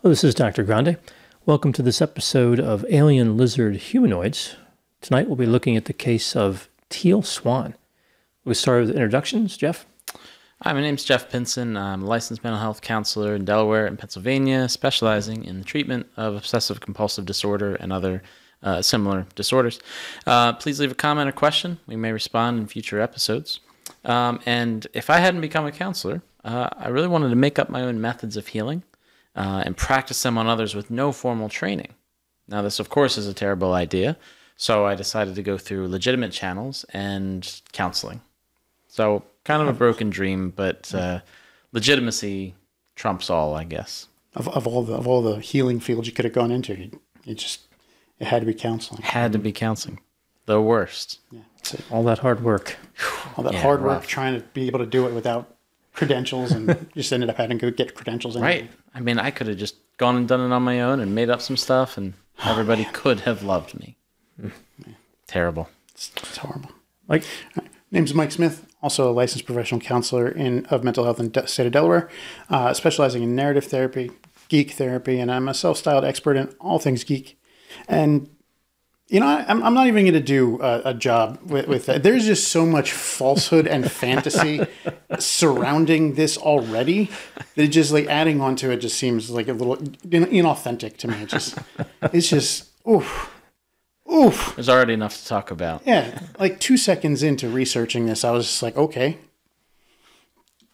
Hello, this is Dr. Grande. Welcome to this episode of Alien Lizard Humanoids. Tonight we'll be looking at the case of Teal Swan. We'll start with introductions. Jeff? Hi, my name's Jeff Pincin. I'm a licensed mental health counselor in Delaware and Pennsylvania, specializing in the treatment of obsessive-compulsive disorder and other similar disorders. Please leave a comment or question. We may respond in future episodes. And if I hadn't become a counselor, I really wanted to make up my own methods of healing and practice them on others with no formal training. Now, this, of course, is a terrible idea, so I decided to go through legitimate channels and counseling. So, kind of a broken dream, but legitimacy trumps all, I guess. Of all the healing fields you could have gone into, it had to be counseling. Had to be counseling. The worst. Yeah, all that hard work. All that hard work trying to be able to do it without credentials, and just ended up having to go get credentials. Anyway. Right. I mean, I could have just gone and done it on my own and made up some stuff, and everybody could have loved me. Yeah. Terrible. It's horrible. Mike? Name's Mike Smith, also a licensed professional counselor of mental health in the state of Delaware, specializing in narrative therapy, geek therapy, and I'm a self-styled expert in all things geek. And you know, I'm not even going to do a job with that. There's just so much falsehood and fantasy surrounding this already that just like adding on to it just seems like a little inauthentic to me. It's just, oof. There's already enough to talk about. Yeah, like 2 seconds into researching this, I was just like, okay,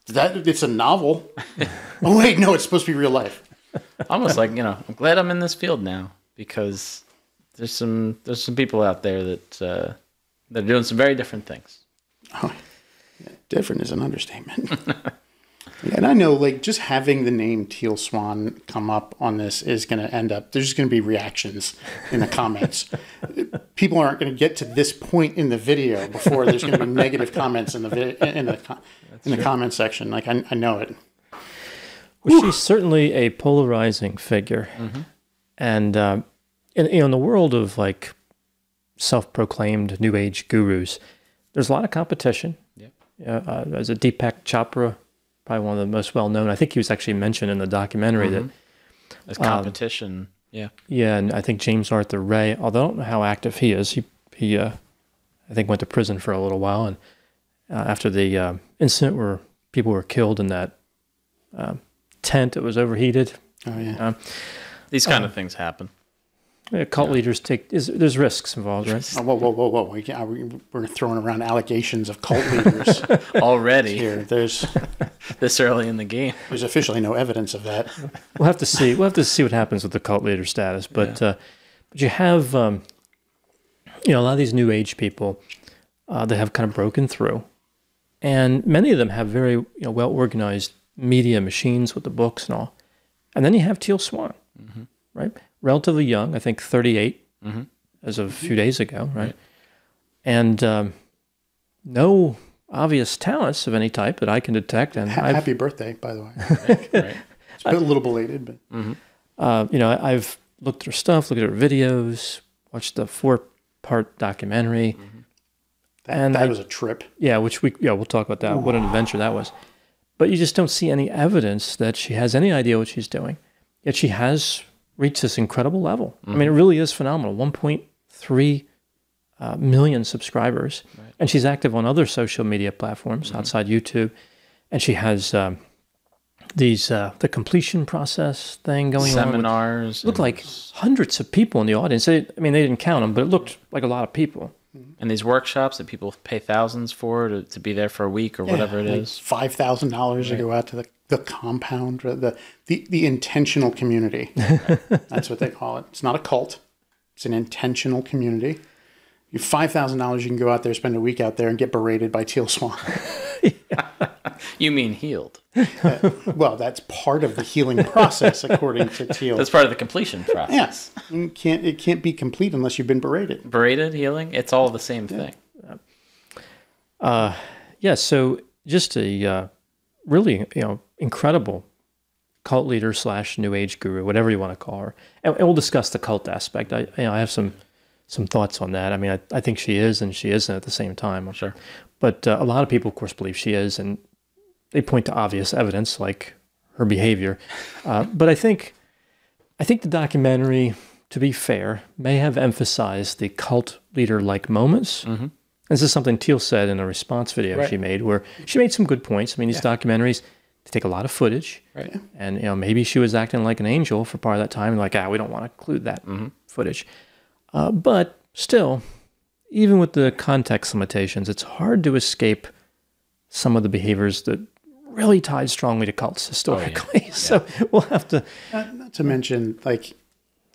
it's a novel. Oh wait, no, it's supposed to be real life. Almost like, I'm glad I'm in this field now, because there's some people out there that are doing some very different things. Oh, yeah, different is an understatement. Yeah, and I know, like, just having the name Teal Swan come up on this is going to end up, there's just going to be reactions in the comments. People aren't going to get to this point in the video before there's going to be negative comments in the comment section. Like, I know it. Well, she's certainly a polarizing figure. Mm-hmm. And in the world of like self-proclaimed New Age gurus, there's a lot of competition. Yep. There's a Deepak Chopra, probably one of the most well-known. I think he was actually mentioned in the documentary that as competition. Yeah, and I think James Arthur Ray, although I don't know how active he is, he I think went to prison for a little while, and after the incident where people were killed in that tent that was overheated. Oh yeah, these kind of things happen. Cult leaders there's risks involved, right? Oh, whoa. We're throwing around allegations of cult leaders already here. There's this early in the game. There's officially no evidence of that. We'll have to see what happens with the cult leader status. But you have a lot of these New Age people that have kind of broken through, and many of them have very well organized media machines with the books and all. And then you have Teal Swan, right? Relatively young, I think 38 as of a few days ago, right? And no obvious talents of any type that I can detect. And happy birthday, by the way. Right. It's a little belated, but I've looked at her stuff, looked at her videos, watched the 4-part documentary, and that was a trip. Yeah, we'll talk about that. Ooh. What an adventure that was! But you just don't see any evidence that she has any idea what she's doing. Yet she has reached this incredible level. I mean, it really is phenomenal. 1.3 million subscribers. Right. And she's active on other social media platforms outside YouTube. And she has the completion process thing going on. Seminars. Looked like hundreds of people in the audience. They didn't count them, but it looked like a lot of people. And these workshops that people pay thousands for to be there for a week or whatever it is. $5,000 to go out to the compound, the intentional community. That's what they call it. It's not a cult. It's an intentional community. You $5,000, you can go out there, spend a week out there, and get berated by Teal Swan. You mean healed? Well, that's part of the healing process, according to Teal. That's part of the completion process. Yes, it can't be complete unless you've been berated. Berated healing, it's all the same thing. So just a really incredible cult leader / New Age guru, whatever you want to call her, and we'll discuss the cult aspect. I have some thoughts on that. I mean, I think she is and she isn't at the same time. I'm sure. But a lot of people, of course, believe she is, and they point to obvious evidence like her behavior. But I think I think the documentary, to be fair, may have emphasized the cult leader-like moments. Mm-hmm. This is something Teal said in a response video she made, where she made some good points. I mean, these documentaries, they take a lot of footage. Right. And, you know, maybe she was acting like an angel for part of that time. Like, we don't want to include that footage. But still, even with the context limitations, it's hard to escape some of the behaviors that really tied strongly to cults historically. So we'll have to... Not to mention, like,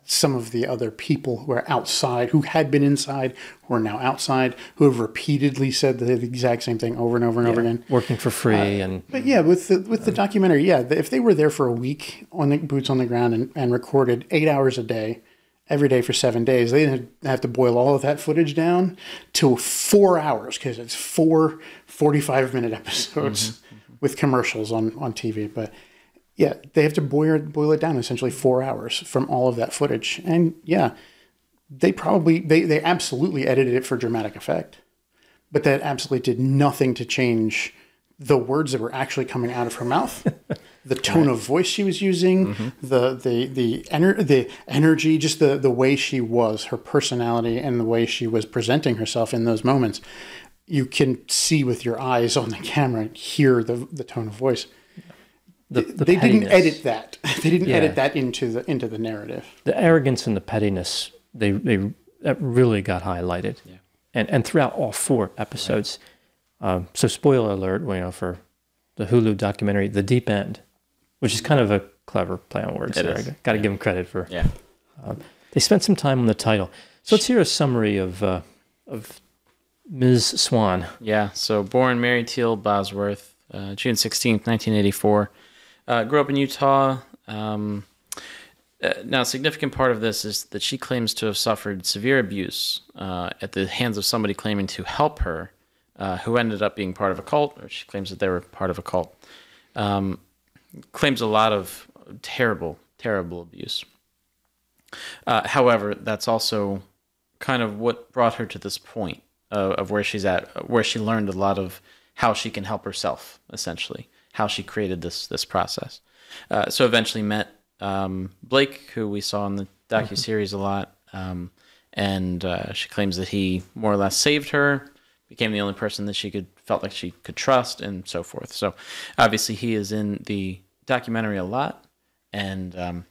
some of the other people who are outside, who had been inside, who are now outside, who have repeatedly said the exact same thing over and over and over again. Working for free. But yeah, with the documentary, if they were there for a week on the boots on the ground and recorded 8 hours a day, every day for 7 days, they didn't have to boil all of that footage down to 4 hours, because it's 4 45-minute episodes with commercials on TV. But yeah, they have to boil it down essentially 4 hours from all of that footage. And yeah, they absolutely edited it for dramatic effect, but that absolutely did nothing to change the words that were actually coming out of her mouth, the tone of voice she was using, the energy, just the way she was, her personality, and the way she was presenting herself in those moments. You can see with your eyes on the camera, hear the tone of voice. They didn't edit that. They didn't edit that into the narrative. The arrogance and the pettiness, that really got highlighted, and throughout all 4 episodes. So spoiler alert, for the Hulu documentary, The Deep End, which is kind of a clever play on words. There, got to give them credit for. Yeah, they spent some time on the title. So let's hear a summary of Ms. Swan. Yeah. So born Mary Teal Bosworth, June 16th, 1984. Grew up in Utah. Now, a significant part of this is that she claims to have suffered severe abuse at the hands of somebody claiming to help her, who ended up being part of a cult, or she claims that they were part of a cult. Claims a lot of terrible, terrible abuse. However, that's also kind of what brought her to this point of where she's at, where she learned a lot of how she can help herself, essentially, how she created this process. So eventually met Blake, who we saw in the docuseries a lot, and she claims that he more or less saved her, became the only person that she felt like she could trust, and so forth. So obviously he is in the documentary a lot, and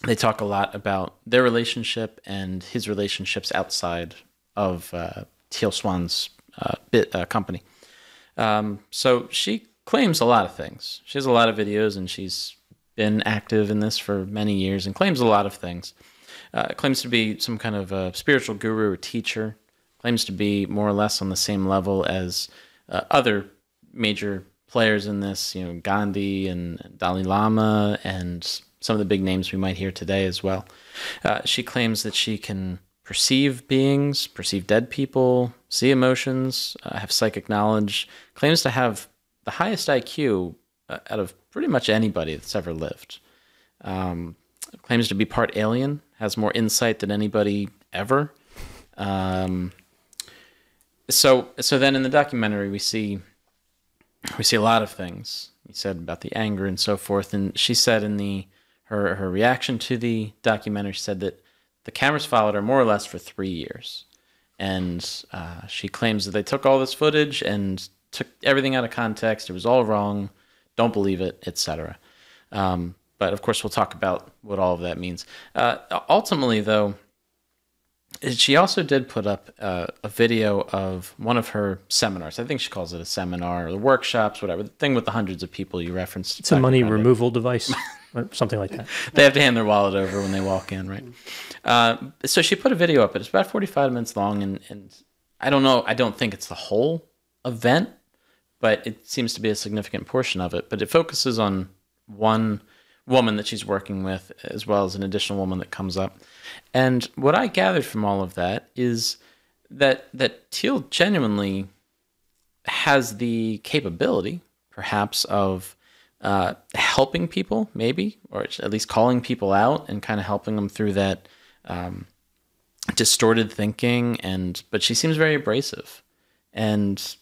they talk a lot about their relationship and his relationships outside of Teal Swan's company. So she claims a lot of things. She has a lot of videos, and she's been active in this for many years and claims a lot of things. Claims to be some kind of a spiritual guru or teacher. Claims to be more or less on the same level as other major players in this, Gandhi and Dalai Lama and some of the big names we might hear today as well. She claims that she can perceive beings, perceive dead people, see emotions, have psychic knowledge. Claims to have the highest IQ out of pretty much anybody that's ever lived. Claims to be part alien, has more insight than anybody ever. So then in the documentary we see a lot of things. We said about the anger and so forth, and she said in her reaction to the documentary, she said that the cameras followed her more or less for 3 years, and she claims that they took all this footage and took everything out of context. It was all wrong. Don't believe it, etc. But of course, we'll talk about what all of that means. Ultimately, though, she also did put up a video of one of her seminars. I think she calls it a seminar or the workshops, whatever. The thing with the hundreds of people you referenced. It's a money removal device, or something like that. They have to hand their wallet over when they walk in, right? So she put a video up. It's about 45 minutes long, and I don't know. I don't think it's the whole event, but it seems to be a significant portion of it. But it focuses on one woman that she's working with, as well as an additional woman that comes up. And what I gathered from all of that is that Teal genuinely has the capability, perhaps, of helping people, maybe, or at least calling people out and kind of helping them through that distorted thinking. But she seems very abrasive and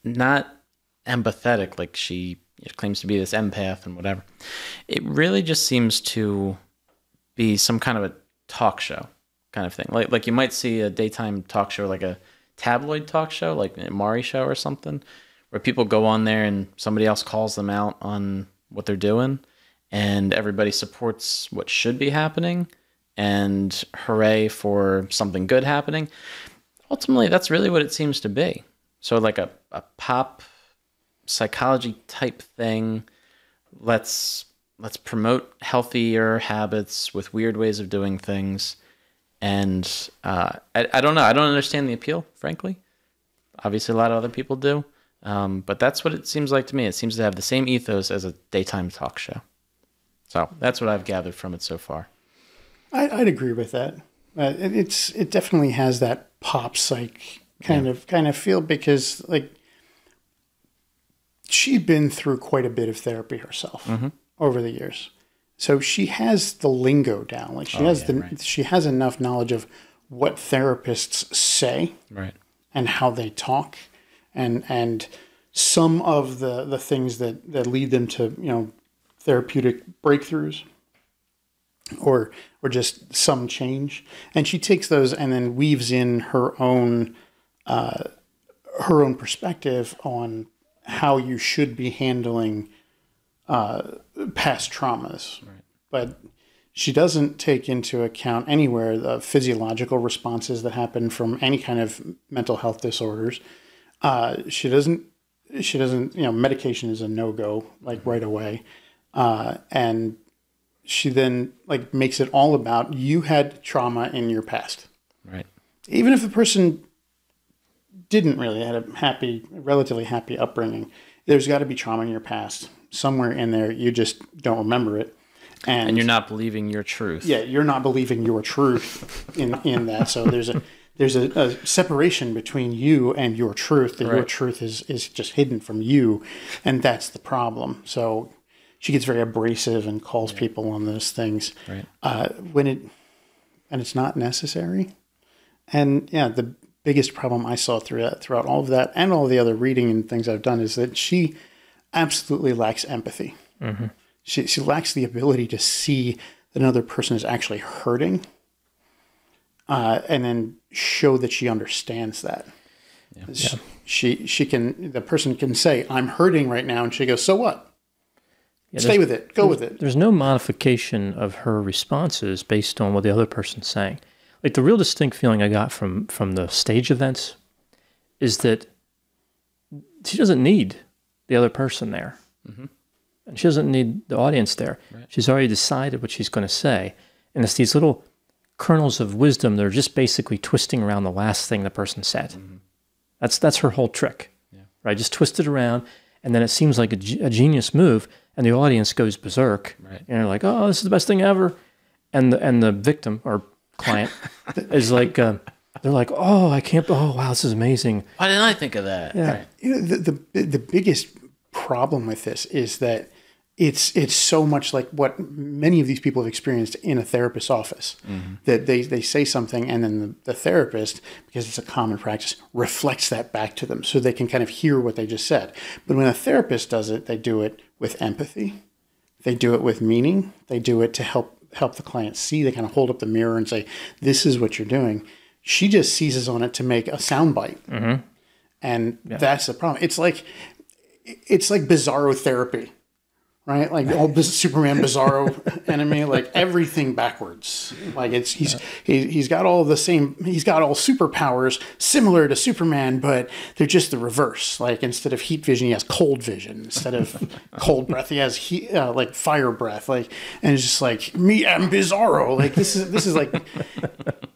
not empathetic, like she claims to be this empath and whatever. It really just seems to be some kind of a talk show kind of thing. Like you might see a daytime talk show, like a tabloid talk show, like a Maury show or something, where people go on there and somebody else calls them out on what they're doing, and everybody supports what should be happening and hooray for something good happening. Ultimately, that's really what it seems to be. So like a pop psychology type thing. Let's promote healthier habits with weird ways of doing things. And I don't know. I don't understand the appeal, frankly. Obviously, a lot of other people do. But that's what it seems like to me. It seems to have the same ethos as a daytime talk show. So that's what I've gathered from it so far. I'd agree with that. It definitely has that pop psych kind of feel, because like she'd been through quite a bit of therapy herself over the years, so she has the lingo down. Like she has enough knowledge of what therapists say, right, and how they talk, and some of the things that lead them to therapeutic breakthroughs, or just some change. And she takes those and then weaves in her own perspective on how you should be handling past traumas. Right. But she doesn't take into account anywhere the physiological responses that happen from any kind of mental health disorders. She doesn't, medication is a no-go, like right away. And she then like makes it all about, you had trauma in your past. Right. Even if the person didn't really have a relatively happy upbringing, there's got to be trauma in your past somewhere in there. You just don't remember it. And you're not believing your truth. Yeah, you're not believing your truth in that. So there's a separation between you and your truth. That your truth is just hidden from you, and that's the problem. So she gets very abrasive and calls people on those things when it's not necessary. And the biggest problem I saw throughout all of that and all the other reading and things I've done is that she absolutely lacks empathy. Mm-hmm. She lacks the ability to see that another person is actually hurting, and then show that she understands that. Yeah. The person can say, "I'm hurting right now," and she goes, "So what? Stay with it. Go with it." There's no modification of her responses based on what the other person's saying. Like the real distinct feeling I got from the stage events is that she doesn't need the other person there. Mm-hmm. And she doesn't need the audience there. Right. She's already decided what she's going to say. And it's these little kernels of wisdom that are just basically twisting around the last thing the person said. Mm-hmm. That's her whole trick, right? Just twist it around, and then it seems like a genius move, and the audience goes berserk. Right. And they're like, "Oh, this is the best thing ever." And the victim or client is like, they're like, "Oh, wow, this is amazing. Why didn't I think of that?" Yeah. Right. The biggest problem with this is that it's so much like what many of these people have experienced in a therapist's office, that they say something, and then the therapist, because it's a common practice, reflects that back to them so they can kind of hear what they just said. But when a therapist does it, they do it with empathy. They do it with meaning. They do it to help the client see. They kind of hold up the mirror and say, "This is what you're doing." She just seizes on it to make a soundbite. Mm-hmm. And that's the problem. It's like Bizarro therapy, right? Like all Superman Bizarro enemy, like everything backwards. Like he's got all superpowers similar to Superman, but they're just the reverse. Like instead of heat vision, he has cold vision. Instead of cold breath, he has like fire breath. Like, and it's just like, me, I'm Bizarro. Like this is like,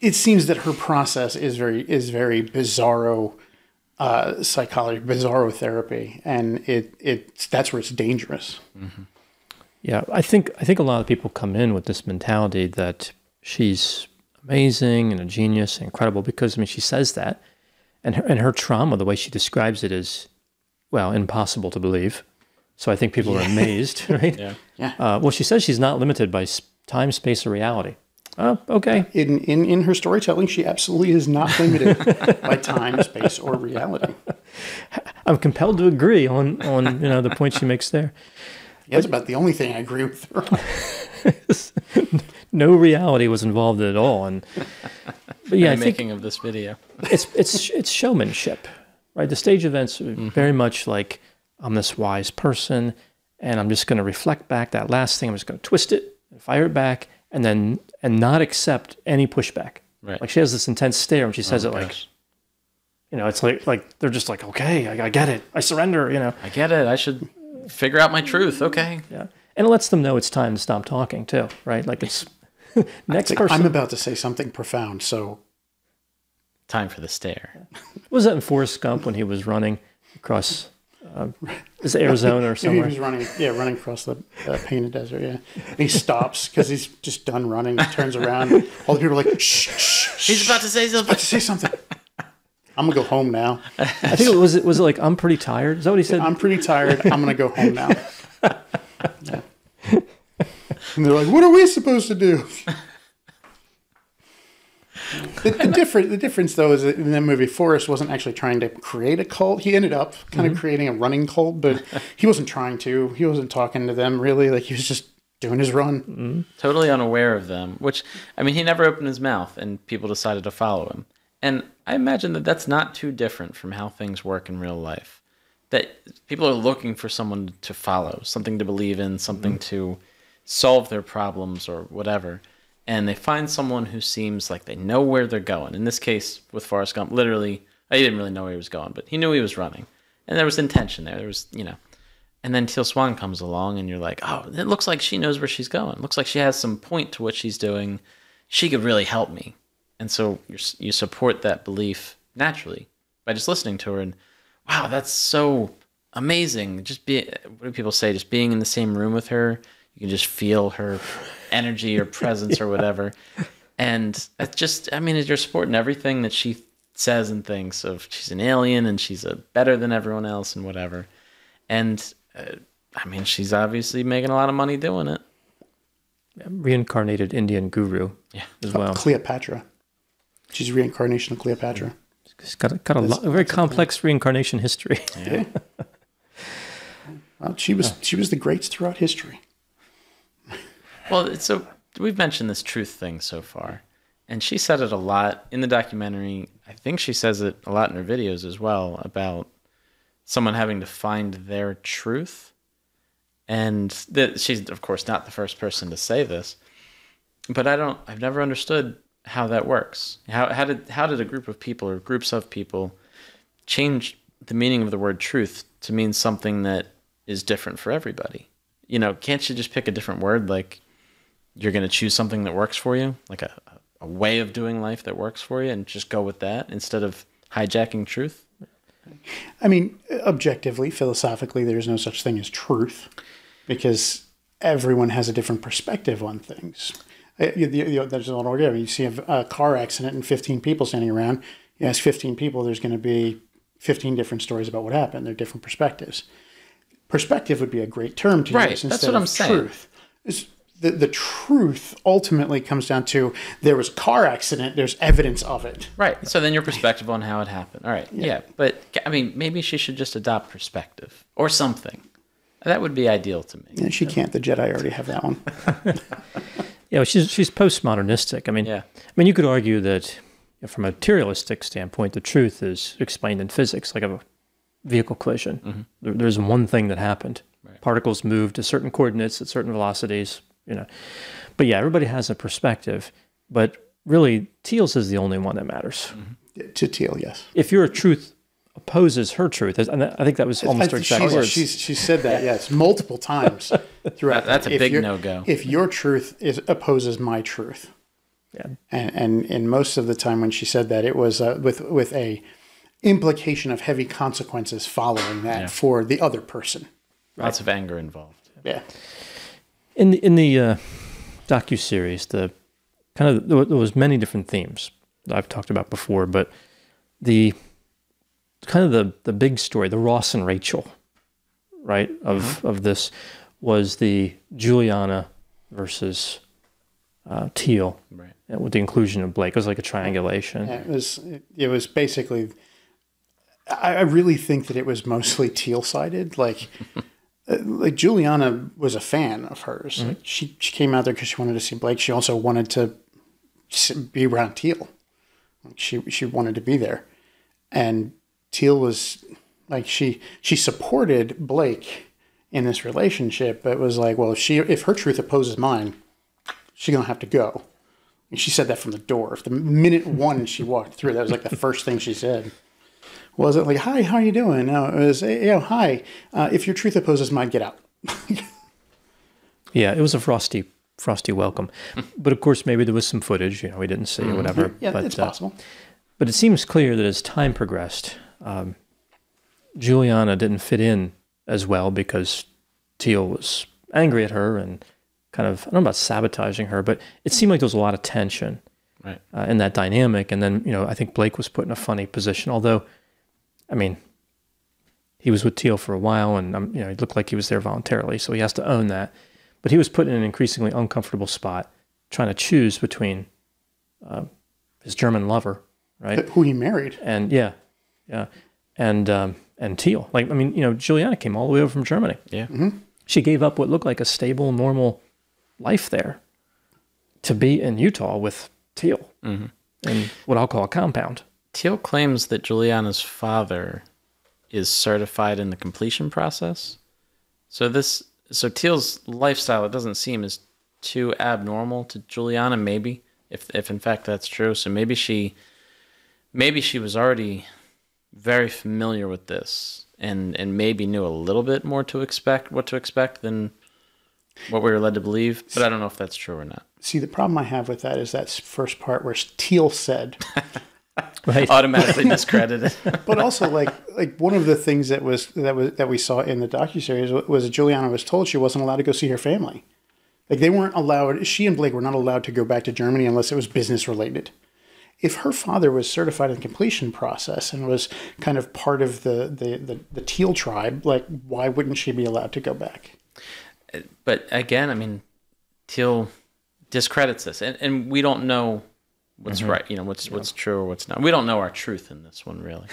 it seems that her process is very Bizarro. Psychology, Bizarro therapy, and that's where it's dangerous. Mm-hmm. Yeah, I think a lot of people come in with this mentality that she's amazing and a genius and incredible because she says that, and her trauma, the way she describes it, is impossible to believe. So I think people are amazed, right? Yeah. Well, she says she's not limited by time, space, or reality. Okay. In her storytelling, she absolutely is not limited by time, space, or reality. I'm compelled to agree on the point she makes there. Yeah, that's about the only thing I agree with her on. no reality was involved at all. And but yeah, I think making of this video. it's showmanship, right? The stage events are very much like I'm this wise person, and I'm just going to reflect back that last thing. I'm just going to twist it and fire it back, and not accept any pushback. Right. Like she has this intense stare, and she says it like, you know, it's like they're just like, okay, I get it, I surrender. You know, I get it. I should figure out my truth. Okay. Yeah, and it lets them know it's time to stop talking too, right? Like it's next person. I'm about to say something profound, so time for the stare. Was that in Forrest Gump when he was running across? Is it Arizona or somewhere? He was running across the painted desert. Yeah, and he stops because he's just done running. He turns around. All the people are like, "Shh, shh, He's about to say something. About to say something." I'm gonna go home now. I think was it like I'm pretty tired. Is that what he said? I'm pretty tired. I'm gonna go home now. Yeah. And they're like, "What are we supposed to do?" The difference, though, is that in that movie, Forrest wasn't actually trying to create a cult. He ended up kind of creating a running cult, but he wasn't trying to. He wasn't talking to them, really. Like, he was just doing his run. Totally unaware of them, which, I mean, he never opened his mouth, and people decided to follow him. And I imagine that that's not too different from how things work in real life. That people are looking for someone to follow, something to believe in, something to solve their problems or whatever. And they find someone who seems like they know where they're going. In this case, with Forrest Gump, literally, he didn't really know where he was going, but he knew he was running. And there was intention there. There was, you know. And then Teal Swan comes along, and you're like, oh, it looks like she knows where she's going. It looks like she has some point to what she's doing. She could really help me. And so you support that belief naturally by just listening to her. And, wow, that's so amazing. What do people say? Just being in the same room with her, you can just feel her energy or presence or whatever. And it's just, I mean, you're supporting everything that she says and thinks of. She's an alien and she's better than everyone else and whatever. And I mean, she's obviously making a lot of money doing it. Reincarnated Indian guru as well. Cleopatra. She's reincarnation of Cleopatra. She's got a very complex reincarnation history. Yeah. Well, she was the greats throughout history. Well, so we've mentioned this truth thing so far, and she said it a lot in the documentary. I think she says it a lot in her videos as well about someone having to find their truth. And she's, of course, not the first person to say this, but I've never understood how that works. How did a group of people or groups of people change the meaning of the word truth to mean something that is different for everybody? You know, can't you just pick a different word? Like, you're going to choose something that works for you, like a way of doing life that works for you, and just go with that instead of hijacking truth? I mean, objectively, philosophically, there's no such thing as truth because everyone has a different perspective on things. There's a lot of you see a car accident and 15 people standing around. You ask 15 people, there's going to be 15 different stories about what happened. They're different perspectives. Perspective would be a great term to use instead that's what I'm saying. Truth. The truth ultimately comes down to there was a car accident, there's evidence of it. Right. So then your perspective on how it happened. All right. Yeah. But, I mean, maybe she should just adopt perspective or something. That would be ideal to me. Yeah, she can't. The Jedi already have that one. Yeah, she's postmodernistic. I mean, you could argue that from a materialistic standpoint, the truth is explained in physics, like a vehicle collision. There's one thing that happened. Right. Particles moved to certain coordinates at certain velocities. You know, but yeah, everybody has a perspective, but really Teal's is the only one that matters. To Teal, yes. If your truth opposes her truth, and I think that was almost her exact words. She said that, yes, multiple times throughout. That's a big no-go. If your truth opposes my truth, and most of the time when she said that, it was with a implication of heavy consequences following that for the other person. Lots of anger involved. Yeah. In the docuseries, there was many different themes that I've talked about before, but the big story, the Ross and Rachel, right, of this was the Juliana versus Teal, right, with the inclusion of Blake. It was like a triangulation. Yeah, it was basically. I really think that it was mostly Teal sided, like. like Juliana was a fan of hers. Mm-hmm. Like she came out there because she wanted to see Blake. She also wanted to be around Teal. Like she wanted to be there, and Teal was like she supported Blake in this relationship, but was like, well, if her truth opposes mine, she's gonna have to go. And she said that from the door. The minute one she walked through, that was like the first thing she said. Was it like, hi, how are you doing? No, it was, hi. If your truth opposes mine, get out. Yeah, it was a frosty welcome. But of course, maybe there was some footage, we didn't see or whatever. Yeah, but, it's possible. But it seems clear that as time progressed, Juliana didn't fit in as well because Teal was angry at her and kind of, I don't know about sabotaging her, but it seemed like there was a lot of tension in that dynamic. And then, I think Blake was put in a funny position, although, I mean, he was with Teal for a while and, he looked like he was there voluntarily, so he has to own that. But he was put in an increasingly uncomfortable spot trying to choose between his German lover, right? Who he married. And and Teal. Like, I mean, Juliana came all the way over from Germany. Yeah. Mm-hmm. She gave up what looked like a stable, normal life there to be in Utah with Teal in what I'll call a compound. Teal claims that Juliana's father is certified in the completion process. So Teal's lifestyle, it doesn't seem as too abnormal to Juliana, maybe, if in fact that's true. So maybe she was already very familiar with this and maybe knew a little bit more what to expect than what we were led to believe. But I don't know if that's true or not. See, the problem I have with that is that first part where Teal said, right, automatically discredited. But also, like one of the things that we saw in the docuseries was that Juliana was told she wasn't allowed to go see her family. Like they weren't allowed. She and Blake were not allowed to go back to Germany unless it was business related. If her father was certified in the completion process and was kind of part of the Teal tribe, like why wouldn't she be allowed to go back? But again, I mean, Teal discredits this, and we don't know what's right, what's true or what's not. We don't know our truth in this one, really.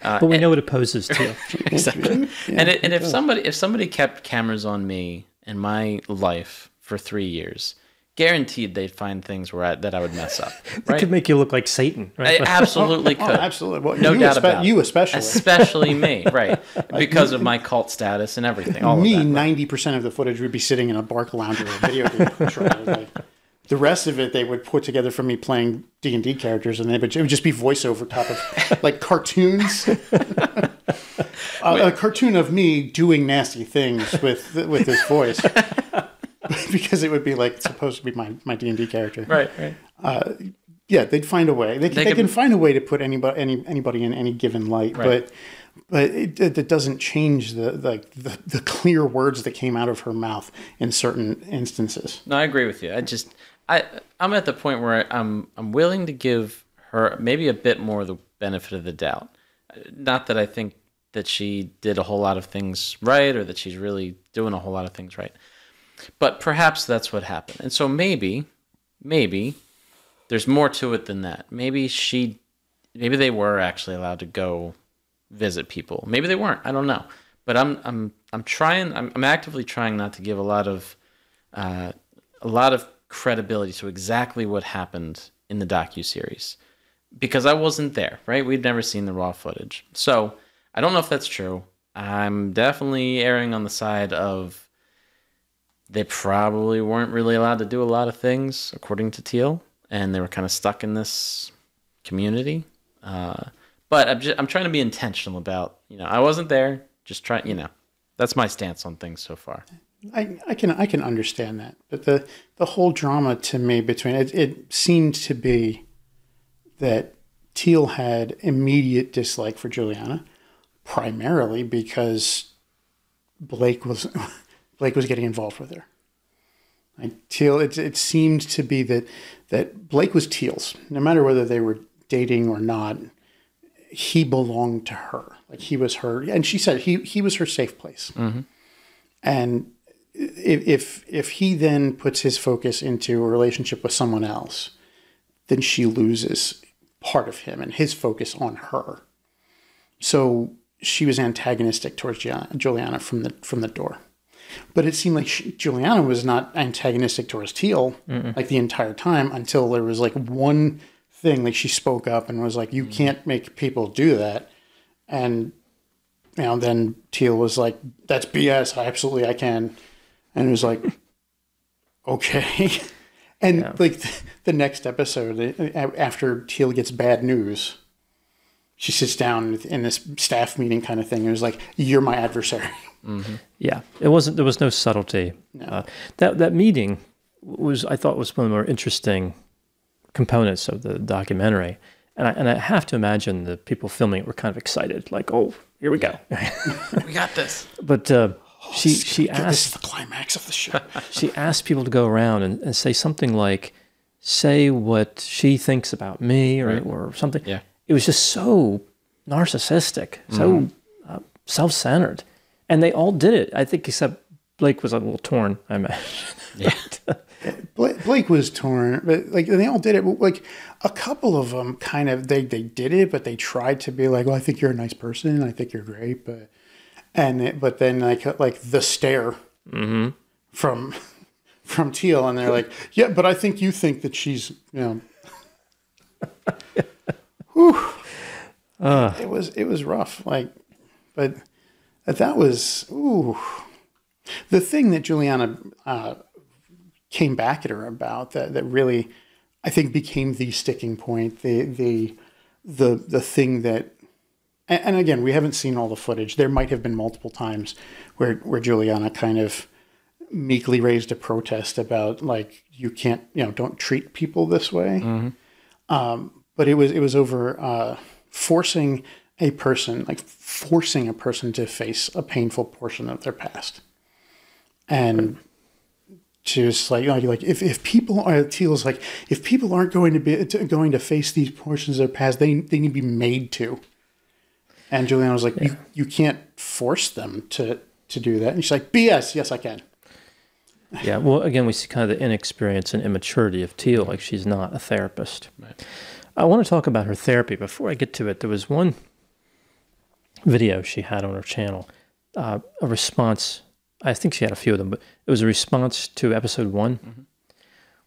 But we know it opposes Teal. Exactly. Yeah, and if somebody kept cameras on me and my life for 3 years, guaranteed they'd find things that I would mess up. Right? It could make you look like Satan. Right? I absolutely could. Absolutely. Well, No doubt about it. You especially. Especially me, right. Because of my cult status and everything. All me, of that. 90% of the footage would be sitting in a Bark Lounge or a video game controller. Like, the rest of it they would put together for me playing D&D characters, and it would just be voiceover top of like cartoons. A cartoon of me doing nasty things with this voice. Because it would be like supposed to be my D&D character. Right. Yeah, they'd find a way. They can find a way to put anybody in any given light, right. but it doesn't change the clear words that came out of her mouth in certain instances. No, I agree with you. I'm at the point where I'm willing to give her maybe a bit more of the benefit of the doubt. Not that I think that she did a whole lot of things right or that she's really doing a whole lot of things right. But perhaps that's what happened. And so maybe there's more to it than that. Maybe they were actually allowed to go visit people. Maybe they weren't. I don't know. But I'm actively trying not to give a lot of credibility to exactly what happened in the docuseries, because I wasn't there, right? We'd never seen the raw footage. So I don't know if that's true. I'm definitely erring on the side of they probably weren't really allowed to do a lot of things, according to Teal, and they were kind of stuck in this community. But I'm trying to be intentional about, I wasn't there, just trying, that's my stance on things so far. I can understand that, but the whole drama to me between it seemed to be that Teal had immediate dislike for Juliana, primarily because Blake was getting involved with her. Like Teal, it seemed to be that Blake was Teal's, no matter whether they were dating or not. He belonged to her, like he was her, and she said he was her safe place. Mm-hmm. And if he then puts his focus into a relationship with someone else, then she loses part of him and his focus on her. So she was antagonistic towards Juliana from the door. But it seemed like Juliana was not antagonistic towards Teal like the entire time until there was like one thing, like she spoke up and was like, you can't make people do that. And, then Teal was like, that's BS. I can. And it was like, okay. And like the next episode, after Teal gets bad news, she sits down in this staff meeting kind of thing. And it was like, you're my adversary. Mm-hmm. Yeah, there was no subtlety. No. That meeting I thought was one of the more interesting components of the documentary. And I have to imagine the people filming it were kind of excited, like, oh, here we go. We got this. But she asked... This is the climax of the show. She asked people to go around and say something like, say what she thinks about me or something. Yeah. It was just so narcissistic, so self-centered. And they all did it, I think, except Blake was a little torn, I imagine. Yeah. Blake was torn, but like they all did it. Like a couple of them kind of they did it, but they tried to be like, "Oh, I think you're a nice person. I think you're great." But then like the stare from Teal, and they're like, "Yeah, but I think you think that she's Whew. It was rough. Like, but that was the thing that Juliana came back at her about that really, I think, became the sticking point, the thing that, and again, we haven't seen all the footage. There might have been multiple times where Juliana kind of meekly raised a protest about like, you can't, don't treat people this way. Mm-hmm. But it was over forcing a person to face a painful portion of their past. And she was like, if people are, Teal's like, if people aren't going to face these portions of their past, they need to be made to. And Juliana was like, you can't force them to do that. And she's like, BS, yes, I can. Yeah, well, again, we see kind of the inexperience and immaturity of Teal, like she's not a therapist. Right. I want to talk about her therapy. Before I get to it, there was one video she had on her channel, a response. I think she had a few of them, but it was a response to episode 1,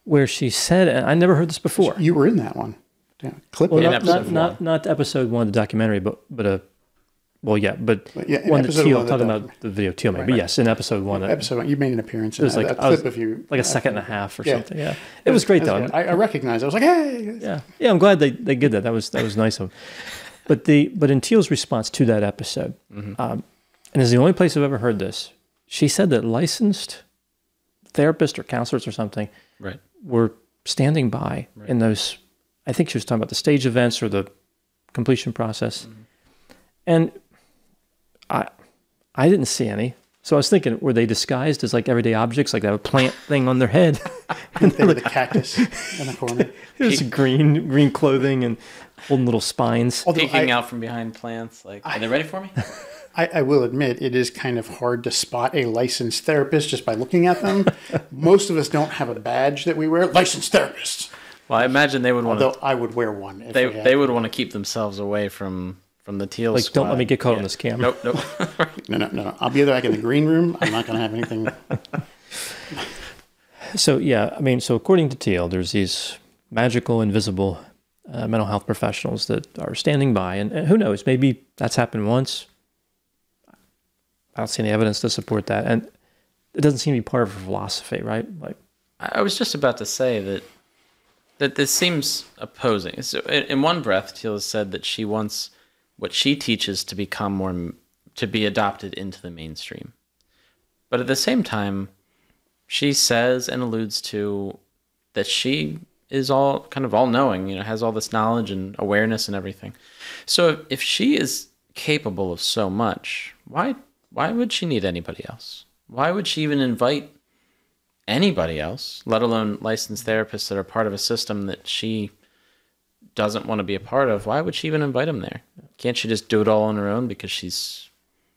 where she said, and I never heard this before. You were in that one. Yeah. Clip well, not episode 1 of the documentary, but one that Teal, talking about the video Teal made. Right. But yes, in episode 1. Episode 1, you made an appearance. It was like a clip of you. Like a second and a half or something. Yeah. It was great, though. I recognized it. I was like, hey. Yeah, I'm glad they did that. That was nice of them. But in Teal's response to that episode, and it's the only place I've ever heard this, she said that licensed therapists or counselors or something were standing by in those, I think she was talking about the stage events or the completion process. And I didn't see any. So I was thinking, were they disguised as like everyday objects, like that plant thing on their head? And they were the cactus in the corner. It was green clothing and holding little spines. Peeking out from behind plants. Like, are they ready for me? I will admit, it is kind of hard to spot a licensed therapist just by looking at them. Most of us don't have a badge that we wear. Licensed therapists. Well, I imagine they would want to... Although I would wear one. If they would want to keep themselves away from the Teal squad. Don't let me get caught on this camera. Nope. No. I'll be back in the green room. I'm not going to have anything. So, according to Teal, there's these magical, invisible mental health professionals that are standing by. And who knows, maybe that's happened once. I don't see any evidence to support that. And it doesn't seem to be part of her philosophy, right? Like, I was just about to say that this seems opposing. So in one breath, Teal has said that she wants what she teaches to be adopted into the mainstream. But at the same time, she says and alludes to that she is all knowing, has all this knowledge and awareness and everything. So if she is capable of so much, why would she need anybody else? Why would she even invite anybody else, let alone licensed therapists that are part of a system that she doesn't want to be a part of? Why would she even invite them there? Can't she just do it all on her own because she's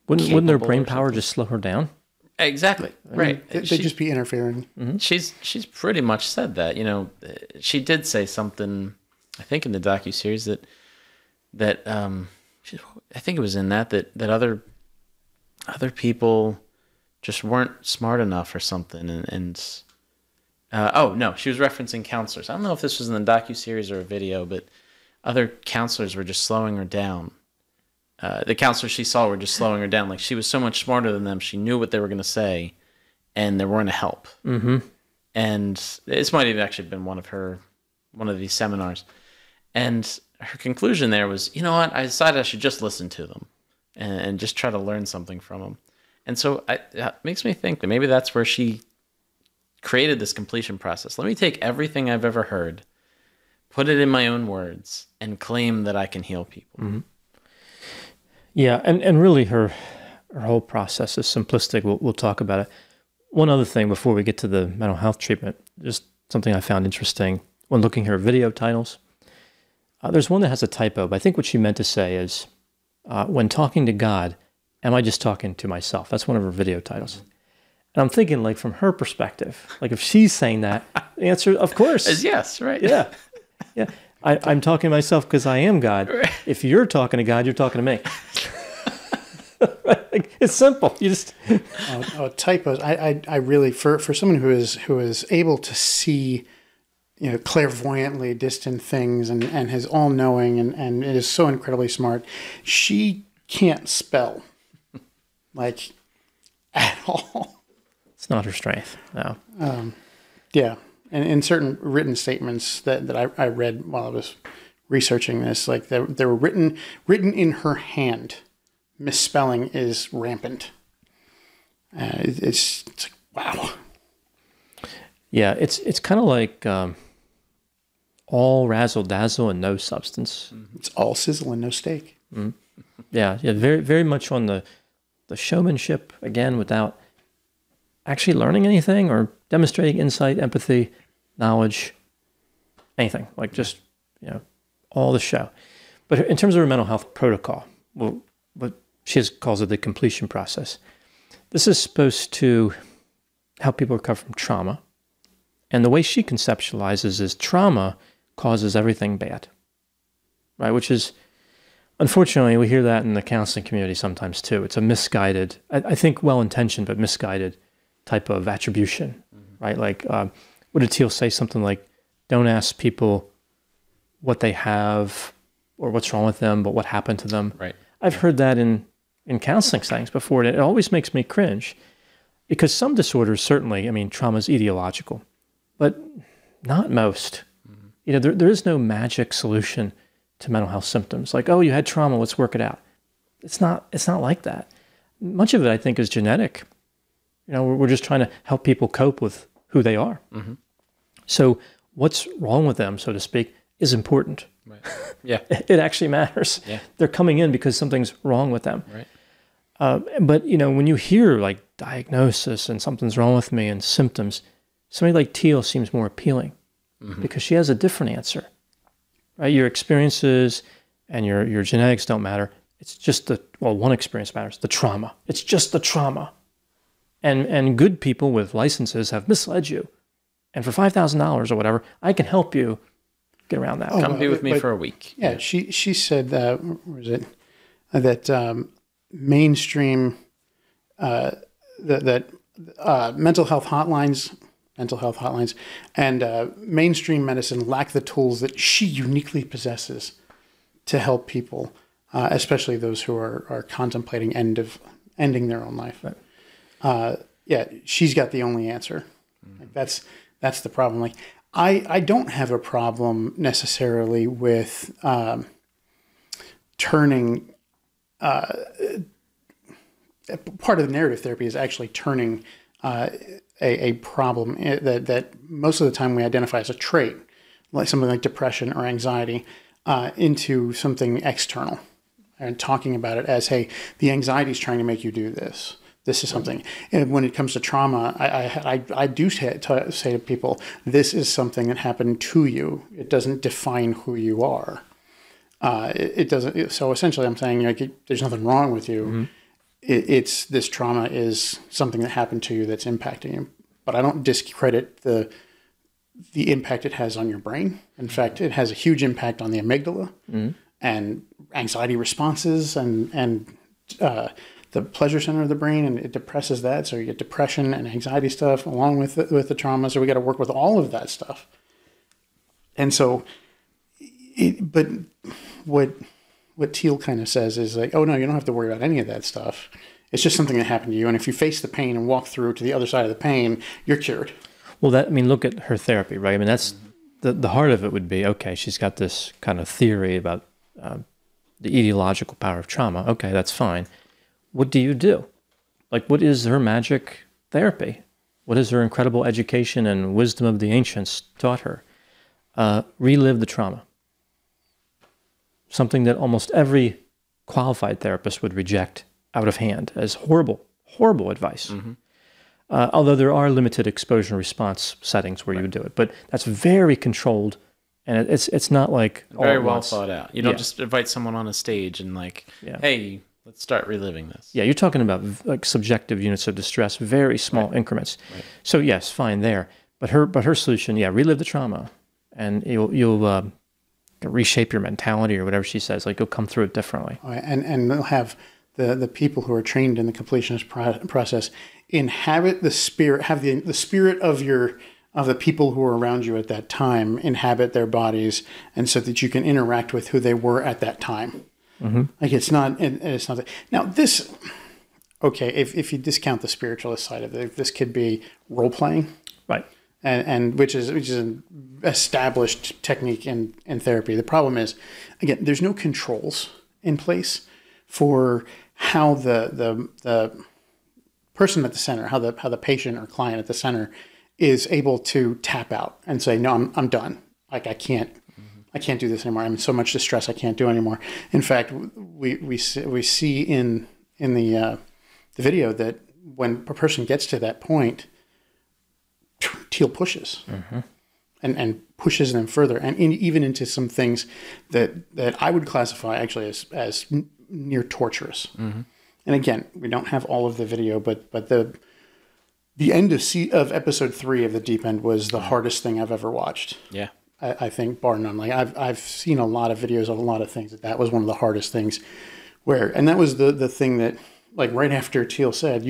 Wouldn't their brain power just slow her down? Exactly. Right. They'd just be interfering. Mm-hmm. She's pretty much said that. She did say something, I think in the docuseries that I think it was in that other people just weren't smart enough or something. Oh no, she was referencing counselors. I don't know if this was in the docuseries or a video, but other counselors were just slowing her down. The counselors she saw were just slowing her down. Like, she was so much smarter than them. She knew what they were going to say, and they weren't a help. Mm-hmm. And this might have actually been one of these seminars. And her conclusion there was, you know what? I decided I should just listen to them and just try to learn something from them. And so that makes me think that maybe that's where she created this completion process. Let me take everything I've ever heard, put it in my own words, and claim that I can heal people. Mm-hmm. Yeah, and really her whole process is simplistic. We'll talk about it. One other thing before we get to the mental health treatment, just something I found interesting when looking at her video titles. There's one that has a typo, but I think what she meant to say is, when talking to God, am I just talking to myself? That's one of her video titles. And I'm thinking, like, from her perspective, like, if she's saying that, the answer, of course, is yes, right? Yeah. Yeah. I'm talking to myself because I am God. Right. If you're talking to God, you're talking to me. Like, it's simple. You just typos. I really, for someone who is able to see, clairvoyantly distant things and is all knowing and is so incredibly smart, she can't spell, like, at all. It's not her strength. No. Yeah. And in certain written statements that I read while I was researching this, like, they were written in her hand. Misspelling is rampant. It's like, wow. Yeah, it's kind of like all razzle dazzle and no substance. It's all sizzle and no steak. Mm-hmm. Yeah, very very much on the showmanship, again, without actually learning anything or demonstrating insight, empathy, knowledge, anything. Like, just, all the show. But in terms of her mental health protocol, well, what she calls it the completion process. This is supposed to help people recover from trauma. And the way she conceptualizes is trauma causes everything bad, right? Which is, unfortunately, we hear that in the counseling community sometimes too. It's a misguided, I think well-intentioned, but misguided type of attribution, right? Like, what did Teal say? Something like, don't ask people what they have or what's wrong with them, but what happened to them. Right. I've heard that in counseling settings before, and it always makes me cringe, because some disorders, certainly, trauma is etiological, but not most. Mm-hmm. There is no magic solution to mental health symptoms. Like, oh, you had trauma, let's work it out. It's not like that. Much of it, I think, is genetic. We're just trying to help people cope with who they are. Mm-hmm. So what's wrong with them, so to speak, is important. Right. Yeah. It actually matters. Yeah. They're coming in because something's wrong with them. Right. But, when you hear, like, diagnosis and something's wrong with me and symptoms, somebody like Teal seems more appealing, mm-hmm. because she has a different answer, right? Your experiences and your genetics don't matter. It's just one experience matters, the trauma. It's just the trauma. And good people with licenses have misled you. And for $5,000 or whatever, I can help you get around that. Come be with me for a week. Yeah, she said that, where was it? That mainstream, that mental health hotlines, and mainstream medicine lack the tools that she uniquely possesses to help people, especially those who are contemplating ending their own life. Right. She's got the only answer. Mm-hmm. Like, that's the problem. Like, I don't have a problem necessarily with turning. Part of the narrative therapy is actually turning a problem that most of the time we identify as a trait, like something like depression or anxiety, into something external, and talking about it as, hey, the anxiety is trying to make you do this. This is something. And when it comes to trauma, I do say to people, this is something that happened to you. It doesn't define who you are. It doesn't. So essentially, I'm saying, like, there's nothing wrong with you. Mm-hmm. It's this trauma is something that happened to you that's impacting you. But I don't discredit the impact it has on your brain. In fact, it has a huge impact on the amygdala, mm-hmm. and anxiety responses and the pleasure center of the brain, and it depresses that. So you get depression and anxiety stuff along with the trauma. So we got to work with all of that stuff. And so, but what Teal kind of says is like, oh no, you don't have to worry about any of that stuff. It's just something that happened to you. And if you face the pain and walk through to the other side of the pain, you're cured. Well, look at her therapy, right? I mean, that's the heart of it would be, okay, she's got this kind of theory about the etiological power of trauma. Okay, that's fine. What do you do? Like, what is her magic therapy? What is her incredible education and wisdom of the ancients taught her? Relive the trauma. Something that almost every qualified therapist would reject out of hand as horrible, horrible advice. Although there are limited exposure and response settings where you would do it, but that's very controlled, and it's not like very well thought out. You don't just invite someone on a stage and like, hey, let's start reliving this. Yeah, you're talking about like subjective units of distress, very small increments. Right. So yes, fine there, but her solution, relive the trauma, and you'll reshape your mentality or whatever she says. Like you'll come through it differently. And they'll have the people who are trained in the completionist process inhabit the spirit, have the spirit of the people who are around you at that time inhabit their bodies, and so that you can interact with who they were at that time. Like it's not now this. Okay, if you discount the spiritualist side of it, this could be role playing, right? And which is an established technique in therapy. The problem is, again, there's no controls in place for how the person at the center, how the patient or client at the center is able to tap out and say, no, I'm done. Like I can't do this anymore. I'm in so much distress I can't do anymore. In fact, we see in the video that when a person gets to that point, Teal pushes and pushes them further, and even into some things that I would classify actually as near torturous. And again, we don't have all of the video, but the end of episode 3 of The Deep End was the hardest thing I've ever watched. Yeah, I think bar none. Like I've seen a lot of videos of a lot of things. That was one of the hardest things. And that was the thing that, like, right after Teal said,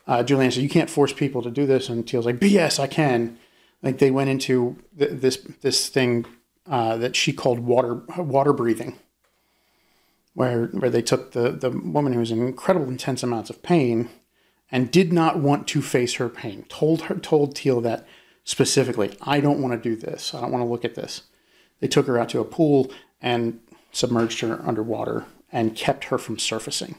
Julianne said, you can't force people to do this, and Teal's like, BS, I can. Like they went into this thing that she called water breathing, where they took the woman who was in incredible intense amounts of pain and did not want to face her pain. Told Teal that specifically, I don't want to do this. I don't want to look at this. They took her out to a pool and submerged her underwater and kept her from surfacing.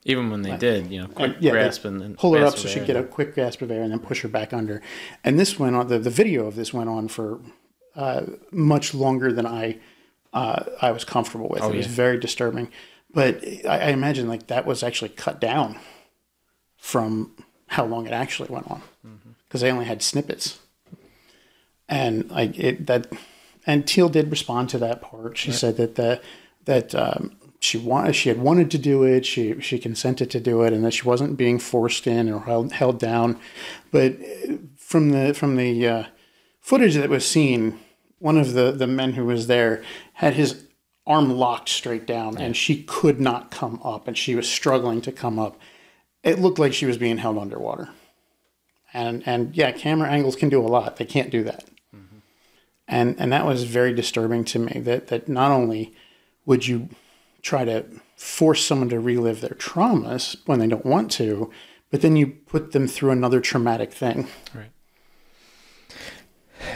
Even when they did, quick grasp and pull her up so she'd get a quick grasp of air and then push her back under. And this went on. The video of this went on for much longer than I was comfortable with. It was very disturbing, but I imagine like that was actually cut down from how long it actually went on, because they only had snippets. And and Teal did respond to that part. She said that she had wanted to do it. She consented to do it, and that she wasn't being forced in or held down. But from the footage that was seen, one of the men who was there had his arm locked straight down, and she could not come up, and she was struggling to come up. It looked like she was being held underwater. And camera angles can do a lot. They can't do that. And that was very disturbing to me, that not only would you try to force someone to relive their traumas when they don't want to, but then you put them through another traumatic thing. Right.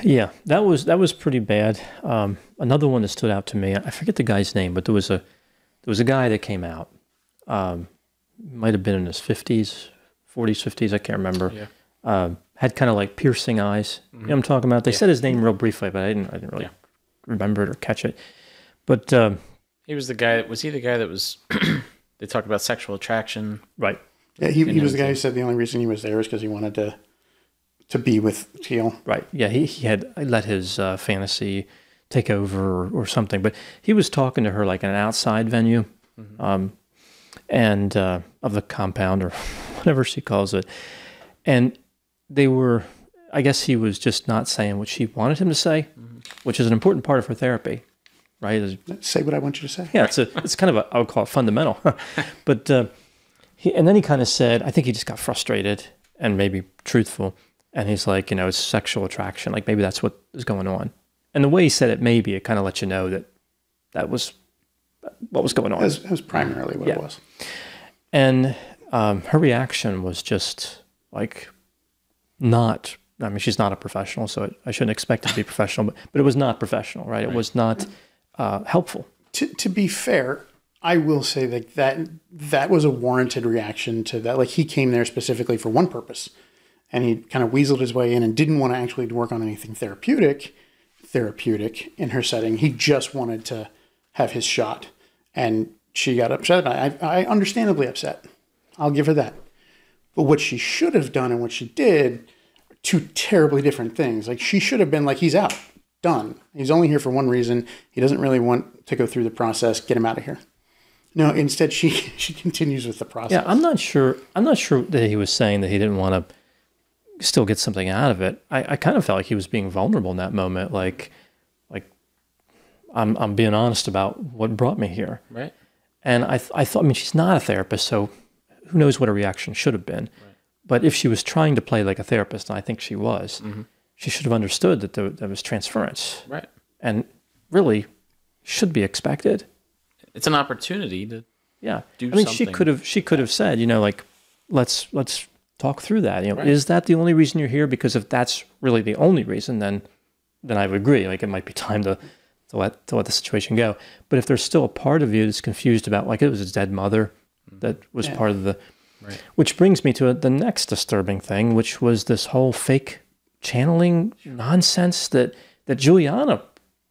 Yeah, that was pretty bad. Another one that stood out to me, I forget the guy's name, but there was a guy that came out. Might have been in his 40s, 50s, I can't remember. Yeah. Had kind of like piercing eyes. You know what I'm talking about? They said his name real briefly, but I didn't really remember it or catch it. But he was the guy. Was he the guy that was? They talked about sexual attraction, right? Yeah, he was the guy who said the only reason he was there is because he wanted to be with Teal. Right. Yeah, he had let his fantasy take over or something. But he was talking to her like in an outside venue, and of the compound or whatever she calls it, and they were. I guess he was just not saying what she wanted him to say, which is an important part of her therapy. Right? Say what I want you to say. Yeah, it's kind of I would call it fundamental. But And then he kind of said, I think he just got frustrated and maybe truthful. And he's like, it's sexual attraction. Like maybe that's what is going on. And the way he said it, maybe it kind of let you know that was what was going on. That was primarily what it was. And her reaction was just like not, I mean, she's not a professional, so I shouldn't expect it to be professional, but it was not professional, right? It was not helpful. To be fair, I will say that was a warranted reaction to that. Like he came there specifically for one purpose, and he kind of weaseled his way in and didn't want to actually work on anything therapeutic in her setting. He just wanted to have his shot, and she got upset. I understandably upset. I'll give her that. But what she should have done and what she did are two terribly different things. Like she should have been like, he's out, done. He's only here for one reason. He doesn't really want to go through the process. Get him out of here. No, instead she continues with the process. Yeah, I'm not sure that he was saying that he didn't want to still get something out of it. I kind of felt like he was being vulnerable in that moment. Like I'm being honest about what brought me here. Right. And I thought, I mean, she's not a therapist, so who knows what her reaction should have been. Right. But if she was trying to play like a therapist, and I think she was, she should have understood that there was transference. Right. And really should be expected. It's an opportunity to do I mean, something. she could have said, like, let's talk through that. Right. Is that the only reason you're here? Because if that's really the only reason, then I would agree. Like, it might be time to let the situation go. But if there's still a part of you that's confused about, like, it was his dead mother that was part of the... Right. Which brings me to the next disturbing thing, which was this whole fake channeling nonsense that Juliana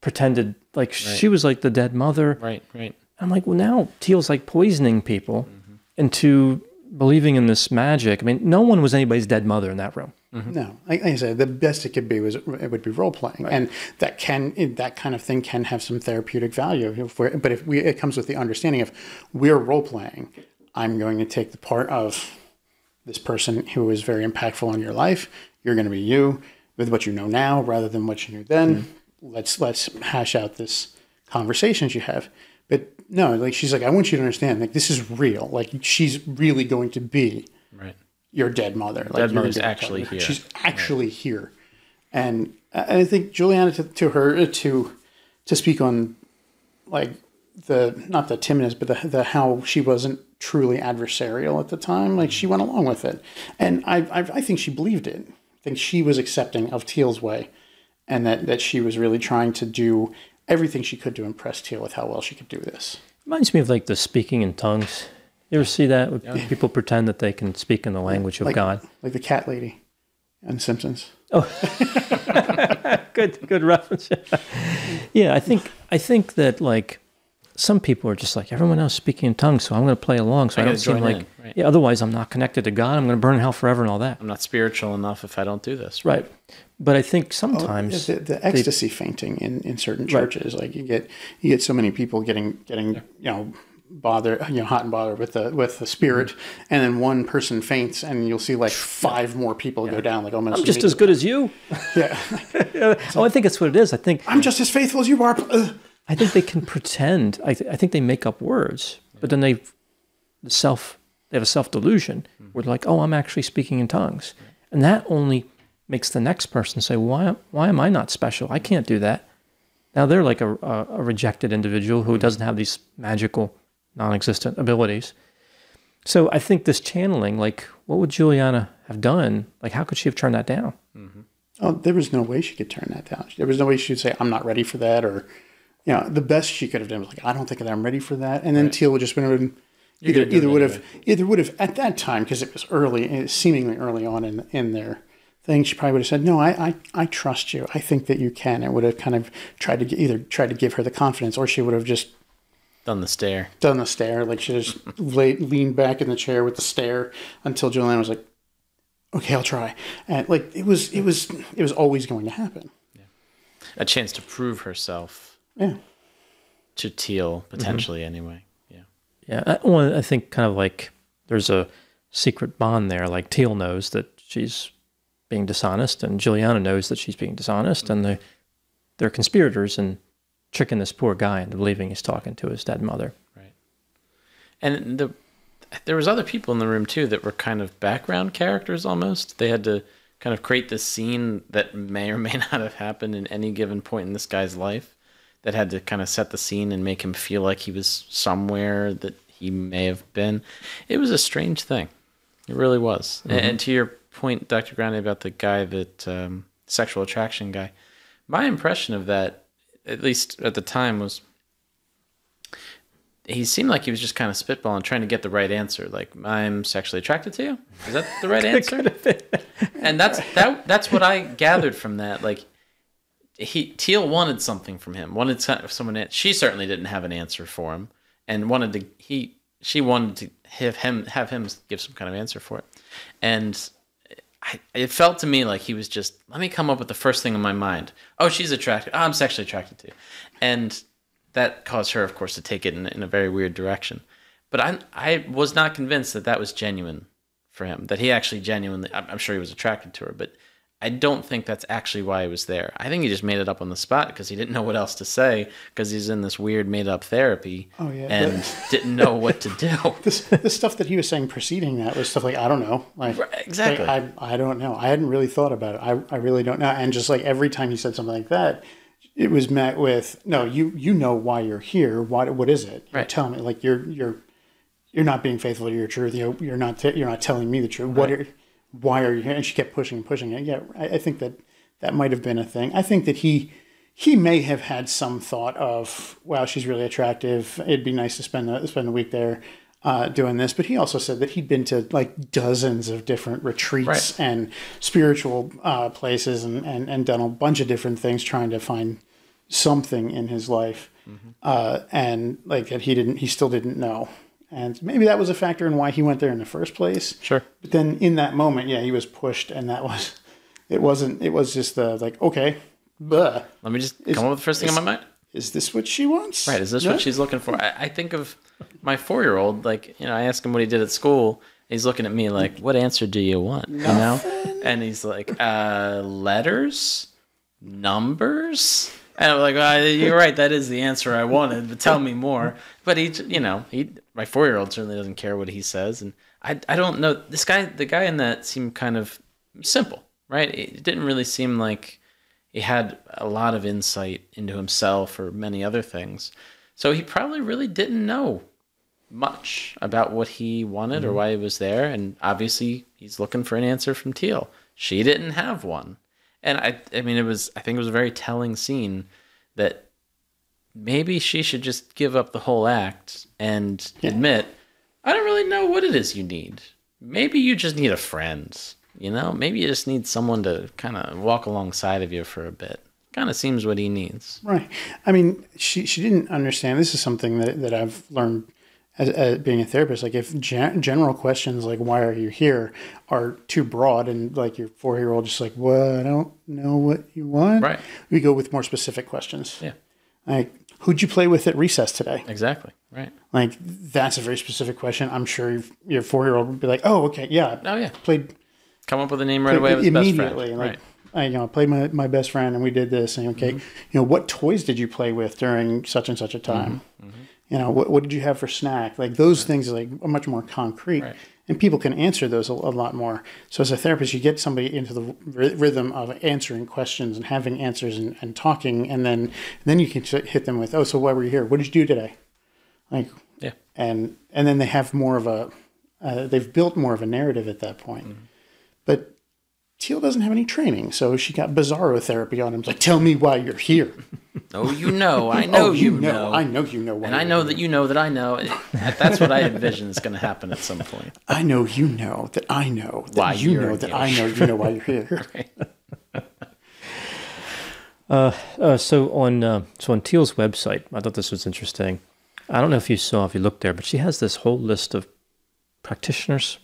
pretended, like, she was like the dead mother. Right. I'm like, well, now Teal's like poisoning people into believing in this magic. I mean, no one was anybody's dead mother in that room. No, like I said, the best it could be would be role playing, and that kind of thing can have some therapeutic value. But it comes with the understanding of we're role playing. I'm going to take the part of this person who is very impactful on your life. You're going to be you with what you know now, rather than what you knew then. Let's hash out this conversations you have. But no, like she's like, I want you to understand, like this is real. Like she's really going to be your dead mother. Like dead mother's actually here. She's actually here. And I think Juliana to her to speak on like not the timidness, but the how she wasn't truly adversarial at the time. Like she went along with it, and I think she believed it. I think she was accepting of Teal's way, and that she was really trying to do everything she could to impress Teal with how well she could do this. Reminds me of like the speaking in tongues. You ever see that? When people pretend that they can speak in the language of God. Like the cat lady on The Simpsons. Oh, good reference. Yeah, I think that like some people are just like, everyone else speaking in tongues, so I'm going to play along. So I don't seem like, otherwise I'm not connected to God. I'm going to burn in hell forever and all that. I'm not spiritual enough if I don't do this. Right. But I think sometimes the ecstasy fainting in certain churches, like you get so many people getting bothered, hot and bothered with the spirit, and then one person faints, and you'll see like five more people go down. Like almost. I'm just as good as you. Yeah. I think that's what it is. I think I'm just as faithful as you are. I think they can pretend. I think they make up words, but then they have a self delusion. Where they're like, oh, I'm actually speaking in tongues, and that only makes the next person say, why am I not special? I can't do that. Now they're like a rejected individual who doesn't have these magical, non-existent abilities. So I think this channeling, like, what would Juliana have done? Like, how could she have turned that down? Oh, there was no way she could turn that down. There was no way she would say, I'm not ready for that, or, the best she could have done was like, I don't think that I'm ready for that. And then Teal would just been either would have at that time, because it was seemingly early on in their thing, she probably would have said, no, I trust you. I think that you can. And would have kind of tried to give her the confidence, or she would have just done the stare. Like she just leaned back in the chair with the stare until Juliana was like, okay, I'll try. And like, it was always going to happen. Yeah. A chance to prove herself. Yeah. To Teal, potentially anyway. Yeah. Yeah. I think kind of like there's a secret bond there. Like Teal knows that she's being dishonest, and Juliana knows that she's being dishonest, and they're conspirators and tricking this poor guy into believing he's talking to his dead mother. Right. And there was other people in the room too that were kind of background characters almost. They had to kind of create this scene that may or may not have happened in any given point in this guy's life, that had to kind of set the scene and make him feel like he was somewhere that he may have been. It was a strange thing. It really was. And to your point, Dr. Grande, about the guy that sexual attraction guy, my impression of that, at least at the time, was he seemed like he was just kind of spitballing, trying to get the right answer. Like, I'm sexually attracted to you. Is that the right answer? And that's what I gathered from that. Like, Teal wanted something from him. Wanted someone. She certainly didn't have an answer for him, and she wanted to have him give some kind of answer for it. And it felt to me like he was just, let me come up with the first thing in my mind. Oh, she's attracted. Oh, I'm sexually attracted to you. And that caused her, of course, to take it in a very weird direction. But I was not convinced that was genuine for him, that he actually genuinely, I'm sure he was attracted to her, but I don't think that's actually why he was there. I think he just made it up on the spot because he didn't know what else to say, because he's in this weird made-up therapy and didn't know what to do. The stuff that he was saying preceding that was stuff like, I don't know. Like, right, exactly. Like, I don't know. I hadn't really thought about it. I really don't know. And just like every time he said something like that, it was met with, no, you know why you're here. What is it? Right. Tell me. Like, you're not being faithful to your truth. You're not telling me the truth. Right. Why are you here? And she kept pushing and pushing it. Yeah, I think that might have been a thing. I think that he may have had some thought of, wow, she's really attractive. It'd be nice to spend a week there doing this. But he also said that he'd been to like dozens of different retreats and spiritual places and done a bunch of different things trying to find something in his life. And like that he still didn't know. And maybe that was a factor in why he went there in the first place. Sure. But then in that moment, yeah, he was pushed, and it was just the like, okay, bleh. Let me just come up with the first thing in my mind. Is this what she wants? Right. Is this what she's looking for? I think of my 4-year-old, like, I ask him what he did at school. He's looking at me like, what answer do you want? Nothing. You know? And he's like, letters, numbers. And I'm like, you're right. That is the answer I wanted, but tell me more. But my 4-year-old certainly doesn't care what he says. And I don't know. The guy in that seemed kind of simple, right? It didn't really seem like he had a lot of insight into himself or many other things. So he probably really didn't know much about what he wanted or why he was there. And obviously he's looking for an answer from Teal. She didn't have one. And I think it was a very telling scene that maybe she should just give up the whole act and admit, I don't really know what it is you need. Maybe you just need a friend, Maybe you just need someone to kind of walk alongside of you for a bit. Kind of seems what he needs. Right. I mean, she didn't understand. This is something that I've learned as being a therapist. Like, if general questions like, why are you here, are too broad, and like your 4-year-old just like, well, I don't know what you want. Right. We go with more specific questions. Yeah. Like, who'd you play with at recess today? Exactly. Right. Like, that's a very specific question. I'm sure your 4-year-old would be like, oh, okay, yeah. Oh, yeah. Come up with a name right away of his best friend. Immediately. Like, I played my best friend and we did this. And okay, what toys did you play with during such and such a time? What did you have for snack? Like, those things are like much more concrete, and people can answer those a lot more. So as a therapist, you get somebody into the rhythm of answering questions and having answers and talking, and then you can hit them with, oh, so why were you here? What did you do today? Like, yeah, and then they have more of they've built more of a narrative at that point. But Teal doesn't have any training, so she got bizarro therapy on him. Like, tell me why you're here. Oh, I know you know. I know you know why. And I know that you know that I know. That's what I envision is going to happen at some point. I know you know that I know that why you know that I know you know why you're here. So on Teal's website, I thought this was interesting. I don't know if you looked there, but she has this whole list of practitioners,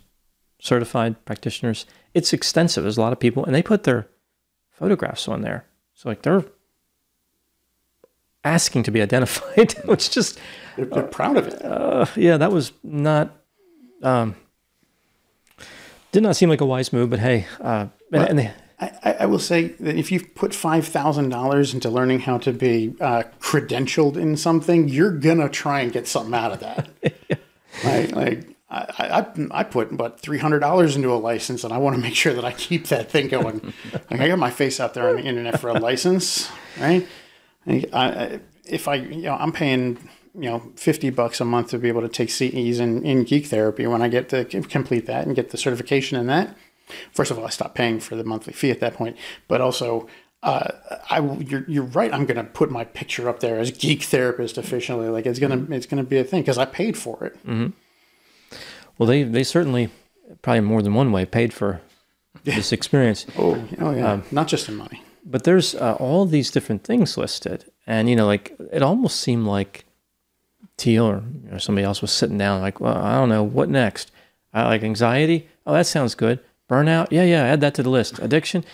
certified practitioners. It's extensive. There's a lot of people, and they put their photographs on there. So like they're asking to be identified, which just they're proud of it. Yeah, that was not did not seem like a wise move. But hey, I will say that if you've put $5,000 into learning how to be credentialed in something, you're gonna try and get something out of that. Right? Like, I put about $300 into a license, and I want to make sure that I keep that thing going. Like, I got my face out there on the internet for a license, right? If I'm paying $50 a month to be able to take CEs in geek therapy. When I get to complete that and get the certification in that, first of all, I stop paying for the monthly fee at that point. But also, you're right. I'm going to put my picture up there as geek therapist officially. Like it's gonna be a thing because I paid for it. Mm-hmm. Well, they certainly, probably more than one way, paid for this experience. Oh yeah, not just in money. But there's all these different things listed, and like it almost seemed like Teal or somebody else was sitting down like, well, I don't know what next. Like anxiety. Oh, that sounds good. Burnout. Yeah, add that to the list. Addiction.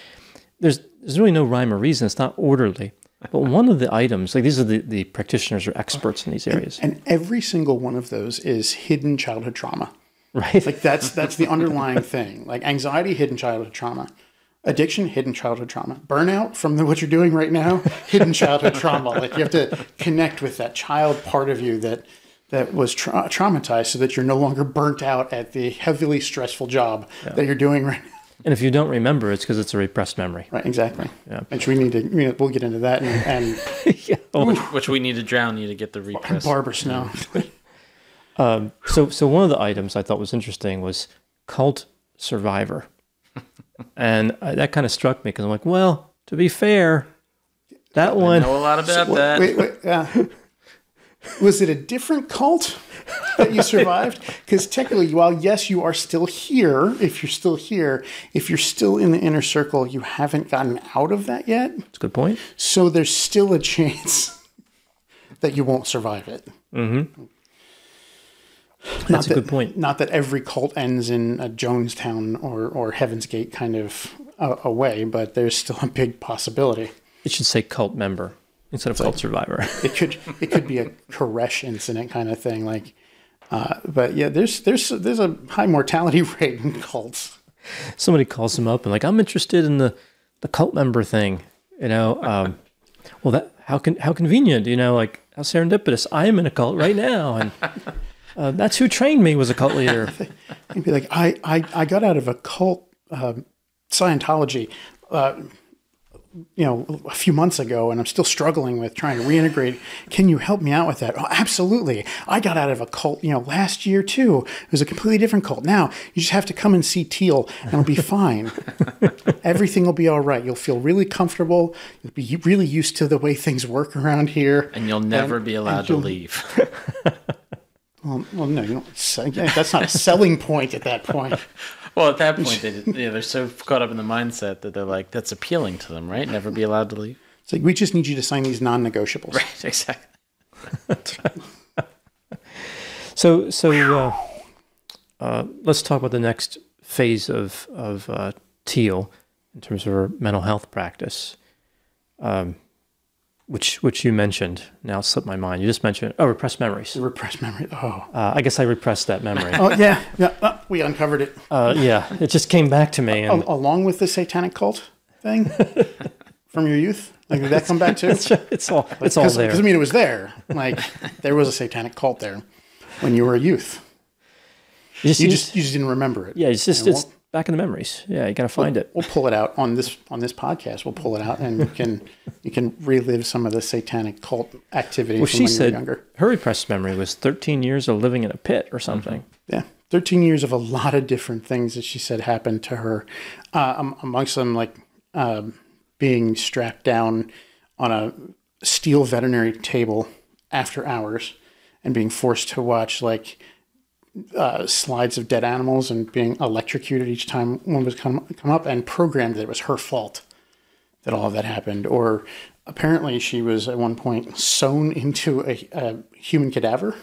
There's really no rhyme or reason. It's not orderly. But one of the items, like these are the practitioners or experts in these areas, and every single one of those is hidden childhood trauma. Right. Like that's the underlying thing. Like anxiety, hidden childhood trauma. Addiction, hidden childhood trauma. Burnout from what you're doing right now, hidden childhood trauma. Like you have to connect with that child part of you that was traumatized so that you're no longer burnt out at the heavily stressful job that you're doing right now. And if you don't remember, it's because it's a repressed memory. Right, exactly. Yeah. Which we need to, we'll get into that. And which we need to drown you to get the repressed. Barbara Snow. So one of the items I thought was interesting was cult survivor. And that kind of struck me because I'm like, well, to be fair, that one. I know a lot about that. Wait. Was it a different cult that you survived? Because technically, while yes, you are still here, if you're still in the inner circle, you haven't gotten out of that yet. That's a good point. So there's still a chance that you won't survive it. Mm-hmm. That's a good point. Not that every cult ends in a Jonestown or Heaven's Gate kind of a way, but there's still a big possibility. It should say cult member instead of cult survivor. It could be a Koresh incident kind of thing. Like, but yeah, there's a high mortality rate in cults. Somebody calls them up and like, I'm interested in the cult member thing. Well, that how convenient. Like how serendipitous. I am in a cult right now, and. That's who trained me was a cult leader. He'd be like, I got out of a cult, Scientology, a few months ago, and I'm still struggling with trying to reintegrate. Can you help me out with that? Oh, absolutely. I got out of a cult, last year too. It was a completely different cult. Now you just have to come and see Teal, and it'll be fine. Everything will be all right. You'll feel really comfortable. You'll be really used to the way things work around here, and you'll never be allowed to leave. Well, no, you don't. That's not a selling point at that point. Well, at that point, they're so caught up in the mindset that they're like, that's appealing to them, right? Never be allowed to leave. It's like, we just need you to sign these non-negotiables. Right, exactly. That's right. So let's talk about the next phase of Teal in terms of her mental health practice. Which you mentioned. Now it slipped my mind. You just mentioned, repressed memories. Repressed memory. Oh. I guess I repressed that memory. Oh, yeah. We uncovered it. Yeah, it just came back to me. And along with the satanic cult thing from your youth? Like, did that come back too? It's all there. Because, it was there. Like, there was a satanic cult there when you were a youth. You just didn't remember it. Yeah, it's back in the memories. Yeah, you got to find it. We'll pull it out on this podcast. We'll pull it out, and you can relive some of the satanic cult activity. Well, from she when you were said younger. Her repressed memory was 13 years of living in a pit or something. Mm-hmm. Yeah, 13 years of a lot of different things that she said happened to her. Amongst them, like being strapped down on a steel veterinary table after hours and being forced to watch slides of dead animals and being electrocuted each time one was come up, and programmed that it was her fault that all of that happened. Or apparently she was at one point sewn into a human cadaver.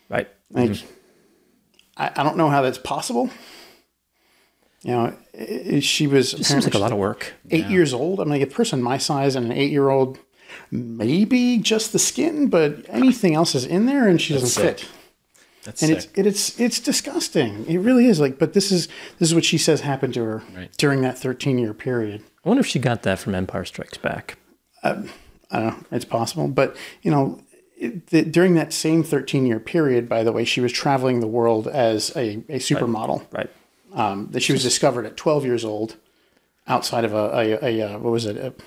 Right. Like, I don't know how that's possible. She was. It seems like a lot of work. 8 years old. I'm like, a person my size and an 8-year-old, maybe just the skin, but anything else is in there, and she doesn't fit. That's and sick. it's disgusting. It really is. Like, but this is what she says happened to her during that 13-year period. I wonder if she got that from Empire Strikes Back. I don't know. It's possible, but during that same 13-year period, by the way, she was traveling the world as a supermodel. Right. That she was discovered at 12 years old outside of what was it?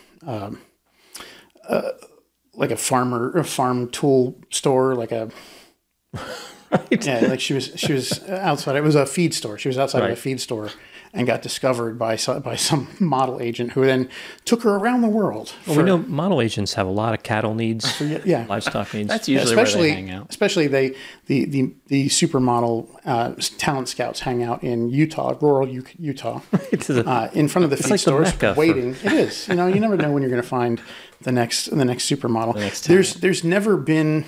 Like a farm tool store, like a Right. yeah, like she was outside. It was a feed store. She was outside of a feed store and got discovered by some model agent who then took her around the world. Well, we know model agents have a lot of cattle needs, livestock needs. That's usually where they hang out. Especially the supermodel talent scouts hang out in Utah, rural Utah, in front of the feed stores, waiting. It is. You never know when you're going to find the next supermodel. There's never been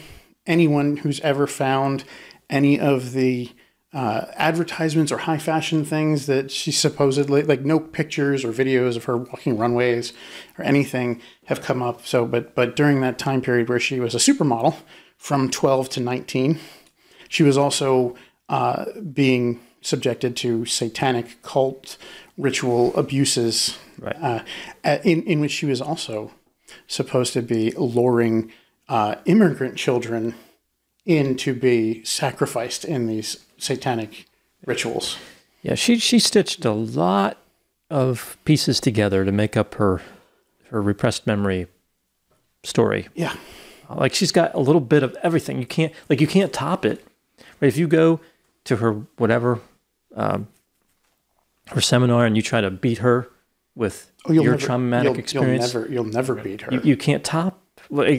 anyone who's ever found any of the advertisements or high fashion things that she supposedly, like no pictures or videos of her walking runways or anything have come up. So, but during that time period where she was a supermodel from 12 to 19, she was also being subjected to satanic cult ritual abuses, in which she was also supposed to be luring immigrant children in to be sacrificed in these satanic rituals. Yeah, she stitched a lot of pieces together to make up her repressed memory story. Yeah. Like she's got a little bit of everything. You can't top it. Right? If you go to her whatever her seminar and you try to beat her with your traumatic experience, you'll never beat her. You can't top.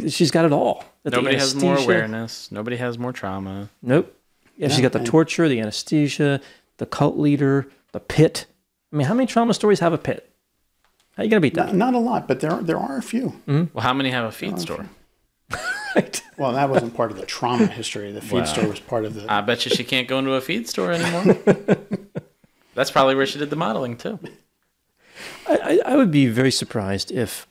She's got it all. Nobody has more awareness. Nobody has more trauma. Nope. Yeah, she's got the torture, the anesthesia, the cult leader, the pit. I mean, how many trauma stories have a pit? How are you going to beat that? Not a lot, but there are a few. Mm-hmm. Well, how many have a feed store? Right. Well, that wasn't part of the trauma history. The feed store was part of the... I bet you she can't go into a feed store anymore. That's probably where she did the modeling, too. I would be very surprised if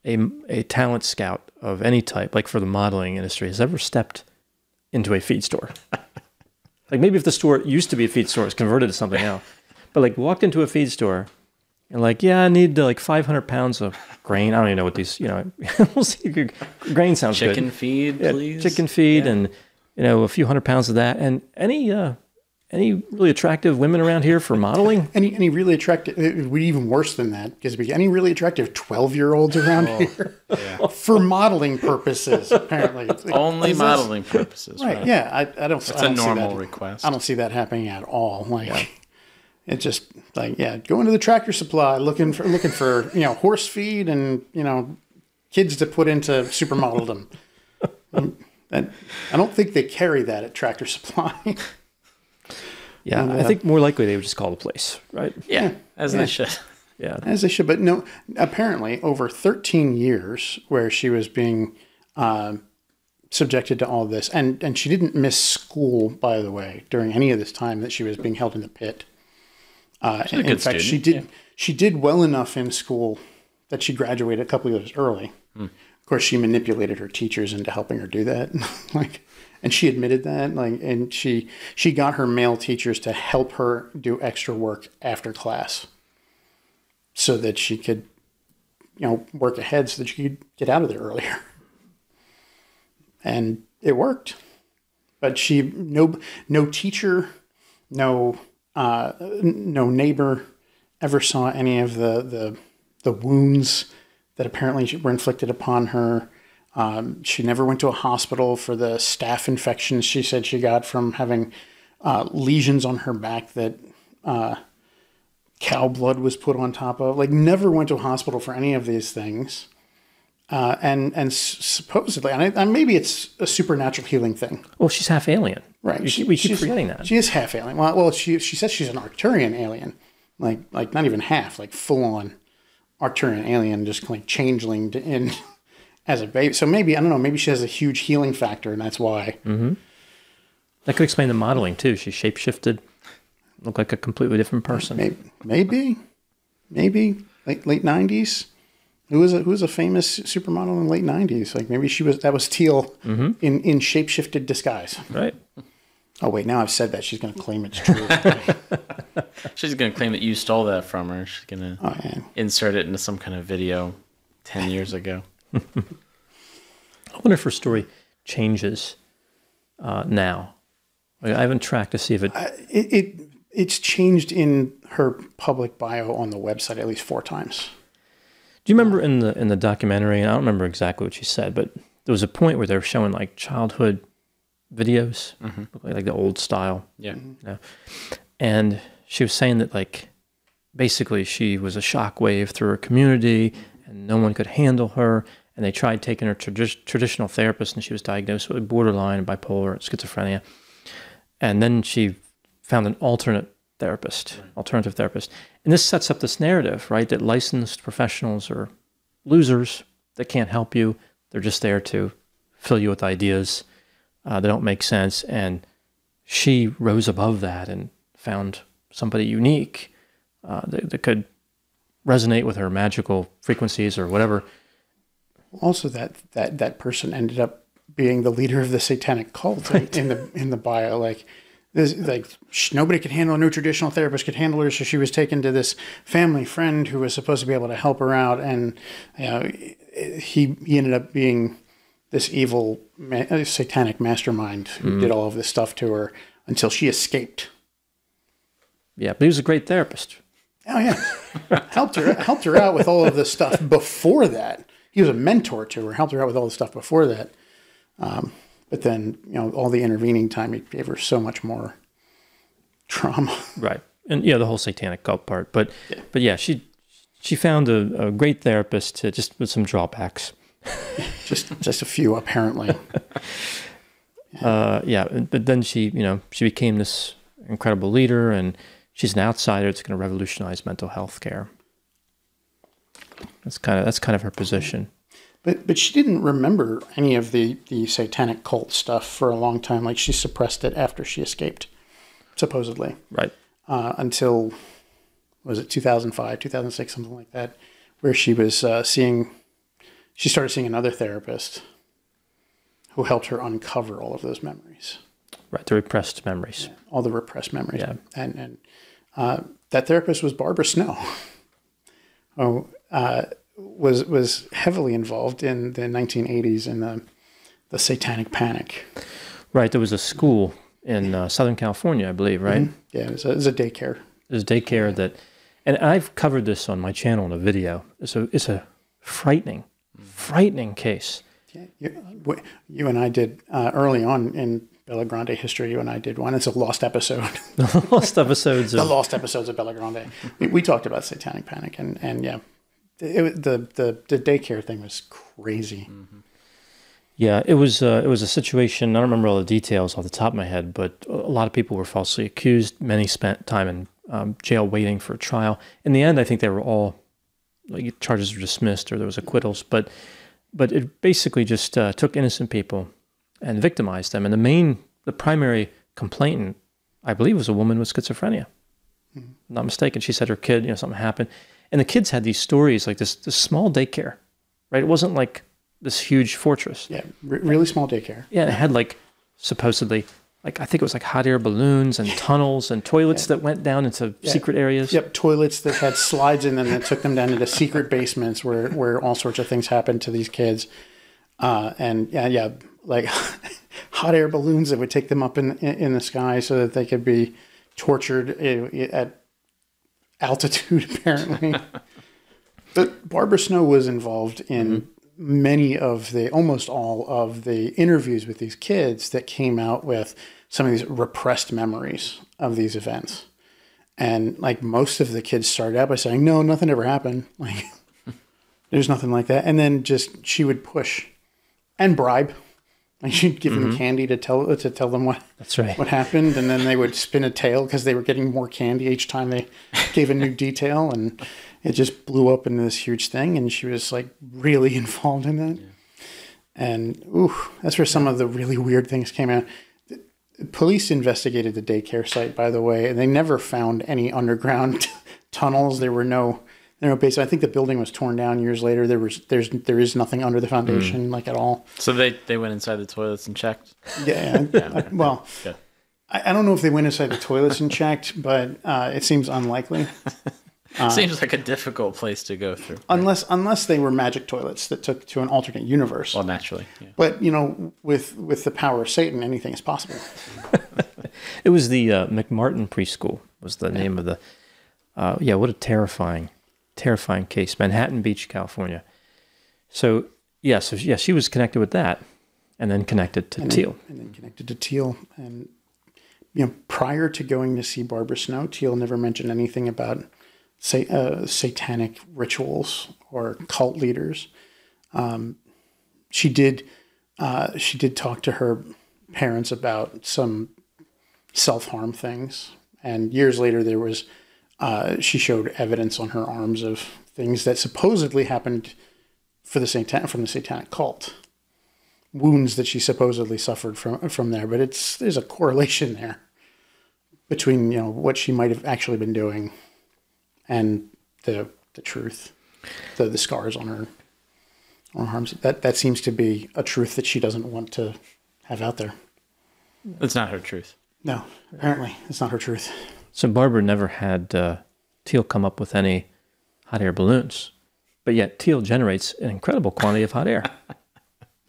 a talent scout of any type, like for the modeling industry, has ever stepped into a feed store. Like maybe if the store used to be a feed store, it's converted to something else. But like walked into a feed store and like, yeah, I need like 500 pounds of grain. I don't even know what these, we'll see. Grain sounds good. Chicken feed, please. Chicken feed and, a few 100 pounds of that. And any really attractive women around here for modeling? Any really attractive, it would be even worse than that, because any really attractive 12-year-olds around here for modeling purposes, apparently. Only modeling purposes. Right, yeah. I don't That's a normal request. I don't see that happening at all. It's just like, go into the Tractor Supply looking for horse feed and, kids to put into supermodeldom. I don't think they carry that at Tractor Supply. Yeah, I think more likely they would just call the police, right? Yeah, as they should. Yeah, as they should. But no, apparently over 13 years where she was being subjected to all this, and she didn't miss school, by the way, during any of this time that she was being held in the pit. In fact, she did well enough in school that she graduated a couple of years early. Of course, she manipulated her teachers into helping her do that. And she admitted that, and she got her male teachers to help her do extra work after class so that she could, work ahead so that she could get out of there earlier. And it worked. But no teacher, no neighbor ever saw any of the wounds that apparently were inflicted upon her. She never went to a hospital for the staph infections she said she got from having lesions on her back that cow blood was put on top of. Never went to a hospital for any of these things. And supposedly, and maybe it's a supernatural healing thing. Well, she's half alien. Right. We keep forgetting that. She is half alien. Well, she says she's an Arcturian alien. Like not even half, full-on Arcturian alien, just changeling in... as a baby. So maybe, I don't know, maybe she has a huge healing factor and that's why. Mm-hmm. That could explain the modeling too. She shapeshifted, looked like a completely different person. Maybe. Late 90s. Who was a famous supermodel in the late 90s? Maybe that was Teal in shapeshifted disguise. Right. Oh wait, now I've said that. She's going to claim it's true. She's going to claim that you stole that from her. She's going to insert it into some kind of video 10 years ago. I wonder if her story changes now? Like, I haven't tracked to see if it's changed in her public bio on the website at least 4 times. Do you remember in the documentary? And I don't remember exactly what she said, but there was a point where they were showing like childhood videos, like the old style. Yeah. Yeah. And she was saying that like basically she was a shockwave through her community, and no one could handle her. And they tried taking her to traditional therapist, and she was diagnosed with borderline, bipolar, schizophrenia. And then she found an alternative therapist. And this sets up this narrative, right, that licensed professionals are losers that can't help you. They're just there to fill you with ideas that don't make sense. And she rose above that and found somebody unique that could resonate with her magical frequencies or whatever. Also, that person ended up being the leader of the satanic cult in the bio. Like, nobody could handle her. No traditional therapist could handle her, so she was taken to this family friend who was supposed to be able to help her out, and he ended up being this evil satanic mastermind who did all of this stuff to her until she escaped. Yeah, but he was a great therapist. Oh yeah, helped her out with all of this stuff before that. He was a mentor to her, helped her out with all the stuff before that. But then, all the intervening time, he gave her so much more trauma. Right. And the whole satanic cult part. But yeah, she found a great therapist just with some drawbacks. just a few, apparently. But then she became this incredible leader, and she's an outsider that's going to revolutionize mental health care. That's kind of her position. But she didn't remember any of the satanic cult stuff for a long time. Like, she suppressed it after she escaped, supposedly. Right. Until, was it 2005, 2006, something like that, where she was she started seeing another therapist who helped her uncover all of those memories. Right, the repressed memories. Yeah, all the repressed memories. Yeah. And that therapist was Barbara Snow. Was heavily involved in the 1980s in the satanic panic. Right, there was a school in Southern California, I believe, right? Mm-hmm. Yeah, it was a daycare. There's daycare that, and I've covered this on my channel in a video. It's a frightening case. Yeah, you and I did early on in Bella Grande history. You and I did one. It's a lost episode. The lost episodes. The lost episodes of Bella Grande. We talked about satanic panic, and yeah. The daycare thing was crazy. Mm-hmm. Yeah, it was a situation. I don't remember all the details off the top of my head, but a lot of people were falsely accused. Many spent time in jail waiting for a trial. In the end, I think they were all charges were dismissed or there was acquittals. But it basically just took innocent people and victimized them. And the primary complainant, I believe, was a woman with schizophrenia. Mm-hmm. Not mistaken. She said her kid, something happened. And the kids had these stories like this small daycare, right? It wasn't like this huge fortress. Yeah, really small daycare. Yeah, it had supposedly, I think it was like hot air balloons and tunnels and toilets that went down into secret areas. Yep, toilets that had slides in them that took them down into secret basements where all sorts of things happened to these kids. And like hot air balloons that would take them up in the sky so that they could be tortured at altitude, apparently. But Barbara Snow was involved in almost all of the interviews with these kids that came out with some of these repressed memories of these events. And most of the kids started out by saying, no, nothing ever happened. There's nothing like that. And then she would push and bribe. She'd give them candy to tell them what happened, and then they would spin a tale because they were getting more candy each time they gave a new detail, and it just blew up into this huge thing. And she was really involved in that. Yeah. And that's where some of the really weird things came out. The police investigated the daycare site, by the way, and they never found any underground tunnels. There were no basement. I think the building was torn down years later. There is nothing under the foundation at all. So they went inside the toilets and checked? Yeah. Well, I don't know if they went inside the toilets and checked, but it seems unlikely. Seems like a difficult place to go through. Unless they were magic toilets that took to an alternate universe. Well, naturally. Yeah. But, with the power of Satan, anything is possible. It was the McMartin Preschool was the name of the... what a terrifying case. Manhattan Beach, California. So, she was connected with that and then connected to Teal. And then connected to Teal. And, prior to going to see Barbara Snow, Teal never mentioned anything about satanic rituals or cult leaders. She did talk to her parents about some self-harm things. And years later, there was... she showed evidence on her arms of things that supposedly happened from the satanic cult, wounds that she supposedly suffered from there. But there's a correlation there between what she might have actually been doing and the truth, the scars on her arms. That seems to be a truth that she doesn't want to have out there. It's not her truth. No, apparently it's not her truth. So Barbara never had Teal come up with any hot air balloons, but yet Teal generates an incredible quantity of hot air.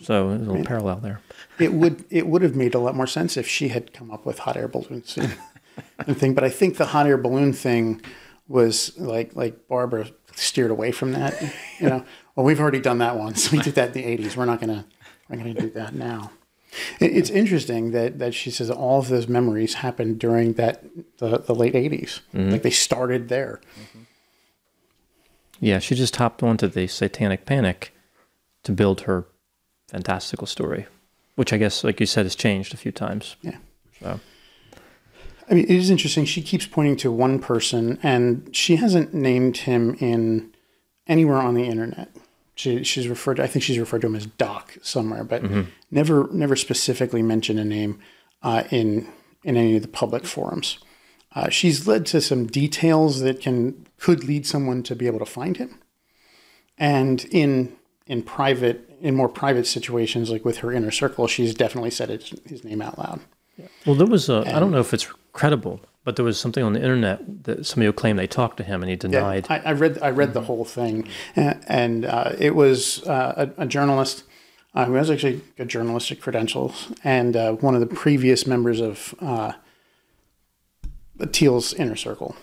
So there's a little parallel there. It would have made a lot more sense if she had come up with hot air balloons and thing. But I think the hot air balloon thing was like Barbara steered away from that. Well, we've already done that once. We did that in the 80s. We're not gonna do that now. It's interesting that she says all of those memories happened during the late 80s. Mm-hmm. Like they started there. Mm-hmm. Yeah, she just hopped onto the satanic panic to build her fantastical story, which I guess, like you said, has changed a few times. Yeah. So, I mean, it is interesting. She keeps pointing to one person, and she hasn't named him in anywhere on the internet. She's referred to, I think she's referred to him as Doc somewhere, but never specifically mentioned a name in any of the public forums. She's led to some details that could lead someone to be able to find him. And in more private situations, like with her inner circle, she's definitely said his name out loud. Yeah. Well, there was I don't know if it's credible, but there was something on the internet that somebody who claimed they talked to him and he denied. Yeah, I read the whole thing, and it was a journalist who has actually good journalistic credentials, and one of the previous members of Teal's inner circle,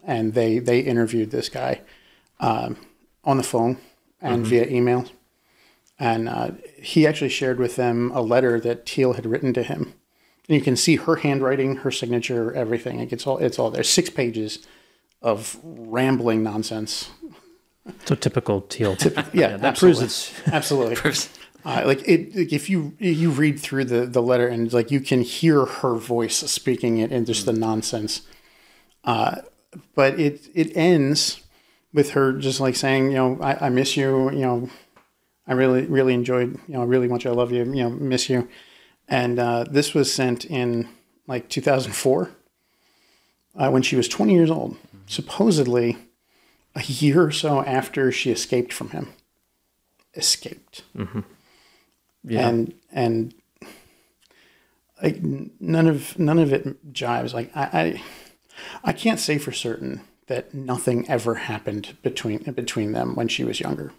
and they interviewed this guy on the phone and via email, and he actually shared with them a letter that Teal had written to him. And you can see her handwriting, her signature, everything. Like it's all there. 6 pages of rambling nonsense. So typical Teal. Yeah, that proves it's absolutely. If you read through the letter and like you can hear her voice speaking it and just the nonsense. But it ends with her just like saying, I miss you. I really enjoyed. Really much. I love you. Miss you. And this was sent in like 2004 when she was 20 years old, supposedly a year or so after she escaped from him. Mm-hmm. Yeah. And like none of it jives. Like I can't say for certain that nothing ever happened between them when she was younger.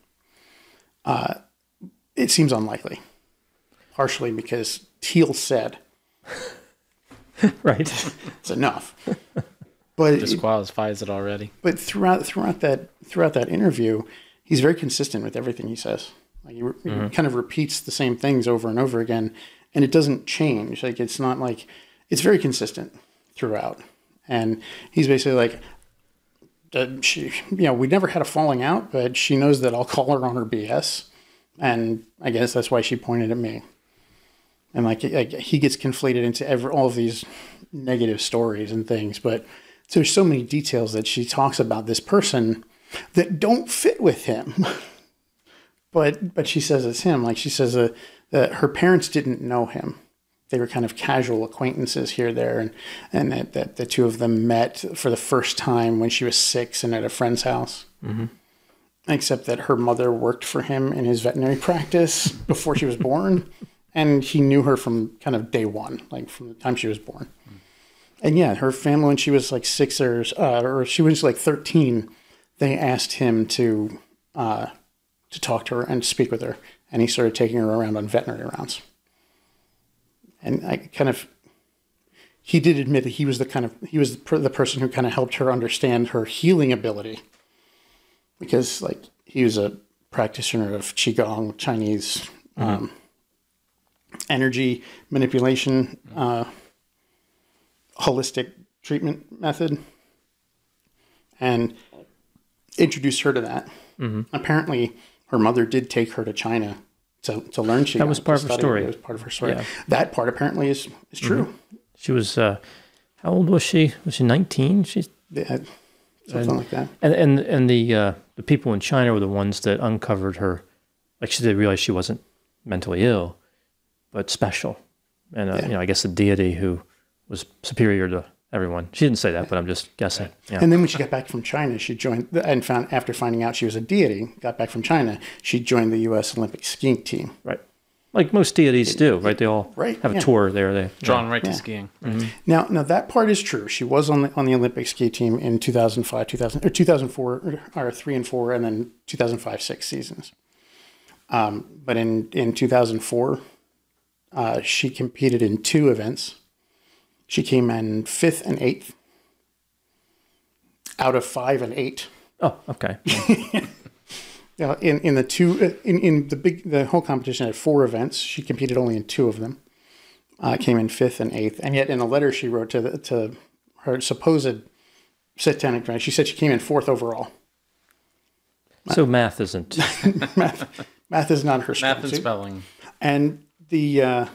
It seems unlikely. Partially because Teal said, right, it's enough. But disqualifies it already. But throughout that interview, he's very consistent with everything he says. Like he kind of repeats the same things over and over again, and it doesn't change. Like it's not like it's very consistent throughout. And he's basically like, we never had a falling out, but she knows that I'll call her on her BS, and I guess that's why she pointed at me. And like he gets conflated into all of these negative stories and things, but there's so many details that she talks about this person that don't fit with him. but she says it's him. Like she says that her parents didn't know him. They were kind of casual acquaintances here, there, and that the two of them met for the first time when she was 6 and at a friend's house. Mm-hmm. Except that her mother worked for him in his veterinary practice before she was born. And he knew her from kind of day one, like from the time she was born. And yeah, her family, when she was like 6 or she was like 13, they asked him to talk to her and speak with her, and he started taking her around on veterinary rounds. And he did admit that he was the person who kind of helped her understand her healing ability, because like he was a practitioner of Qigong, Chinese energy manipulation, holistic treatment method, and introduced her to that. Apparently, her mother did take her to China to learn Qigong. That was part of her story. It was part of her story. Yeah. That part apparently is true. She was, how old was she? Was she 19? She's Something like that. And the people in China were the ones that uncovered her. Like they realized she wasn't mentally ill, but special. And, I guess a deity who was superior to everyone. She didn't say that, but I'm just guessing. Yeah. And then when she got back from China, she joined, and after finding out she was a deity, got back from China, she joined the U.S. Olympic skiing team. Right. Like most deities do, right? They all have a tour there. Drawn right to skiing. Right. Now that part is true. She was on the Olympic ski team in 2005, 2004, or 3 and 4, and then 2005-06 seasons. But in 2004, she competed in 2 events. She came in 5th and 8th out of 5 and 8. Oh, okay. In the whole competition had 4 events. She competed only in 2 of them. Came in 5th and 8th, and yet in a letter she wrote to her supposed satanic friend, she said she came in 4th overall. So math isn't math is not her strong suit. Math and spelling. And the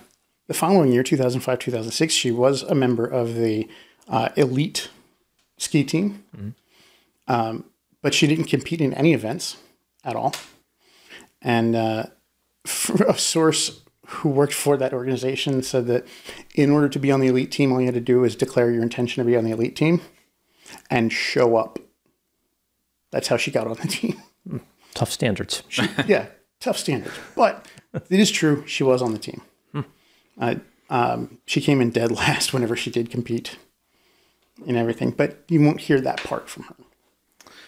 following year, 2005-2006, she was a member of the elite ski team, but she didn't compete in any events at all. And a source who worked for that organization said that in order to be on the elite team, all you had to do is declare your intention to be on the elite team and show up. That's how she got on the team. Tough standards. Tough standards. But it is true, she was on the team. She came in dead last whenever she did compete and everything, but you won't hear that part from her.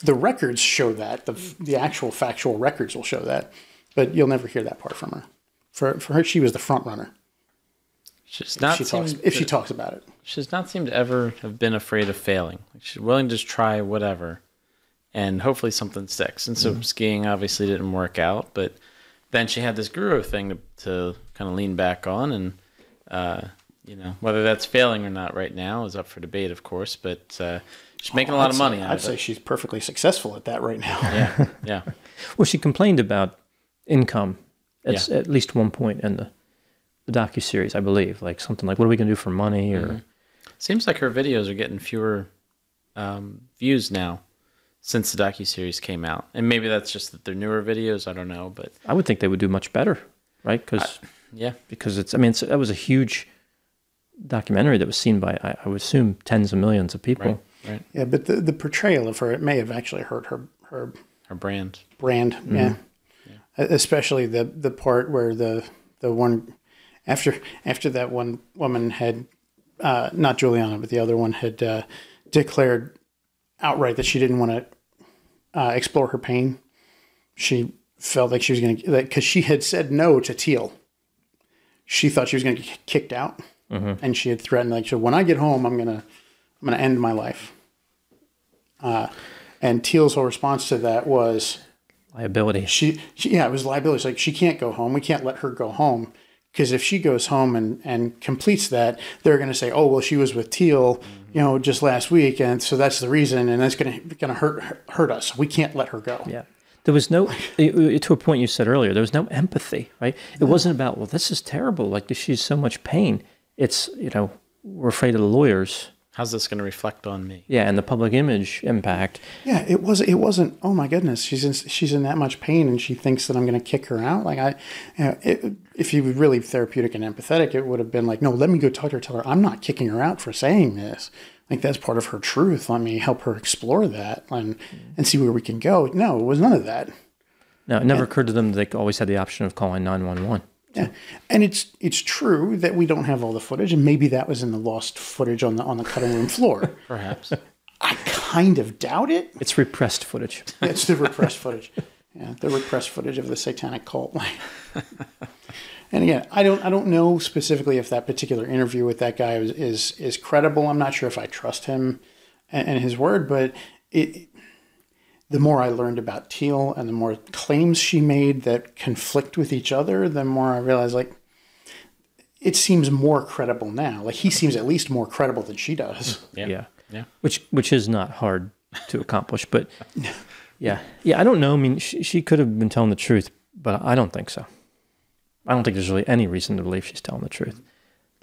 The records show that. The actual factual records will show that, but you'll never hear that part from her. For her, she was the front runner. If she talks about it. She does not seem to ever have been afraid of failing. She's willing to just try whatever, and hopefully something sticks. And so skiing obviously didn't work out, but then she had this guru thing to kind of lean back on, and whether that's failing or not right now is up for debate, of course. But she's making a lot of money out of it. I'd say she's perfectly successful at that right now. Yeah. Well, she complained about income at least one point in the docuseries, I believe. Like something like, what are we going to do for money? Or seems like her videos are getting fewer views now since the docuseries came out. And maybe that's just that they're newer videos. I don't know. But I would think they would do much better, right? Because that was a huge documentary that was seen by, I would assume, tens of millions of people. Right. Yeah, but the portrayal of her, it may have actually hurt her brand. Yeah. Especially the part where the one after that one woman had not Juliana, but the other one had declared outright that she didn't want to explore her pain. She felt like she was going to, because she had said no to Teal. She thought she was going to get kicked out, and she had threatened, like, so when I get home, I'm gonna end my life. And Teal's whole response to that was liability. It was liability. It's like, she can't go home. We can't let her go home, because if she goes home and completes that, they're going to say, oh, well, she was with Teal, just last week, and so that's the reason, and that's going to hurt us. We can't let her go. Yeah. There was no, to a point you said earlier, there was no empathy, right? It wasn't about, well, this is terrible. Like, she's so much pain. It's, we're afraid of the lawyers. How's this going to reflect on me? Yeah, and the public image impact. Yeah, it wasn't. Oh my goodness, she's in that much pain, and she thinks that I'm going to kick her out. Like if you were really therapeutic and empathetic, it would have been like, no, let me go talk to her. Tell her I'm not kicking her out for saying this. Like, that's part of her truth. Let me help her explore that and see where we can go. No, it was none of that. No, it never occurred to them that they always had the option of calling 911. Yeah, and it's true that we don't have all the footage, and maybe that was in the lost footage on the cutting room floor. Perhaps. I kind of doubt it. It's repressed footage. It's the repressed footage. Yeah, the repressed footage of the satanic cult. And again, I don't know specifically if that particular interview with that guy is credible. I'm not sure if I trust him and his word, but the more I learned about Teal and the more claims she made that conflict with each other, the more I realized, like, it seems more credible now. Like, he seems at least more credible than she does. Yeah. Which is not hard to accomplish, but yeah, I don't know. I mean, she could have been telling the truth, but I don't think so. I don't think there's really any reason to believe she's telling the truth.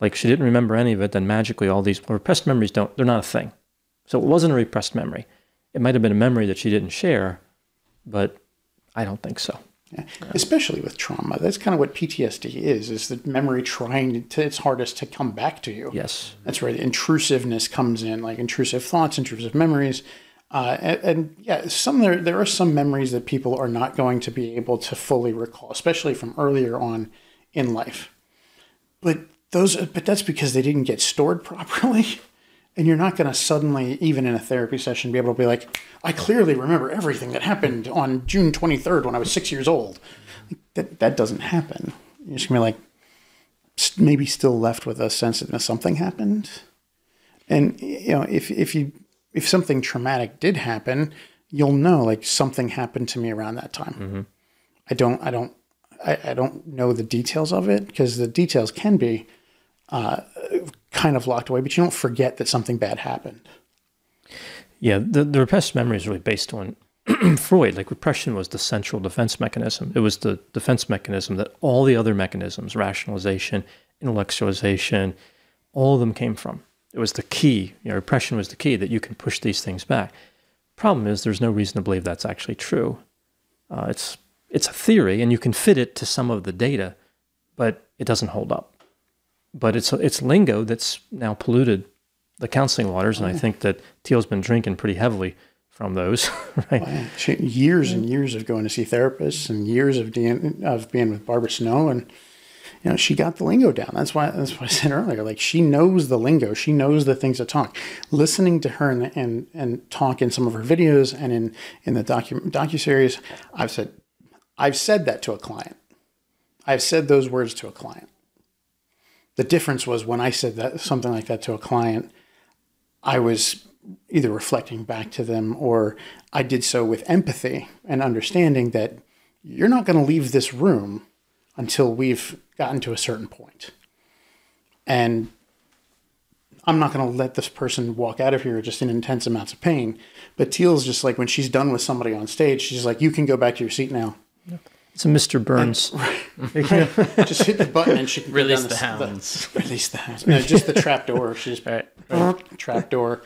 Like, she didn't remember any of it, then magically all these repressed memories they're not a thing. So it wasn't a repressed memory. It might have been a memory that she didn't share, but I don't think so. Yeah. Especially with trauma. That's kind of what PTSD is the memory trying to its hardest to come back to you. Yes. That's where the intrusiveness comes in, like intrusive thoughts, intrusive memories. And yeah, there are some memories that people are not going to be able to fully recall, especially from earlier on in life. But that's because they didn't get stored properly. And you're not going to suddenly, even in a therapy session, be able to be like, I clearly remember everything that happened on June 23rd when I was 6 years old. That doesn't happen. You're just going to be like, maybe still left with a sense that something happened. And, you know, if something traumatic did happen, you'll know, like, something happened to me around that time. Mm-hmm. I don't know the details of it, because the details can be kind of locked away, but you don't forget that something bad happened. Yeah, the repressed memory is really based on Freud. Like, repression was the central defense mechanism. It was the defense mechanism that all the other mechanisms, rationalization, intellectualization, all of them came from. It was the key. You know, repression was the key that you can push these things back. Problem is, there's no reason to believe that's actually true. It's a theory, and you can fit it to some of the data, but it doesn't hold up. But it's lingo that's now polluted the counseling waters, and I think that Teal's been drinking pretty heavily from those. Right? Wow. Years and years of going to see therapists, and years of being with Barbara Snow, and you know, she got the lingo down. That's why I said earlier, like, she knows the lingo, she knows the things to talk. Listening to her and talk in some of her videos and in the docuseries, I've said that to a client. I've said those words to a client. The difference was when I said something like that to a client, I was either reflecting back to them, or I did so with empathy and understanding that you're not going to leave this room until we've gotten to a certain point. And I'm not going to let this person walk out of here just in intense amounts of pain. But Teal's just like, when she's done with somebody on stage, she's like, you can go back to your seat now. It's a Mr. Burns. Right. Just hit the button and she can release the hounds. Release the hounds. No, just the trap door. She's trap door.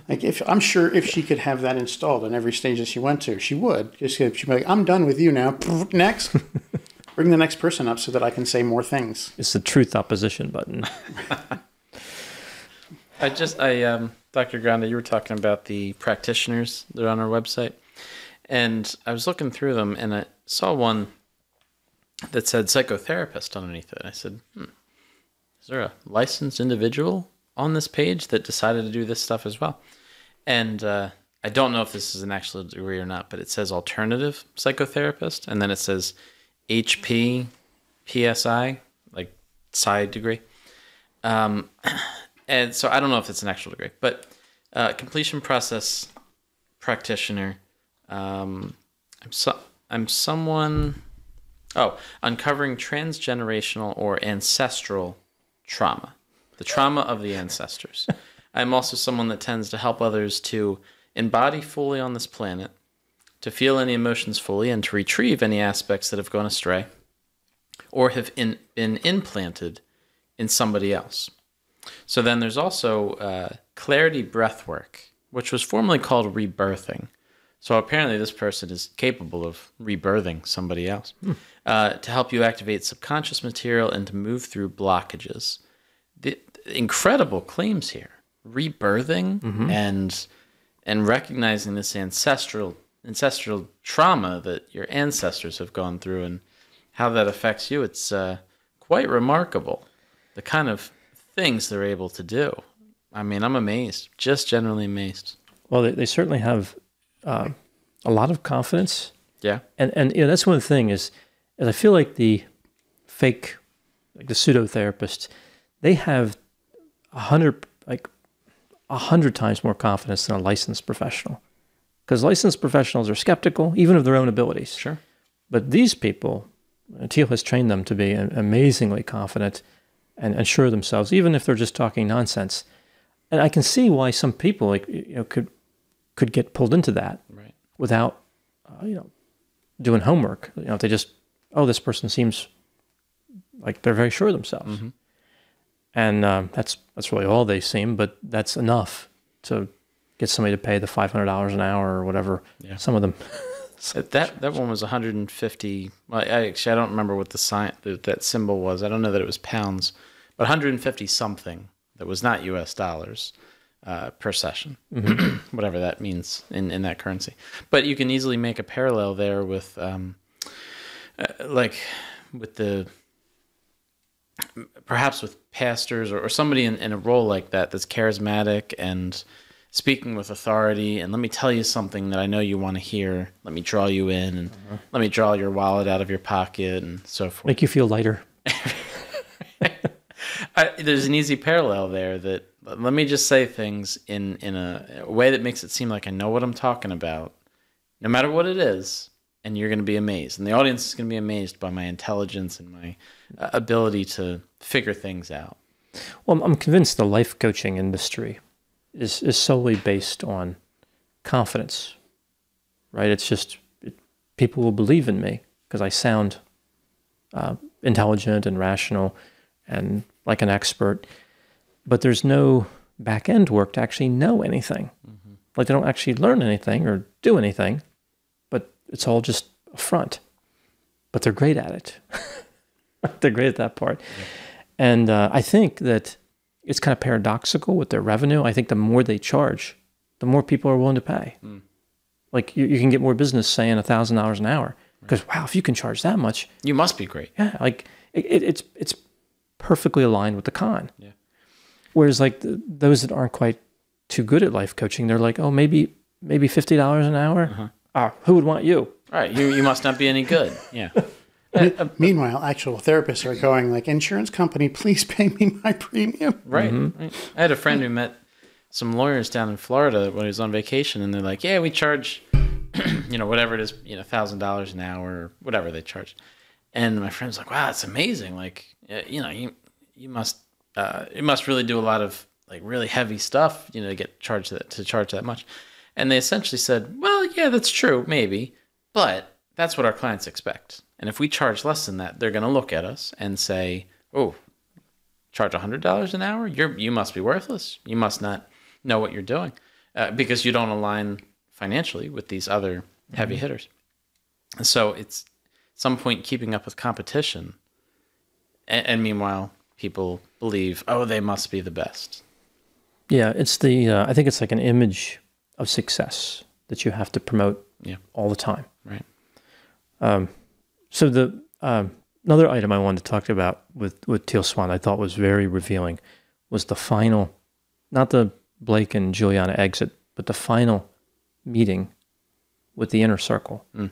Like, I'm sure if she could have that installed on every stage that she went to, she would. She'd be like, I'm done with you now. Next. Bring the next person up so that I can say more things. It's the truth opposition button. Dr. Grande, you were talking about the practitioners that are on our website. And I was looking through them, and I saw one that said psychotherapist underneath it. I said, is there a licensed individual on this page that decided to do this stuff as well? And I don't know if this is an actual degree or not, but it says alternative psychotherapist, and then it says HP, PSI, like side degree. And so I don't know if it's an actual degree, but completion process practitioner. Uncovering transgenerational or ancestral trauma, the trauma of the ancestors. I'm also someone that tends to help others to embody fully on this planet, to feel any emotions fully, and to retrieve any aspects that have gone astray or have been implanted in somebody else. So then there's also clarity breathwork, which was formerly called rebirthing. So apparently this person is capable of rebirthing somebody else to help you activate subconscious material and to move through blockages. The incredible claims here. Rebirthing and recognizing this ancestral trauma that your ancestors have gone through and how that affects you. It's quite remarkable, the kind of things they're able to do. I mean, I'm amazed, just generally amazed. Well, they certainly have a lot of confidence. Yeah. And that's one thing is I feel like the fake, like the pseudo therapists, they have 100 times more confidence than a licensed professional, because licensed professionals are skeptical even of their own abilities. Sure. But these people, Teal has trained them to be amazingly confident and sure of themselves, even if they're just talking nonsense. And I can see why some people could get pulled into that without doing homework. If they just, this person seems like they're very sure of themselves. Mm-hmm. And that's really all they seem, but that's enough to get somebody to pay the $500 an hour or whatever. Yeah. Some of them. That one was 150. Well, I don't remember what that symbol was. I don't know that it was pounds, but 150 something that was not U.S. dollars per session, mm-hmm. whatever that means in that currency. But you can easily make a parallel there with, perhaps with pastors or somebody in a role like that that's charismatic and speaking with authority, and let me tell you something that I know you want to hear. Let me draw you in, and let me draw your wallet out of your pocket, and so forth. Make you feel lighter. There's an easy parallel there that let me just say things in a way that makes it seem like I know what I'm talking about, no matter what it is, and you're going to be amazed. And the audience is going to be amazed by my intelligence and my ability to figure things out. Well, I'm convinced the life coaching industry is solely based on confidence, right? It's just people will believe in me because I sound intelligent and rational and like an expert, but there's no back-end work to actually know anything. Mm-hmm. Like they don't actually learn anything or do anything, but it's all just a front. But they're great at it. They're great at that part. Yeah. And I think that it's kind of paradoxical with their revenue. I think the more they charge, the more people are willing to pay. Mm. Like you can get more business saying $1,000 an hour because wow, if you can charge that much, you must be great. Yeah, like it's perfectly aligned with the con. Yeah. Whereas like those that aren't quite too good at life coaching, they're like, oh, maybe $50 an hour. Uh-huh. Who would want you? Right, you must not be any good. Yeah. Meanwhile, actual therapists are going like, insurance company, please pay me my premium. Right. Mm-hmm. Right. I had a friend who met some lawyers down in Florida when he was on vacation, and they're like, yeah, we charge, whatever it is, $1,000 an hour or whatever they charge. And my friend's like, wow, that's amazing. Like, you must really do a lot of like really heavy stuff, to get charged to charge that much. And they essentially said, well, yeah, that's true, maybe, but that's what our clients expect. And if we charge less than that, they're going to look at us and say, oh, charge $100 an hour? You must be worthless. You must not know what you're doing because you don't align financially with these other heavy hitters. And so it's at some point keeping up with competition. And meanwhile, people believe, oh, they must be the best. Yeah, it's I think it's like an image of success that you have to promote all the time. Right. So the another item I wanted to talk about with Teal Swan I thought was very revealing was the final, not the Blake and Juliana exit, but the final meeting with the inner circle. Mm.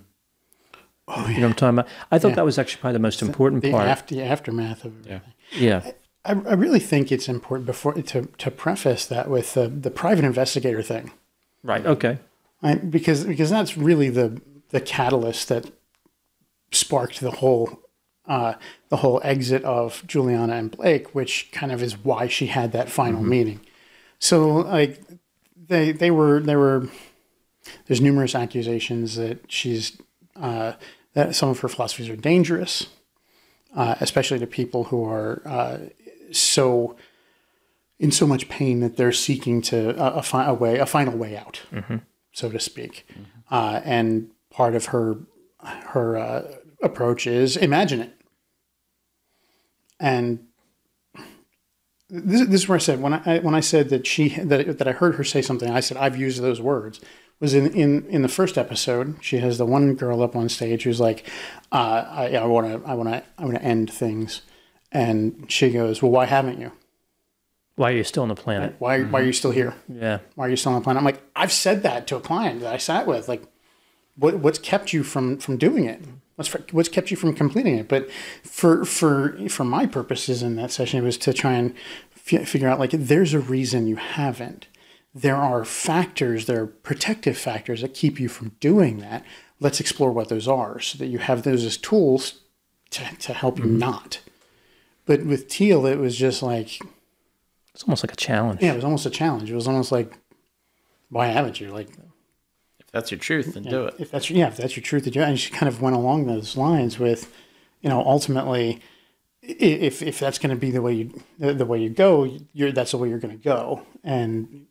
Oh, yeah. You know what I'm talking about? I thought that was actually probably the most important part. The aftermath of everything. Yeah. I really think it's important to preface that with the private investigator thing. Right. Okay. Because that's really the catalyst that sparked the whole exit of Juliana and Blake, which kind of is why she had that final meeting. So like they were there's numerous accusations that she's that some of her philosophies are dangerous, especially to people who are in so much pain that they're seeking to a final way out, so to speak. And part of her approach is imagine it. And this is where I said when I said that I heard her say something, I said I've used those words. Was in the first episode, she has the one girl up on stage who's like, I want to end things, and she goes, well, why haven't you? Why are you still on the planet? Why are you still here? Yeah. Why are you still on the planet? I'm like, I've said that to a client that I sat with. Like, what's kept you from doing it? What's kept you from completing it? But for my purposes in that session, it was to try and figure out, like, there's a reason you haven't. There are factors, there are protective factors that keep you from doing that. Let's explore what those are so that you have those as tools to help you not. But with Teal, it was just like... It's almost like a challenge. Yeah, it was almost a challenge. It was almost like, why haven't you? Like, if that's your truth, then do it. If that's your truth, to do it. And she kind of went along those lines with, ultimately, if that's going to be the way you go, that's the way you're going to go. And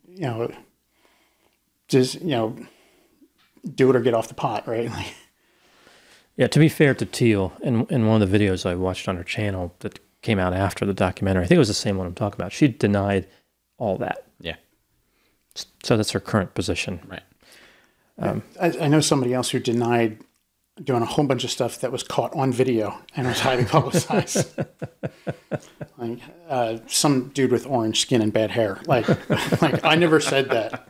just do it or get off the pot, right? Like, yeah. To be fair to Teal, in one of the videos I watched on her channel that came out after the documentary, I think it was the same one I'm talking about. She denied all that. Yeah. So that's her current position. Right. I know somebody else who denied doing a whole bunch of stuff that was caught on video and was highly publicized. Like some dude with orange skin and bad hair. Like I never said that.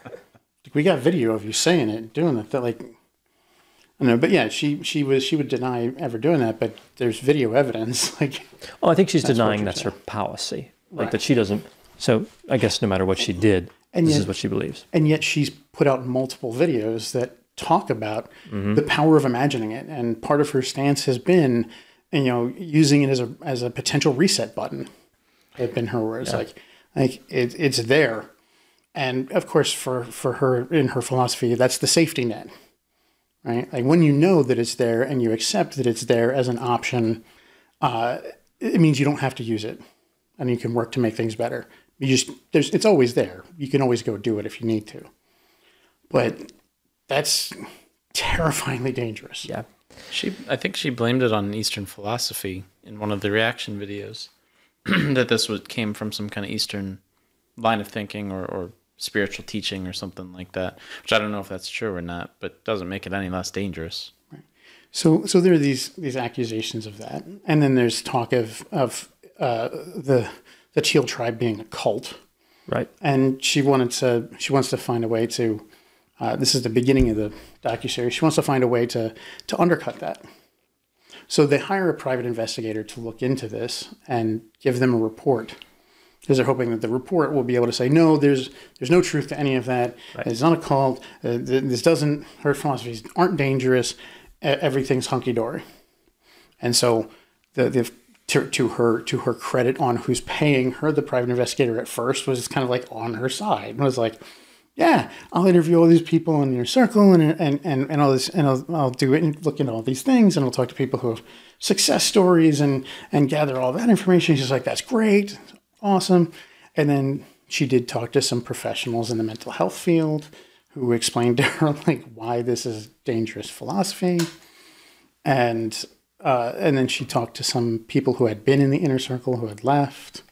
We got video of you saying it, doing it. That, like, I don't know, but yeah, she would deny ever doing that. But there's video evidence. Like, I think she's denying that's her policy, like right. That she doesn't. So I guess no matter what she did, this is what she believes. And yet she's put out multiple videos that talk about the power of imagining it, and part of her stance has been, using it as a potential reset button. Have been her words, like it's there, and of course for her, in her philosophy, that's the safety net, right? Like, when you know that it's there and you accept that it's there as an option, it means you don't have to use it, and you can work to make things better. It's always there. You can always go do it if you need to, but that's terrifyingly dangerous. Yeah. I think she blamed it on Eastern philosophy in one of the reaction videos, that this came from some kind of Eastern line of thinking or spiritual teaching or something like that, which I don't know if that's true or not, but doesn't make it any less dangerous. Right. So there are these accusations of that, and then there's talk of the Teal tribe being a cult, right? And she wants to find a way to. This is the beginning of the docuseries. She wants to find a way to undercut that. So they hire a private investigator to look into this and give them a report, because they're hoping that the report will be able to say, no, there's no truth to any of that. Right. It's not a cult. Her philosophies aren't dangerous. Everything's hunky dory. And so to her credit, on who's paying her, the private investigator at first was kind of like on her side. It was like, yeah, I'll interview all these people in your circle and all this, and I'll do it and look into all these things, and I'll talk to people who have success stories and gather all that information. She's like, that's great, awesome. And then she did talk to some professionals in the mental health field who explained to her, like, why this is dangerous philosophy. And then she talked to some people who had been in the inner circle who had left.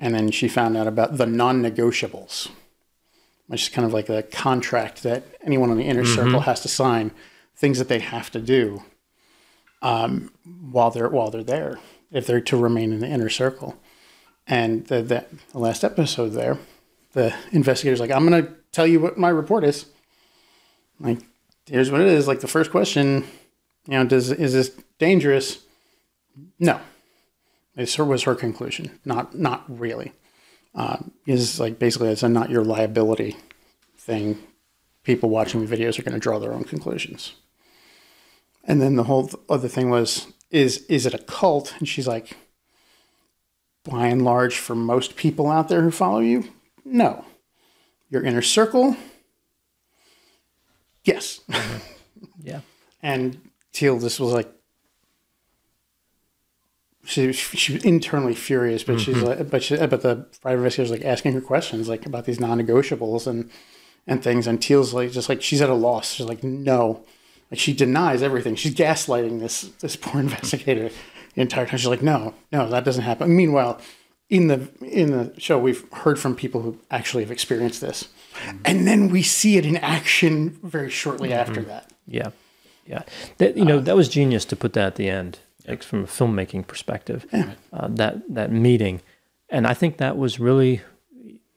And then she found out about the non-negotiables, which is kind of like a contract that anyone on the inner circle has to sign, things that they have to do while they're there, if they're to remain in the inner circle. And the last episode there, the investigator's like, I'm going to tell you what my report is. Like, here's what it is. Like, the first question, is this dangerous? No. It was her conclusion. Not really. Is like, basically, it's a not your liability thing. People watching the videos are going to draw their own conclusions. And then the whole other thing was, is it a cult? And she's like, by and large, for most people out there who follow you, no. Your inner circle, yes. Yeah. And Teal just was like, she was internally furious, but she's like, but the private investigator was like asking her questions, like, about these non-negotiables and things, and Teal's like, just like, she's at a loss. She's like, no, like, she denies everything. She's gaslighting this poor investigator the entire time. She's like, no, that doesn't happen. Meanwhile, in the show, we've heard from people who actually have experienced this, and then we see it in action very shortly after that. Yeah. That that was genius to put that at the end. Like, from a filmmaking perspective, that meeting, and I think that was really,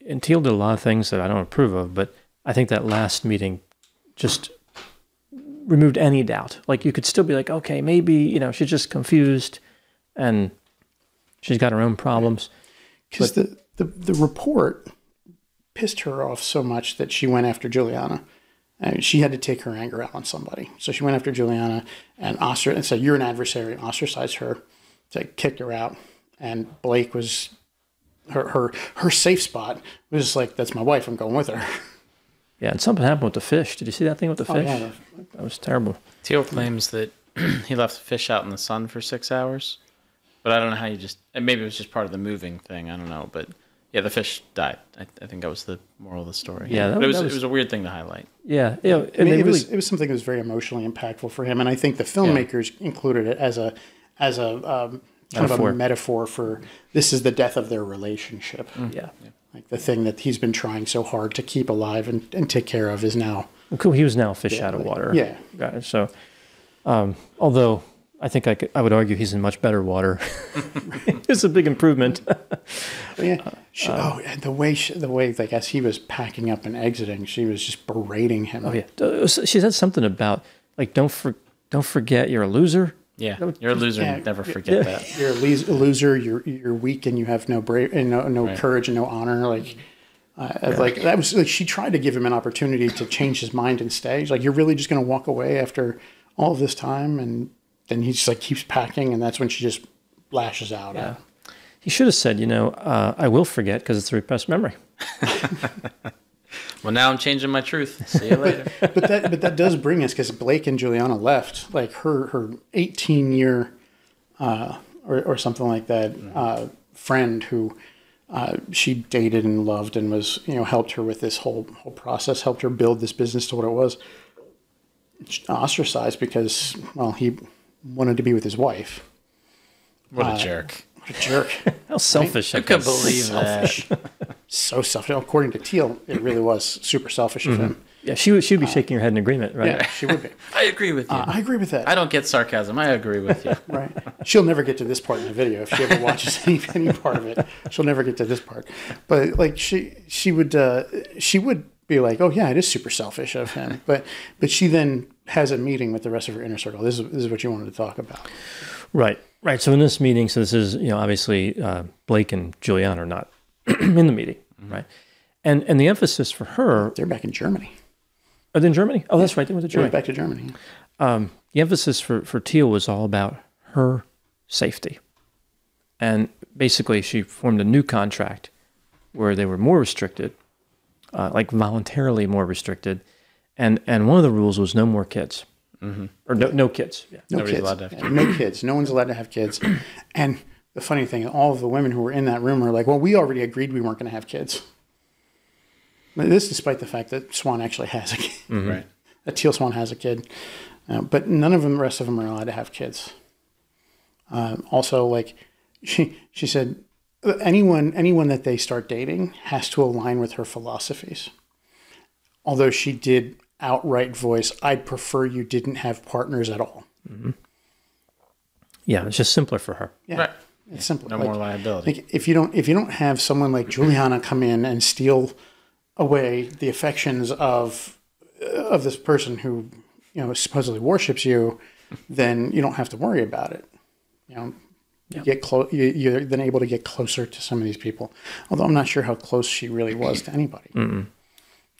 and Teal did a lot of things that I don't approve of, but I think that last meeting just removed any doubt. Like, you could still be like, okay, maybe, you know, she's just confused and she's got her own problems. Because the report pissed her off so much that she went after Juliana. She had to take her anger out on somebody. So she went after Juliana and said, you're an adversary, and ostracized her, kicked her out. And Blake was, her safe spot was like, that's my wife, I'm going with her. Yeah, and something happened with the fish. Did you see that thing with the fish? Yeah. That was terrible. Teal claims that he left the fish out in the sun for 6 hours. But I don't know how maybe it was just part of the moving thing. I don't know. But yeah, the fish died. I think that was the moral of the story. Yeah, but it was a weird thing to hight. Yeah. It was something that was very emotionally impactful for him. And I think the filmmakers included it as a kind of a metaphor for this is the death of their relationship. Yeah. Like the thing that he's been trying so hard to keep alive and take care of is now. Well, cool. He was now a fish out of water. Yeah. So, although I think I would argue he's in much better water. It's a big improvement. Yeah. And the way like as he was packing up and exiting, she was just berating him. Oh yeah. She said something about like don't forget you're a loser. Yeah, you're a loser. Yeah, never forget that. You're a loser. You're weak, and you have no courage and no honor. Like that was like she tried to give him an opportunity to change his mind and stay. She's like, you're really just going to walk away after all of this time, and then he just like keeps packing, and that's when she just lashes out. Yeah. He should have said, I will forget because it's a repressed memory. Well, now I'm changing my truth. See you later. but that does bring us, because Blake and Juliana left, like her 18-year or something like that friend who she dated and loved and was helped her with this whole process, helped her build this business to what it was. Ostracized because he wanted to be with his wife. What a jerk! What a jerk! How selfish! I couldn't believe that. So selfish. According to Teal, it really was super selfish of him. Yeah, she'd be shaking her head in agreement, right? Yeah, she would be. I agree with you. I agree with that. I don't get sarcasm. I agree with you. Right. She'll never get to this part in the video if she ever watches any part of it. She'll never get to this part. But like she would be like, oh yeah, it is super selfish of him. But she then has a meeting with the rest of her inner circle. This is what you wanted to talk about. Right. So in this meeting, this is obviously Blake and Juliana are not in the meeting, right? And the emphasis for her, they're back in Germany. Are they in Germany? Oh, that's right. They went to Germany. Back to Germany. The emphasis for Teal was all about her safety. And basically, she formed a new contract where they were more restricted, like voluntarily more restricted. And one of the rules was no more kids. Or no kids. Yeah. Nobody's kids. allowed to have kids. No kids. No one's allowed to have kids. And the funny thing, all of the women who were in that room were like, well, we already agreed we weren't going to have kids. This despite the fact that Swan actually has a kid. Right. That Teal Swan has a kid. But none of them, the rest of them are allowed to have kids. Also, like, she said, anyone that they start dating has to align with her philosophies. Although she did outright voice, I'd prefer you didn't have partners at all. Mm-hmm. Yeah, it's just simpler for her. Yeah. Right. It's simpler. No more liability. Like if you don't have someone like Juliana come in and steal away the affections of this person who supposedly worships you, then you don't have to worry about it. You get close. You're then able to get closer to some of these people. Although I'm not sure how close she really was to anybody. Mm-mm.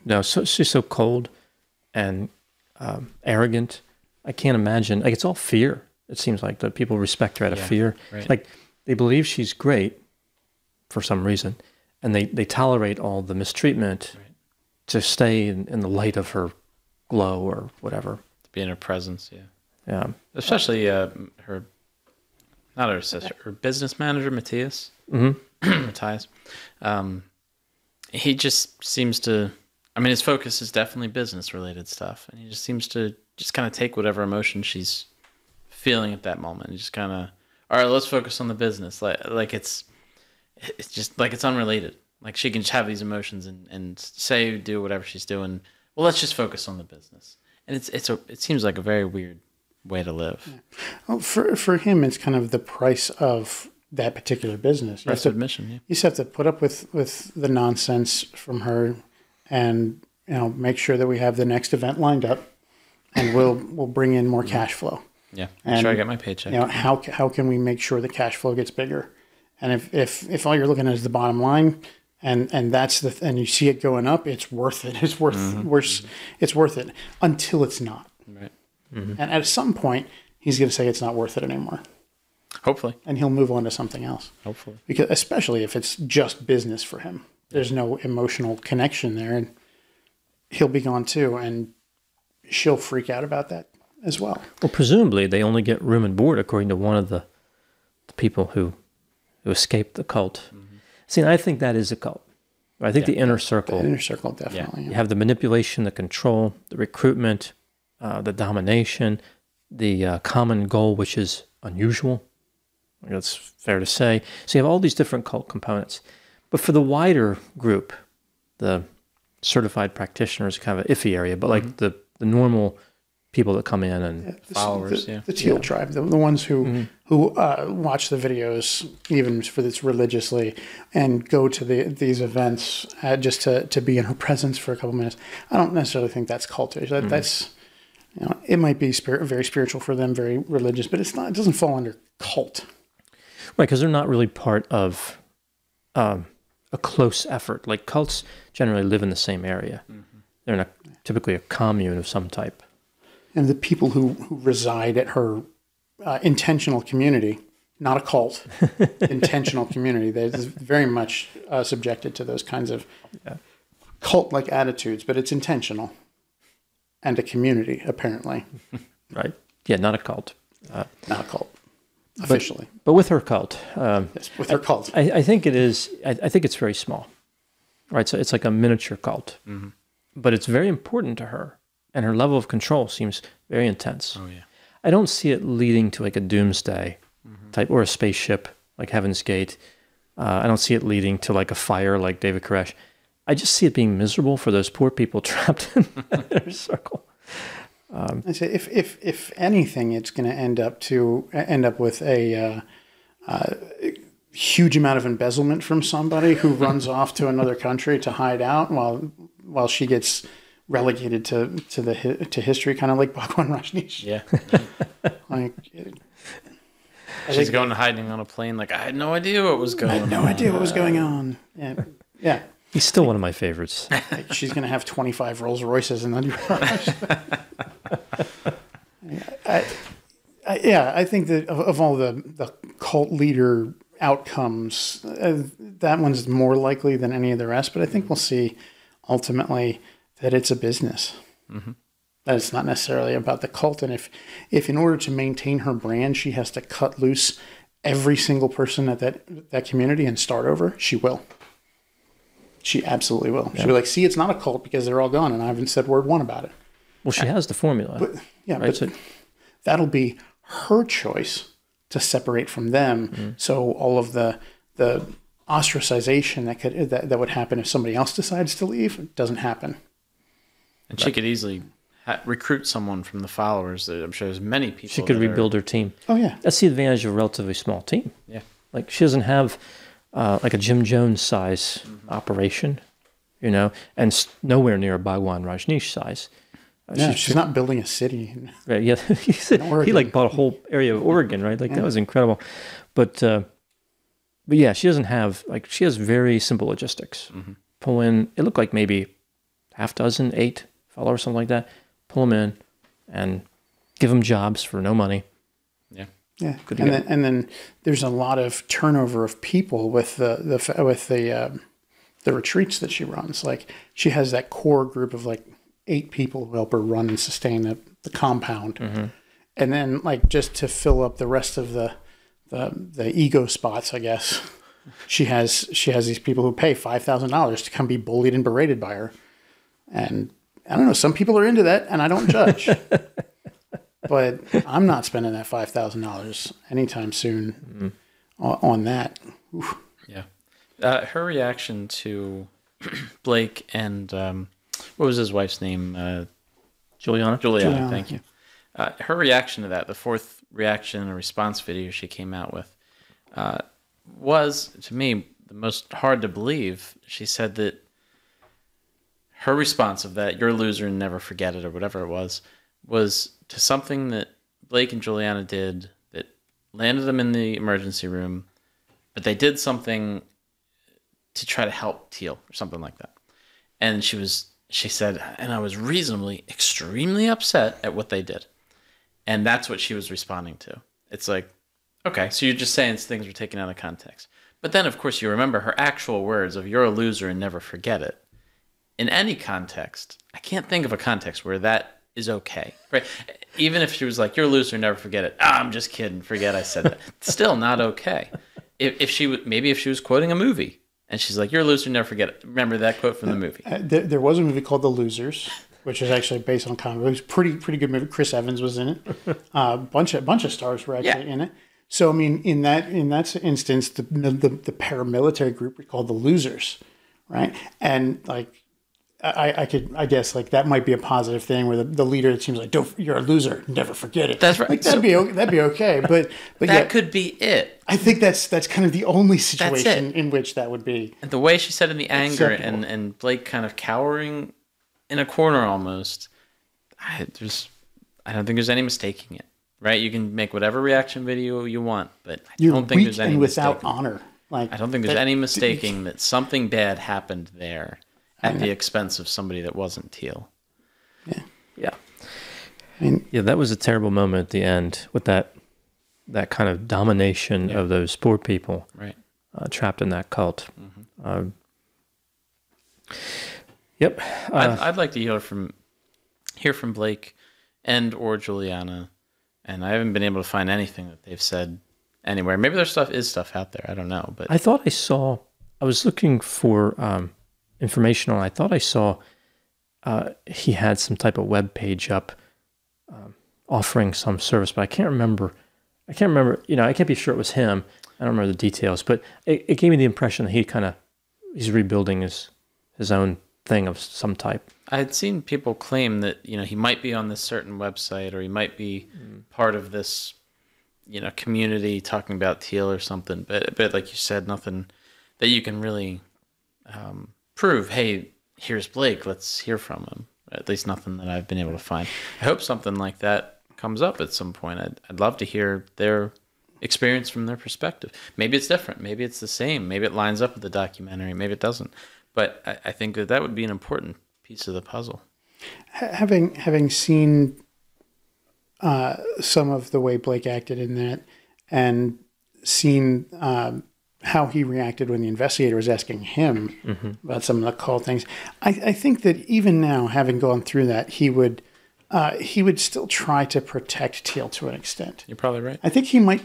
No, so she's so cold and arrogant. I can't imagine. Like, it's all fear. It seems like that people respect her out of fear. Right. Like, they believe she's great for some reason, and they tolerate all the mistreatment to stay in the light of her glow or whatever. To be in her presence, Yeah. Especially her, not her sister, her business manager, Matthias. Matthias. He just seems to, his focus is definitely business-related stuff, and he just seems to just kind of take whatever emotion she's feeling at that moment and just kind of, all right, let's focus on the business. Like it's just like it's unrelated. Like she can just have these emotions and do whatever she's doing. Well, let's just focus on the business. And it seems like a very weird way to live. Yeah. Well, for him, it's kind of the price of that particular business. That's admission. Yeah. You just have to put up with the nonsense from her, and make sure that we have the next event lined up, and we'll bring in more cash flow. Yeah, make sure I get my paycheck. How can we make sure the cash flow gets bigger? And if all you're looking at is the bottom line, and that's and you see it going up, it's worth it. It's worth it until it's not. Right. Mm-hmm. And at some point, he's going to say it's not worth it anymore. Hopefully. And he'll move on to something else. Hopefully. Because especially if it's just business for him. There's no emotional connection there, and he'll be gone too, and she'll freak out about that as well. Well, presumably they only get room and board according to one of the people who escaped the cult. Mm-hmm. See, I think that is a cult. I think the inner circle. The inner circle, definitely. You have the manipulation, the control, the recruitment, the domination, the common goal, which is unusual. That's fair to say. So you have all these different cult components. But for the wider group, the certified practitioners, kind of an iffy area, but like the normal people that come in and followers, the Teal tribe, the ones who watch the videos, even for this religiously, and go to these events just to be in her presence for a couple minutes. I don't necessarily think that's cultish. That's it might be very spiritual for them, very religious, but it's not. It doesn't fall under cult, right? Because they're not really part of a close effort. Like cults generally live in the same area. Mm-hmm. They're in typically a commune of some type. And the people who reside at her intentional community, not a cult, intentional community, they're very much subjected to those kinds of cult-like attitudes, but it's intentional. And a community, apparently. Right. Yeah, not a cult. Not a cult, officially. But with her cult. Yes, with her cult. I think it is, I think it's very small. Right, so it's like a miniature cult. Mm-hmm. But it's very important to her. And her level of control seems very intense. Oh, yeah. I don't see it leading to like a doomsday type or a spaceship like Heaven's Gate. I don't see it leading to like a fire like David Koresh. I just see it being miserable for those poor people trapped in that inner circle. I say if anything, it's going to end up with a huge amount of embezzlement from somebody who runs off to another country to hide out while she gets relegated to history, kind of like Bhagwan Rajneesh. Yeah. Like she's going hiding on a plane. Like I had no idea what was going on. I had no idea what was going on. Yeah. He's still one of my favorites. Like she's going to have 25 Rolls Royces in the garage. I think that of all the cult leader outcomes, that one's more likely than any of the rest. But I think we'll see ultimately that it's a business. Mm-hmm. That it's not necessarily about the cult. And if in order to maintain her brand, she has to cut loose every single person at that community and start over, she will. She absolutely will. Yeah. She'll be like, see, it's not a cult because they're all gone and I haven't said word one about it. Well, she has the formula. But that'll be her choice to separate from them. Mm-hmm. So all of the ostracization that would happen if somebody else decides to leave doesn't happen. And she could easily recruit someone from the followers. I'm sure there's many people. She could rebuild her team. Oh, yeah. That's the advantage of a relatively small team. Yeah. Like she doesn't have like a Jim Jones size operation, and nowhere near a Bhagwan Rajneesh size. She's not building a city. Right, yeah. He like bought a whole area of Oregon, right? Like that was incredible. But yeah, she doesn't have, she has very simple logistics. Mm-hmm. Pull in, it looked like maybe half dozen, 8 followers, something like that. Pull them in and give them jobs for no money. Yeah. Yeah. And then there's a lot of turnover of people with the retreats that she runs. Like she has that core group of 8 people who help her run and sustain the compound. Mm-hmm. And then just to fill up the rest of the ego spots, I guess, she has these people who pay $5,000 to come be bullied and berated by her. And I don't know, some people are into that and I don't judge, but I'm not spending that $5,000 anytime soon on that. Oof. Yeah. Her reaction to Blake and, what was his wife's name? Juliana, thank you. Her reaction to that, the 4th reaction and response video she came out with, was, to me, the most hard to believe. She said that her response of that, "You're a loser and never forget it," or whatever it was to something that Blake and Juliana did that landed them in the emergency room, but they did something to try to help Teal or something like that. And she said, and I was reasonably, extremely upset at what they did. And that's what she was responding to. It's like, okay, so you're just saying things were taken out of context. But then, of course, you remember her actual words of "you're a loser and never forget it." In any context, I can't think of a context where that is okay. Right? Even if she was like, "You're a loser, never forget it." I'm just kidding. Forget I said that. Still not okay. If she was quoting a movie and she's like, "You're a loser, never forget it." Remember that quote from the movie. There was a movie called The Losers, which is actually based on a comic book. It was pretty good movie. Chris Evans was in it. Bunch of stars were actually in it. So I mean, in that instance, the paramilitary group were called the Losers, right? And like, I guess like that might be a positive thing where the leader, it seems like, "You're a loser, never forget it." That's right. Like that'd be okay, but that could be it. I think that's kind of the only situation in which that would be. And the way she said in the anger acceptable. and Blake kind of cowering in a corner almost, I don't think there's any mistaking it. Right? You can make whatever reaction video you want, but I don't think there's any and without mistaking. honor. Like I don't think there's any mistaking that something bad happened there at the expense of somebody that wasn't Teal. Yeah. I mean, Yeah, that was a terrible moment at the end with that kind of domination of those poor people, Right. Trapped in that cult. Yep. I'd like to hear from Blake and or Juliana, and I haven't been able to find anything that they've said anywhere. Maybe there's stuff out there. I don't know, but I thought I was looking for information on. I thought I saw he had some type of web page up offering some service, but I can't remember. I can't be sure it was him. I don't remember the details, but it gave me the impression that he's rebuilding his own thing of some type. I had seen people claim that he might be on this certain website, or he might be part of this community talking about Teal or something. But like you said, nothing that you can really prove. Hey, here's Blake. Let's hear from him. At least nothing that I've been able to find. I hope something like that comes up at some point. I'd love to hear their experience from their perspective. Maybe it's different. Maybe it's the same. Maybe it lines up with the documentary. Maybe it doesn't. But I think that would be an important piece of the puzzle. Having seen some of the way Blake acted in that, and seen how he reacted when the investigator was asking him about some of the call things, I think that even now, having gone through that, he would still try to protect Teal to an extent. You're probably right. I think he might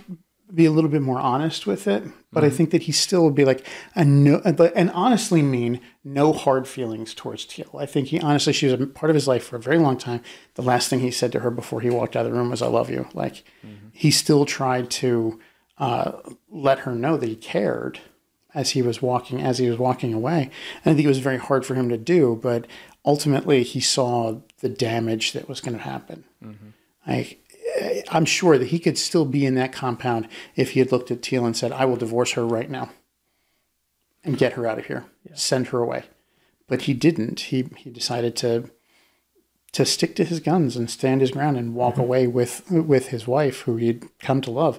be a little bit more honest with it, but I think that he still would be like and honestly mean no hard feelings towards Teal. I think she was a part of his life for a very long time. The last thing he said to her before he walked out of the room was, "I love you." Like he still tried to let her know that he cared as he was walking away. And I think it was very hard for him to do, but ultimately he saw the damage that was going to happen. I'm sure that he could still be in that compound if he had looked at Teal and said, "I will divorce her right now and get her out of here, send her away." But he didn't. He decided to stick to his guns and stand his ground and walk away with his wife, who he'd come to love.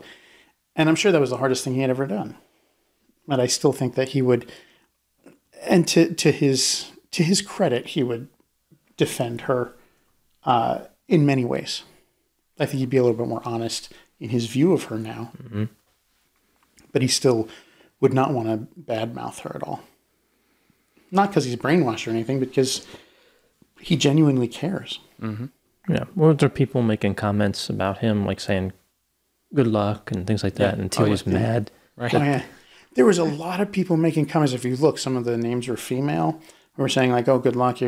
And I'm sure that was the hardest thing he had ever done. But I still think that he would, and to his credit, he would defend her in many ways. I think he'd be a little bit more honest in his view of her now. But he still would not want to badmouth her at all. Not because he's brainwashed or anything, but because he genuinely cares. Yeah. Weren't there people making comments about him, like saying good luck and things like that, and Teal was mad? Right. Oh, yeah. There was a lot of people making comments. If you look, some of the names were female, who were saying like, "Oh, good luck,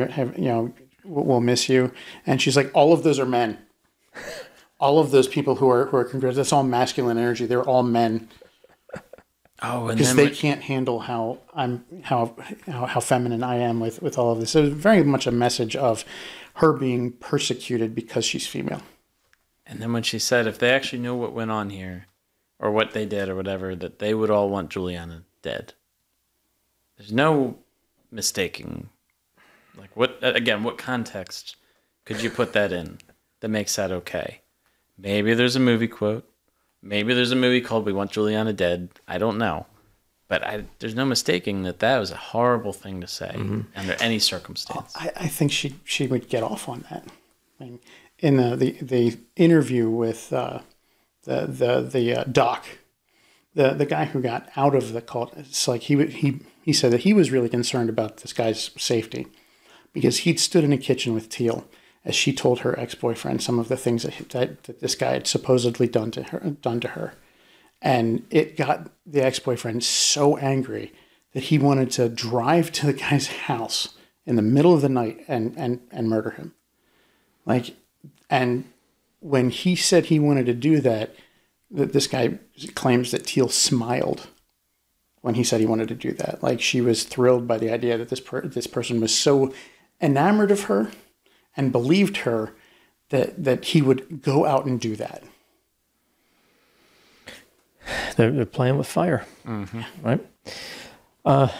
we'll miss you." And she's like, "All of those are men. All of those people who are congratulating, that's all masculine energy. They're all men." Oh, and because then they can't handle how feminine I am with all of this. So it was very much a message of her being persecuted because she's female. And then when she said, if they actually knew what went on here, or what they did or whatever, that they would all want Juliana dead. There's no mistaking. Like, what context could you put that in that makes that okay? Maybe there's a movie quote. Maybe there's a movie called We Want Juliana Dead. I don't know. But there's no mistaking that was a horrible thing to say under any circumstance. I think she would get off on that. I mean, in the interview with the doc, the guy who got out of the cult, it's like he said that he was really concerned about this guy's safety because he'd stood in a kitchen with Teal as she told her ex-boyfriend some of the things that this guy had supposedly done to her. And it got the ex-boyfriend so angry that he wanted to drive to the guy's house in the middle of the night and murder him. And when he said he wanted to do that this guy claims that Teal smiled when he said he wanted to do that. Like, she was thrilled by the idea that this person was so enamored of her and believed her that he would go out and do that. They're playing with fire, right? All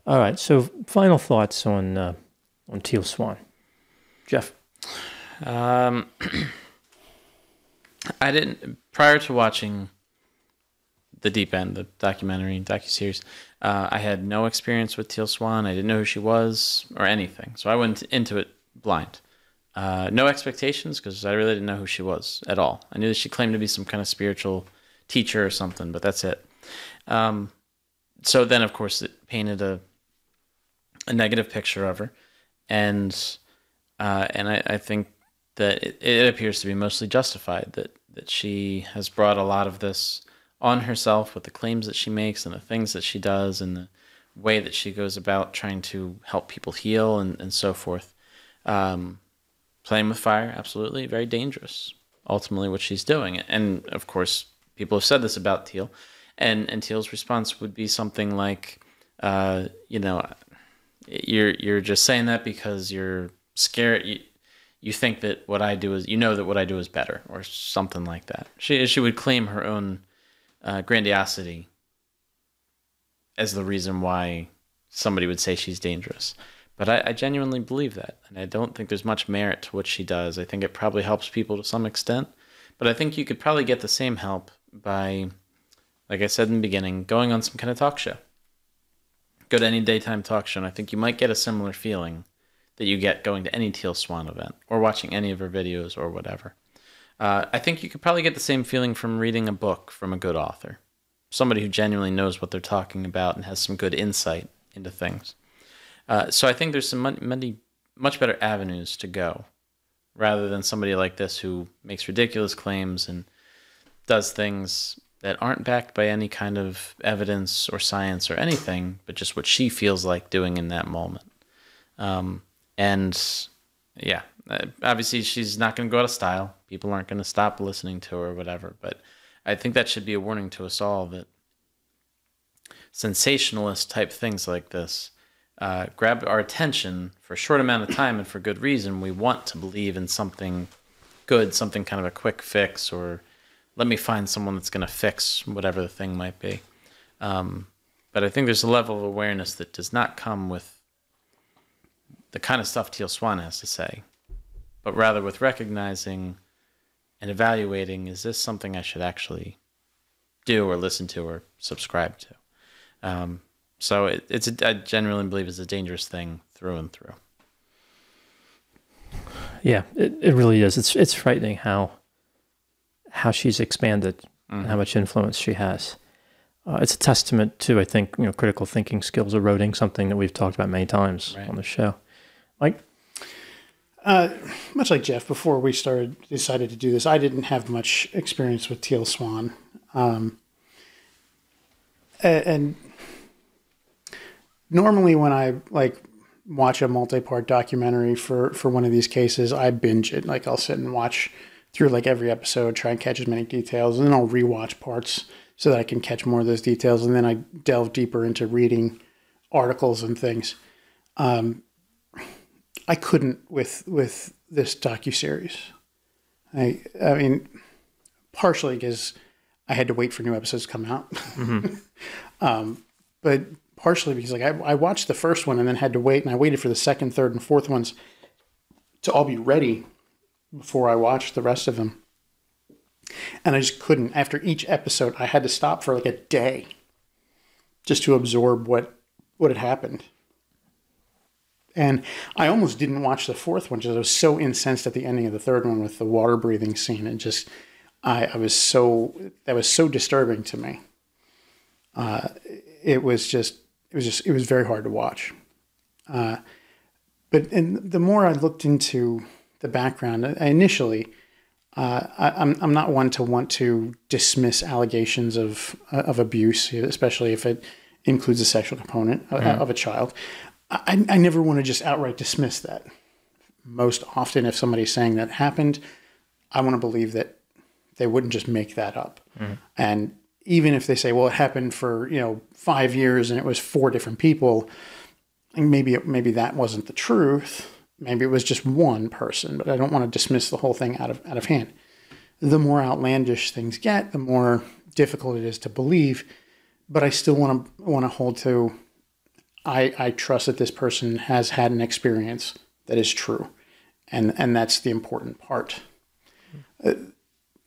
right. So, final thoughts on Teal Swan, Jeff. I didn't, prior to watching The Deep End, the docuseries, I had no experience with Teal Swan. I didn't know who she was or anything, so I went into it blind. No expectations, because I really didn't know who she was at all. I knew that she claimed to be some kind of spiritual teacher or something, but that's it. So then, of course, it painted a negative picture of her, and I think that it appears to be mostly justified, that she has brought a lot of this on herself with the claims that she makes and the things that she does and the way that she goes about trying to help people heal and so forth. Playing with fire, absolutely, very dangerous, ultimately, what she's doing. And, of course, people have said this about Teal, and Teal's response would be something like, you're just saying that because you're scared. You think that what I do is, that what I do is better, or something like that. She would claim her own grandiosity as the reason why somebody would say she's dangerous. But I genuinely believe that, and I don't think there's much merit to what she does. I think it probably helps people to some extent, but I think you could probably get the same help by, like I said in the beginning, going on some kind of talk show. Go to any daytime talk show, and I think you might get a similar feeling that you get going to any Teal Swan event or watching any of her videos or whatever. I think you could probably get the same feeling from reading a book from a good author, somebody who genuinely knows what they're talking about and has some good insight into things. So I think there's some much better avenues to go, rather than somebody like this who makes ridiculous claims and does things that aren't backed by any kind of evidence or science or anything, but just what she feels like doing in that moment. Obviously she's not going to go out of style. People aren't going to stop listening to her or whatever, but I think that should be a warning to us all that sensationalist type things like this grab our attention for a short amount of time and for good reason. We want to believe in something good, something kind of a quick fix, or let me find someone that's going to fix whatever the thing might be. But I think there's a level of awareness that does not come with the kind of stuff Teal Swan has to say, but rather with recognizing and evaluating, is this something I should actually do or listen to or subscribe to? So I genuinely believe it's a dangerous thing through and through. Yeah, it really is. It's frightening how she's expanded and how much influence she has. It's a testament to, I think, critical thinking skills eroding, something that we've talked about many times on the show. Mike? Much like Jeff, before we decided to do this, I didn't have much experience with Teal Swan. And normally when I watch a multi-part documentary for one of these cases, I binge it. Like, I'll sit and watch through every episode, try and catch as many details, and then I'll rewatch parts so that I can catch more of those details, and then I delve deeper into reading articles and things. I couldn't with this docuseries. I mean, partially because I had to wait for new episodes to come out. But partially because like I watched the first one and then had to wait, and I waited for the second, third, and fourth ones to all be ready before I watched the rest of them. And I just couldn't. After each episode, I had to stop for like a day just to absorb what had happened. And I almost didn't watch the fourth one because I was so incensed at the ending of the third one with the water breathing scene. And just, that was so disturbing to me. It was very hard to watch. But the more I looked into the background, initially, I'm not one to want to dismiss allegations of abuse, especially if it includes a sexual component of a child. I never want to just outright dismiss that. Most often, if somebody's saying that happened, I want to believe that they wouldn't just make that up. And even if they say, well, it happened for 5 years and it was 4 different people, and maybe that wasn't the truth. Maybe it was just one person, but I don't want to dismiss the whole thing out of hand. The more outlandish things get, the more difficult it is to believe. But I still want to hold to. I trust that this person has had an experience that is true, and that's the important part. The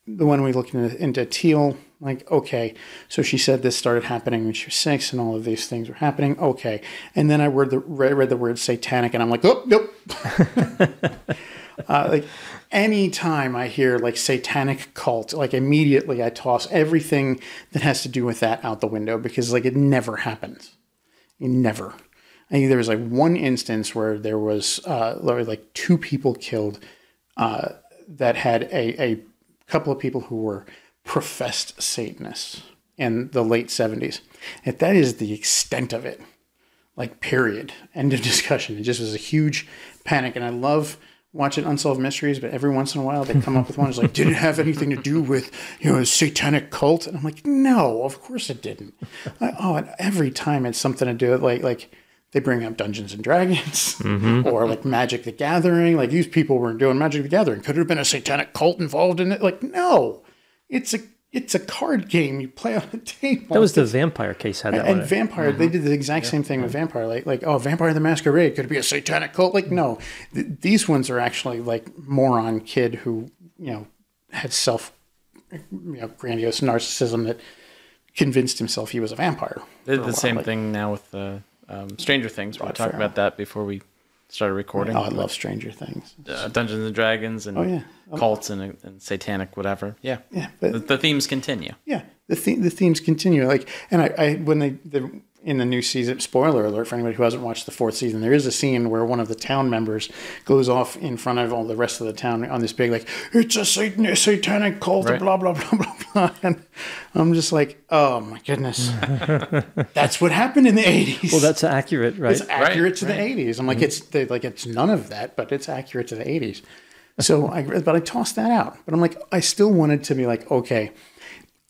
one we looked into Teal, like, okay, so she said this started happening when she was 6, and all of these things were happening. Okay, and then I read the word satanic, and I'm like, oh, nope. Like any time I hear like satanic cult, like immediately I toss everything that has to do with that out the window because like it never happens. Never. I think there was like one instance where there was like 2 people killed that had a couple of people who were professed Satanists in the late 70s. And that is the extent of it. Like, period. End of discussion. It just was a huge panic. And I love watching Unsolved Mysteries, but every once in a while they come up with one that's like, did it have anything to do with, a satanic cult? And I'm like, no, of course it didn't. And every time it's something to do with like they bring up Dungeons and Dragons or like Magic the Gathering. Like these people were doing Magic the Gathering. Could it have been a satanic cult involved in it? Like, no, it's a card game you play on a table. That was the Vampire case had that one. And Vampire, they did the exact same thing with Vampire. Like, oh, Vampire the Masquerade, could it be a satanic cult? Like, no. These ones are actually like moron kid who, had grandiose narcissism that convinced himself he was a vampire. They did the same thing now with Stranger Things. We talked about that before we started recording. Oh, I love Stranger Things. Dungeons and Dragons and cults and satanic whatever. Yeah. Yeah. But the themes continue. Yeah. The themes continue. Like, and I when they in the new season, spoiler alert for anybody who hasn't watched the 4th season, there is a scene where one of the town members goes off in front of all the rest of the town on this big, like, it's a satanic cult, right. Blah, blah, blah, blah, blah. And I'm just like, oh my goodness. That's what happened in the 80s. Well, that's accurate, right? It's accurate to the 80s. I'm like, it's none of that, but it's accurate to the 80s. So I tossed that out. But I'm like, I still wanted to be like, okay,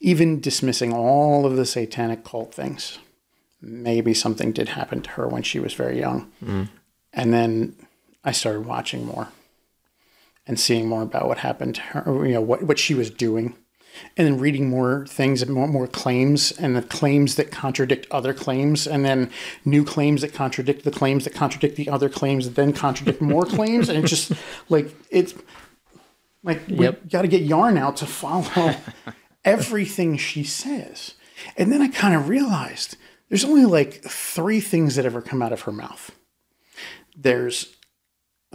even dismissing all of the satanic cult things, maybe something did happen to her when she was very young. And then I started watching more and seeing more about what happened to her, what she was doing, and then reading more things and more claims, and the claims that contradict other claims, and then new claims that contradict the claims that contradict the other claims that then contradict more claims. And it's just like, we got to get yarn out to follow everything she says. And then I kind of realized there's only like 3 things that ever come out of her mouth. There's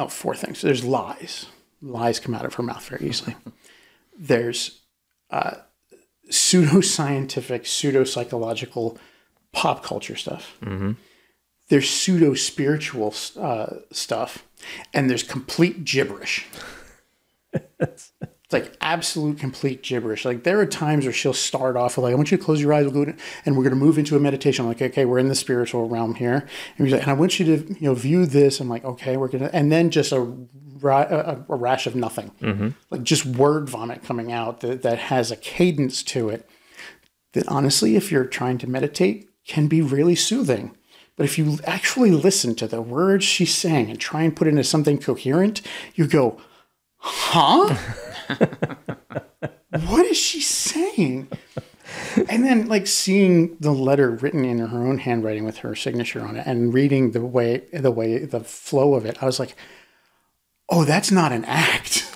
4 things. There's lies. Lies come out of her mouth very easily. There's pseudoscientific, pseudo-psychological pop culture stuff. There's pseudo-spiritual stuff. And there's complete gibberish. It's like absolute complete gibberish. Like there are times where she'll start off with like, I want you to close your eyes, we'll go and we're going to move into a meditation. I'm like, okay, we're in the spiritual realm here. And he's like, and I want you to, view this. I'm like, okay, we're going to, and then just a rash of nothing, like just word vomit coming out that has a cadence to it that honestly, if you're trying to meditate, can be really soothing. But if you actually listen to the words she's saying and try and put it into something coherent, you go, huh? what is she saying? And then like seeing the letter written in her own handwriting with her signature on it and reading the flow of it, I was like, oh, that's not an act.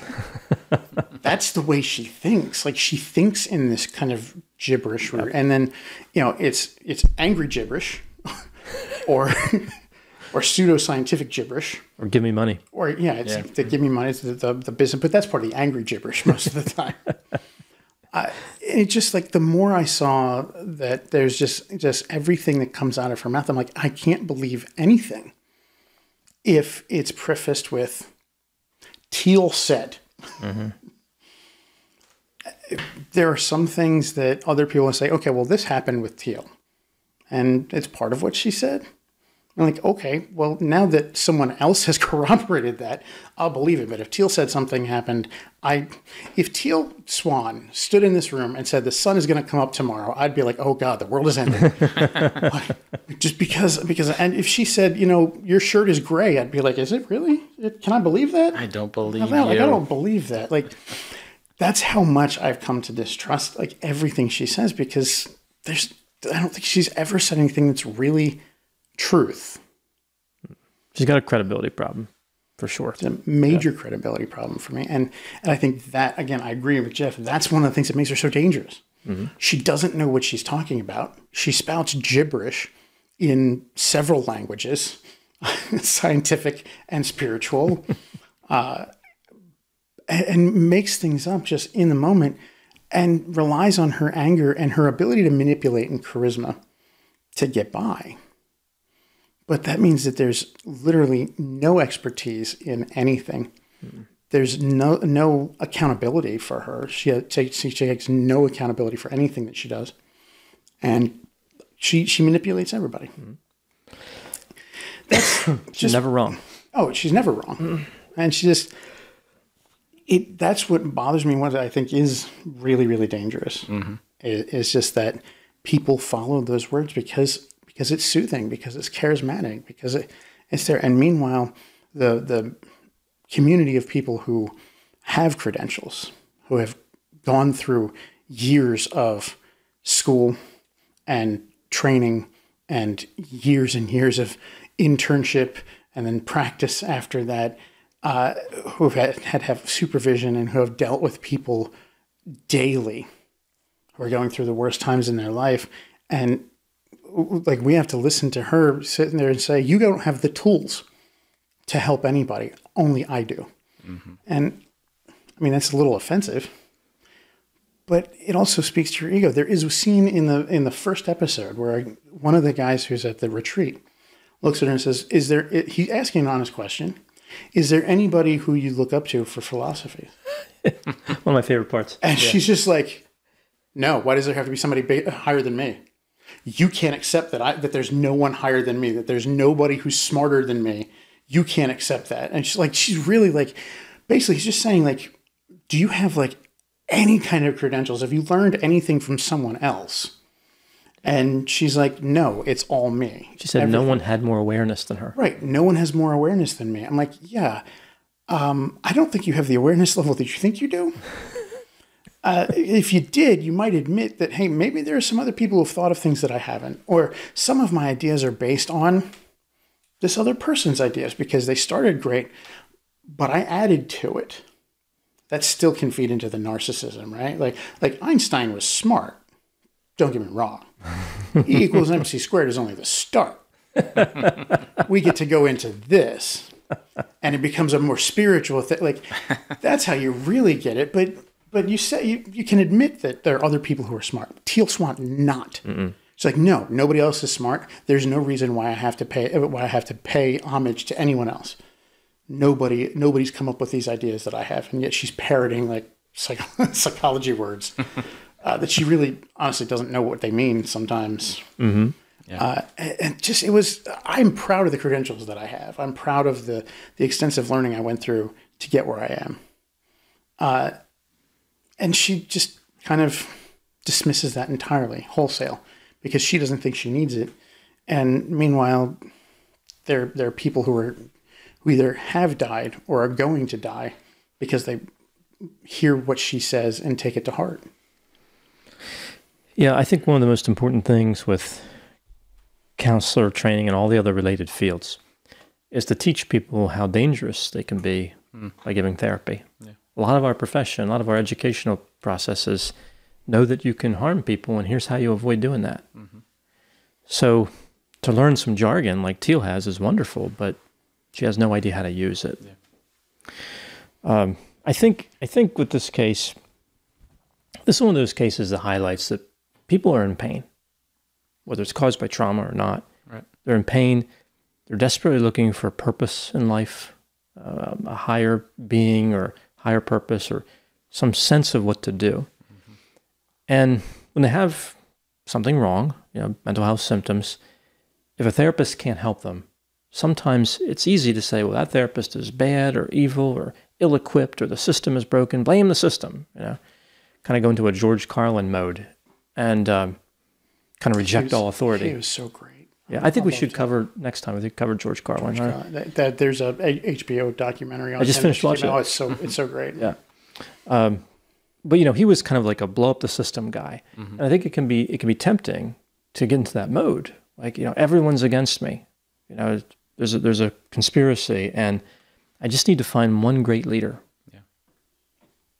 That's the way she thinks. Like she thinks in this kind of gibberish. Yep. And then, it's angry gibberish or pseudoscientific gibberish. Or give me money. Or the give me money, the business, but that's part of the angry gibberish most of the time. It's just like the more I saw that there's just everything that comes out of her mouth, I'm like, I can't believe anything if it's prefaced with Teal said. Mm-hmm. There are some things that other people will say, okay, well, this happened with Teal. And it's part of what she said. I'm like, okay, well, now that someone else has corroborated that, I'll believe it. But if Teal said something happened, if Teal Swan stood in this room and said the sun is going to come up tomorrow, I'd be like, oh God, the world is ending. Just because, and if she said, your shirt is gray, I'd be like, is it really? Can I believe that? I don't believe you. I don't believe that. Like, that's how much I've come to distrust like everything she says, because I don't think she's ever said anything that's really truth. She's got a credibility problem, for sure. It's a major credibility problem for me. And I think that, again, I agree with Jeff. That's one of the things that makes her so dangerous. Mm-hmm. She doesn't know what she's talking about. She spouts gibberish in several languages, scientific and spiritual, and makes things up just in the moment and relies on her anger and her ability to manipulate and charisma to get by. But that means that there's literally no expertise in anything. Mm-hmm. There's no accountability for her. She takes no accountability for anything that she does. And she manipulates everybody. Mm-hmm. That's she's never wrong. Oh, she's never wrong. Mm-hmm. And she just... that's what bothers me. What I think is really, really dangerous is just that people follow those words because it's soothing, because it's charismatic, because it's there. And meanwhile, the community of people who have credentials, who have gone through years of school and training and years of internship and then practice after that, who have supervision and who have dealt with people daily who are going through the worst times in their life. And like, we have to listen to her sitting there and say, you don't have the tools to help anybody. Only I do. Mm-hmm. And I mean, that's a little offensive, but it also speaks to your ego. There is a scene in the first episode where one of the guys who's at the retreat looks at her and says, he's asking an honest question. Is there anybody who you look up to for philosophy? One of my favorite parts. And she's just like, no, why does there have to be somebody higher than me? You can't accept that there's no one higher than me, that there's nobody who's smarter than me. You can't accept that. And she's really like, basically he's just saying like, do you have like any kind of credentials? Have you learned anything from someone else? And she's like, no, it's all me. She said everything. No one had more awareness than her. Right. No one has more awareness than me. I'm like, yeah, I don't think you have the awareness level that you think you do. If you did, you might admit that, hey, maybe there are some other people who've thought of things that I haven't. Or some of my ideas are based on this other person's ideas because they started great, but I added to it. That still can feed into the narcissism, right? Like Einstein was smart. Don't get me wrong. E equals MC squared is only the start. We get to go into this, and it becomes a more spiritual thing. Like, that's how you really get it. But you say you can admit that there are other people who are smart. Teal Swan, not. Mm-mm. It's like, no, nobody else is smart. There's no reason why I have to pay homage to anyone else. Nobody's come up with these ideas that I have, and yet she's parroting like psychology words. That she really honestly doesn't know what they mean sometimes. Mm-hmm. Yeah. I'm proud of the credentials that I have. I'm proud of the extensive learning I went through to get where I am. And she just kind of dismisses that entirely, wholesale, because she doesn't think she needs it. And meanwhile, there are people who either have died or are going to die because they hear what she says and take it to heart. Yeah, I think one of the most important things with counselor training and all the other related fields is to teach people how dangerous they can be by giving therapy. Yeah. A lot of our profession, a lot of our educational processes know that you can harm people, and here's how you avoid doing that. So to learn some jargon like Teal has is wonderful, but she has no idea how to use it. Yeah. I think with this case, this is one of those cases that highlights that people are in pain, whether it's caused by trauma or not. Right. They're in pain. They're desperately looking for a purpose in life, a higher being or higher purpose or some sense of what to do. And when they have something wrong, mental health symptoms, if a therapist can't help them, sometimes it's easy to say, well, that therapist is bad or evil or ill-equipped or the system is broken. Blame the system, kind of go into a George Carlin mode and kind of reject all authority. He was so great. Yeah, I think we should cover next time. We should cover George Carlin. There's a HBO documentary on. I just finished watching it. Oh, it's so great. Yeah, but he was kind of like a blow up the system guy, and I think it can be tempting to get into that mode. Like everyone's against me. There's a conspiracy, and I just need to find one great leader. Yeah,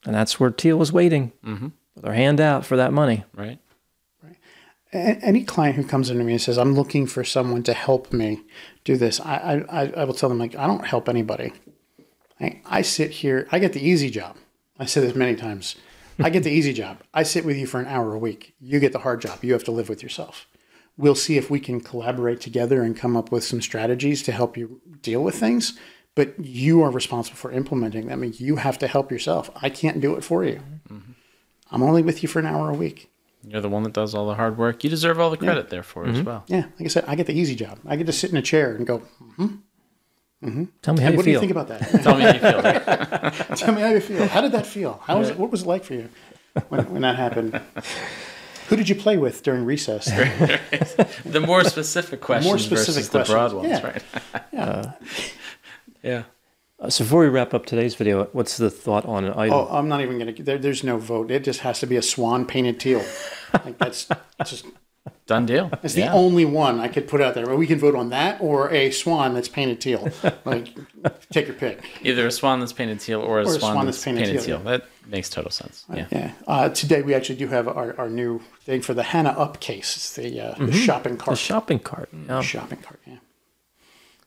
and that's where Teal was waiting with her hand out for that money. Right. Any client who comes into me and says, I'm looking for someone to help me do this, I will tell them, like, I don't help anybody. I sit here. I get the easy job. I said this many times. I get the easy job. I sit with you for an hour a week. You get the hard job. You have to live with yourself. We'll see if we can collaborate together and come up with some strategies to help you deal with things. But you are responsible for implementing them. I mean, you have to help yourself. I can't do it for you. I'm only with you for an hour a week. You're the one that does all the hard work. You deserve all the credit there for it as well. Yeah, like I said, I get the easy job. I get to sit in a chair and go, Tell me how you feel. What do you think about that? Tell me how you feel. Right? Tell me how you feel. How did that feel? How was it? What was it like for you when that happened? Who did you play with during recess? The more specific questions versus the broad ones, right? Yeah. Yeah. So before we wrap up today's video, what's the thought on an item? Oh, I'm not even going to. There's no vote. It just has to be a swan painted teal. Like that's just done deal. It's the only one I could put out there. We can vote on that or a swan that's painted teal. Like, take your pick. Either a swan that's painted teal or a swan that's painted teal. Yeah. That makes total sense. Yeah. Today we actually do have our new thing for the Hannah Up case. It's the shopping cart. The shopping cart. Yeah. Shopping cart. Yeah.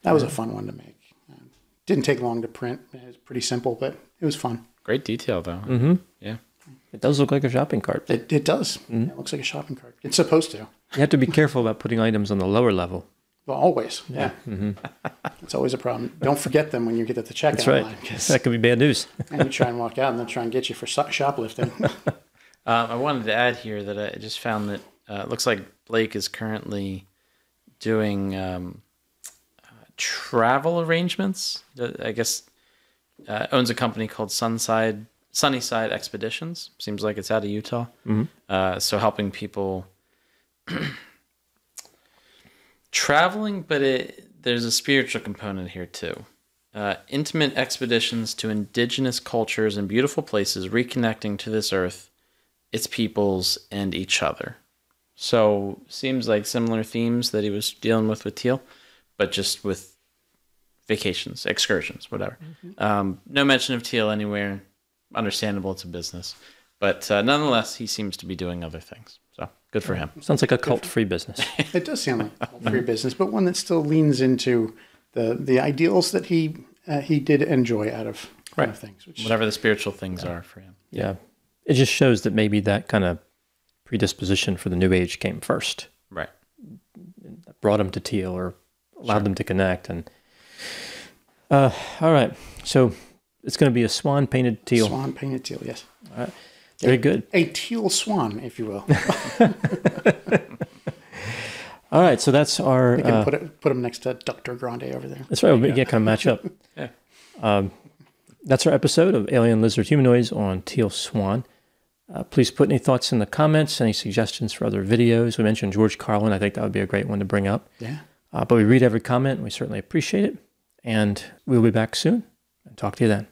That was a fun one to make. Didn't take long to print. It was pretty simple, but it was fun. Great detail, though. Yeah. It does look like a shopping cart. It does. It looks like a shopping cart. It's supposed to. You have to be careful about putting items on the lower level. Well, always. Yeah. It's always a problem. Don't forget them when you get at the checkout That's right. line. That could be bad news. And you try and walk out and they'll try and get you for shoplifting. I wanted to add here that I just found that it looks like Blake is currently doing travel arrangements. I guess owns a company called Sunnyside Expeditions. Seems like it's out of Utah. So helping people traveling, but there's a spiritual component here too. Intimate expeditions to indigenous cultures and beautiful places, reconnecting to this earth, its peoples, and each other. So seems like similar themes that he was dealing with Teal, but just with vacations, excursions, whatever. No mention of Teal anywhere. Understandable, it's a business. But nonetheless, he seems to be doing other things. So good for him. Sounds like a cult-free business. It does sound like a cult-free business, but one that still leans into the ideals that he did enjoy out of things. Whatever the spiritual things are for him. Yeah. It just shows that maybe that kind of predisposition for the New Age came first. Right. Brought him to Teal or allowed them to connect. And all right. So it's going to be a swan painted teal. Swan painted teal, yes. All right. Very good. A teal swan, if you will. All right. So that's our... We can put him next to Dr. Grande over there. That's right. We can kind of match up. Yeah. That's our episode of Alien Lizard Humanoids on Teal Swan. Please put any thoughts in the comments, any suggestions for other videos. We mentioned George Carlin. I think that would be a great one to bring up. Yeah. But we read every comment, and we certainly appreciate it. And we'll be back soon and talk to you then.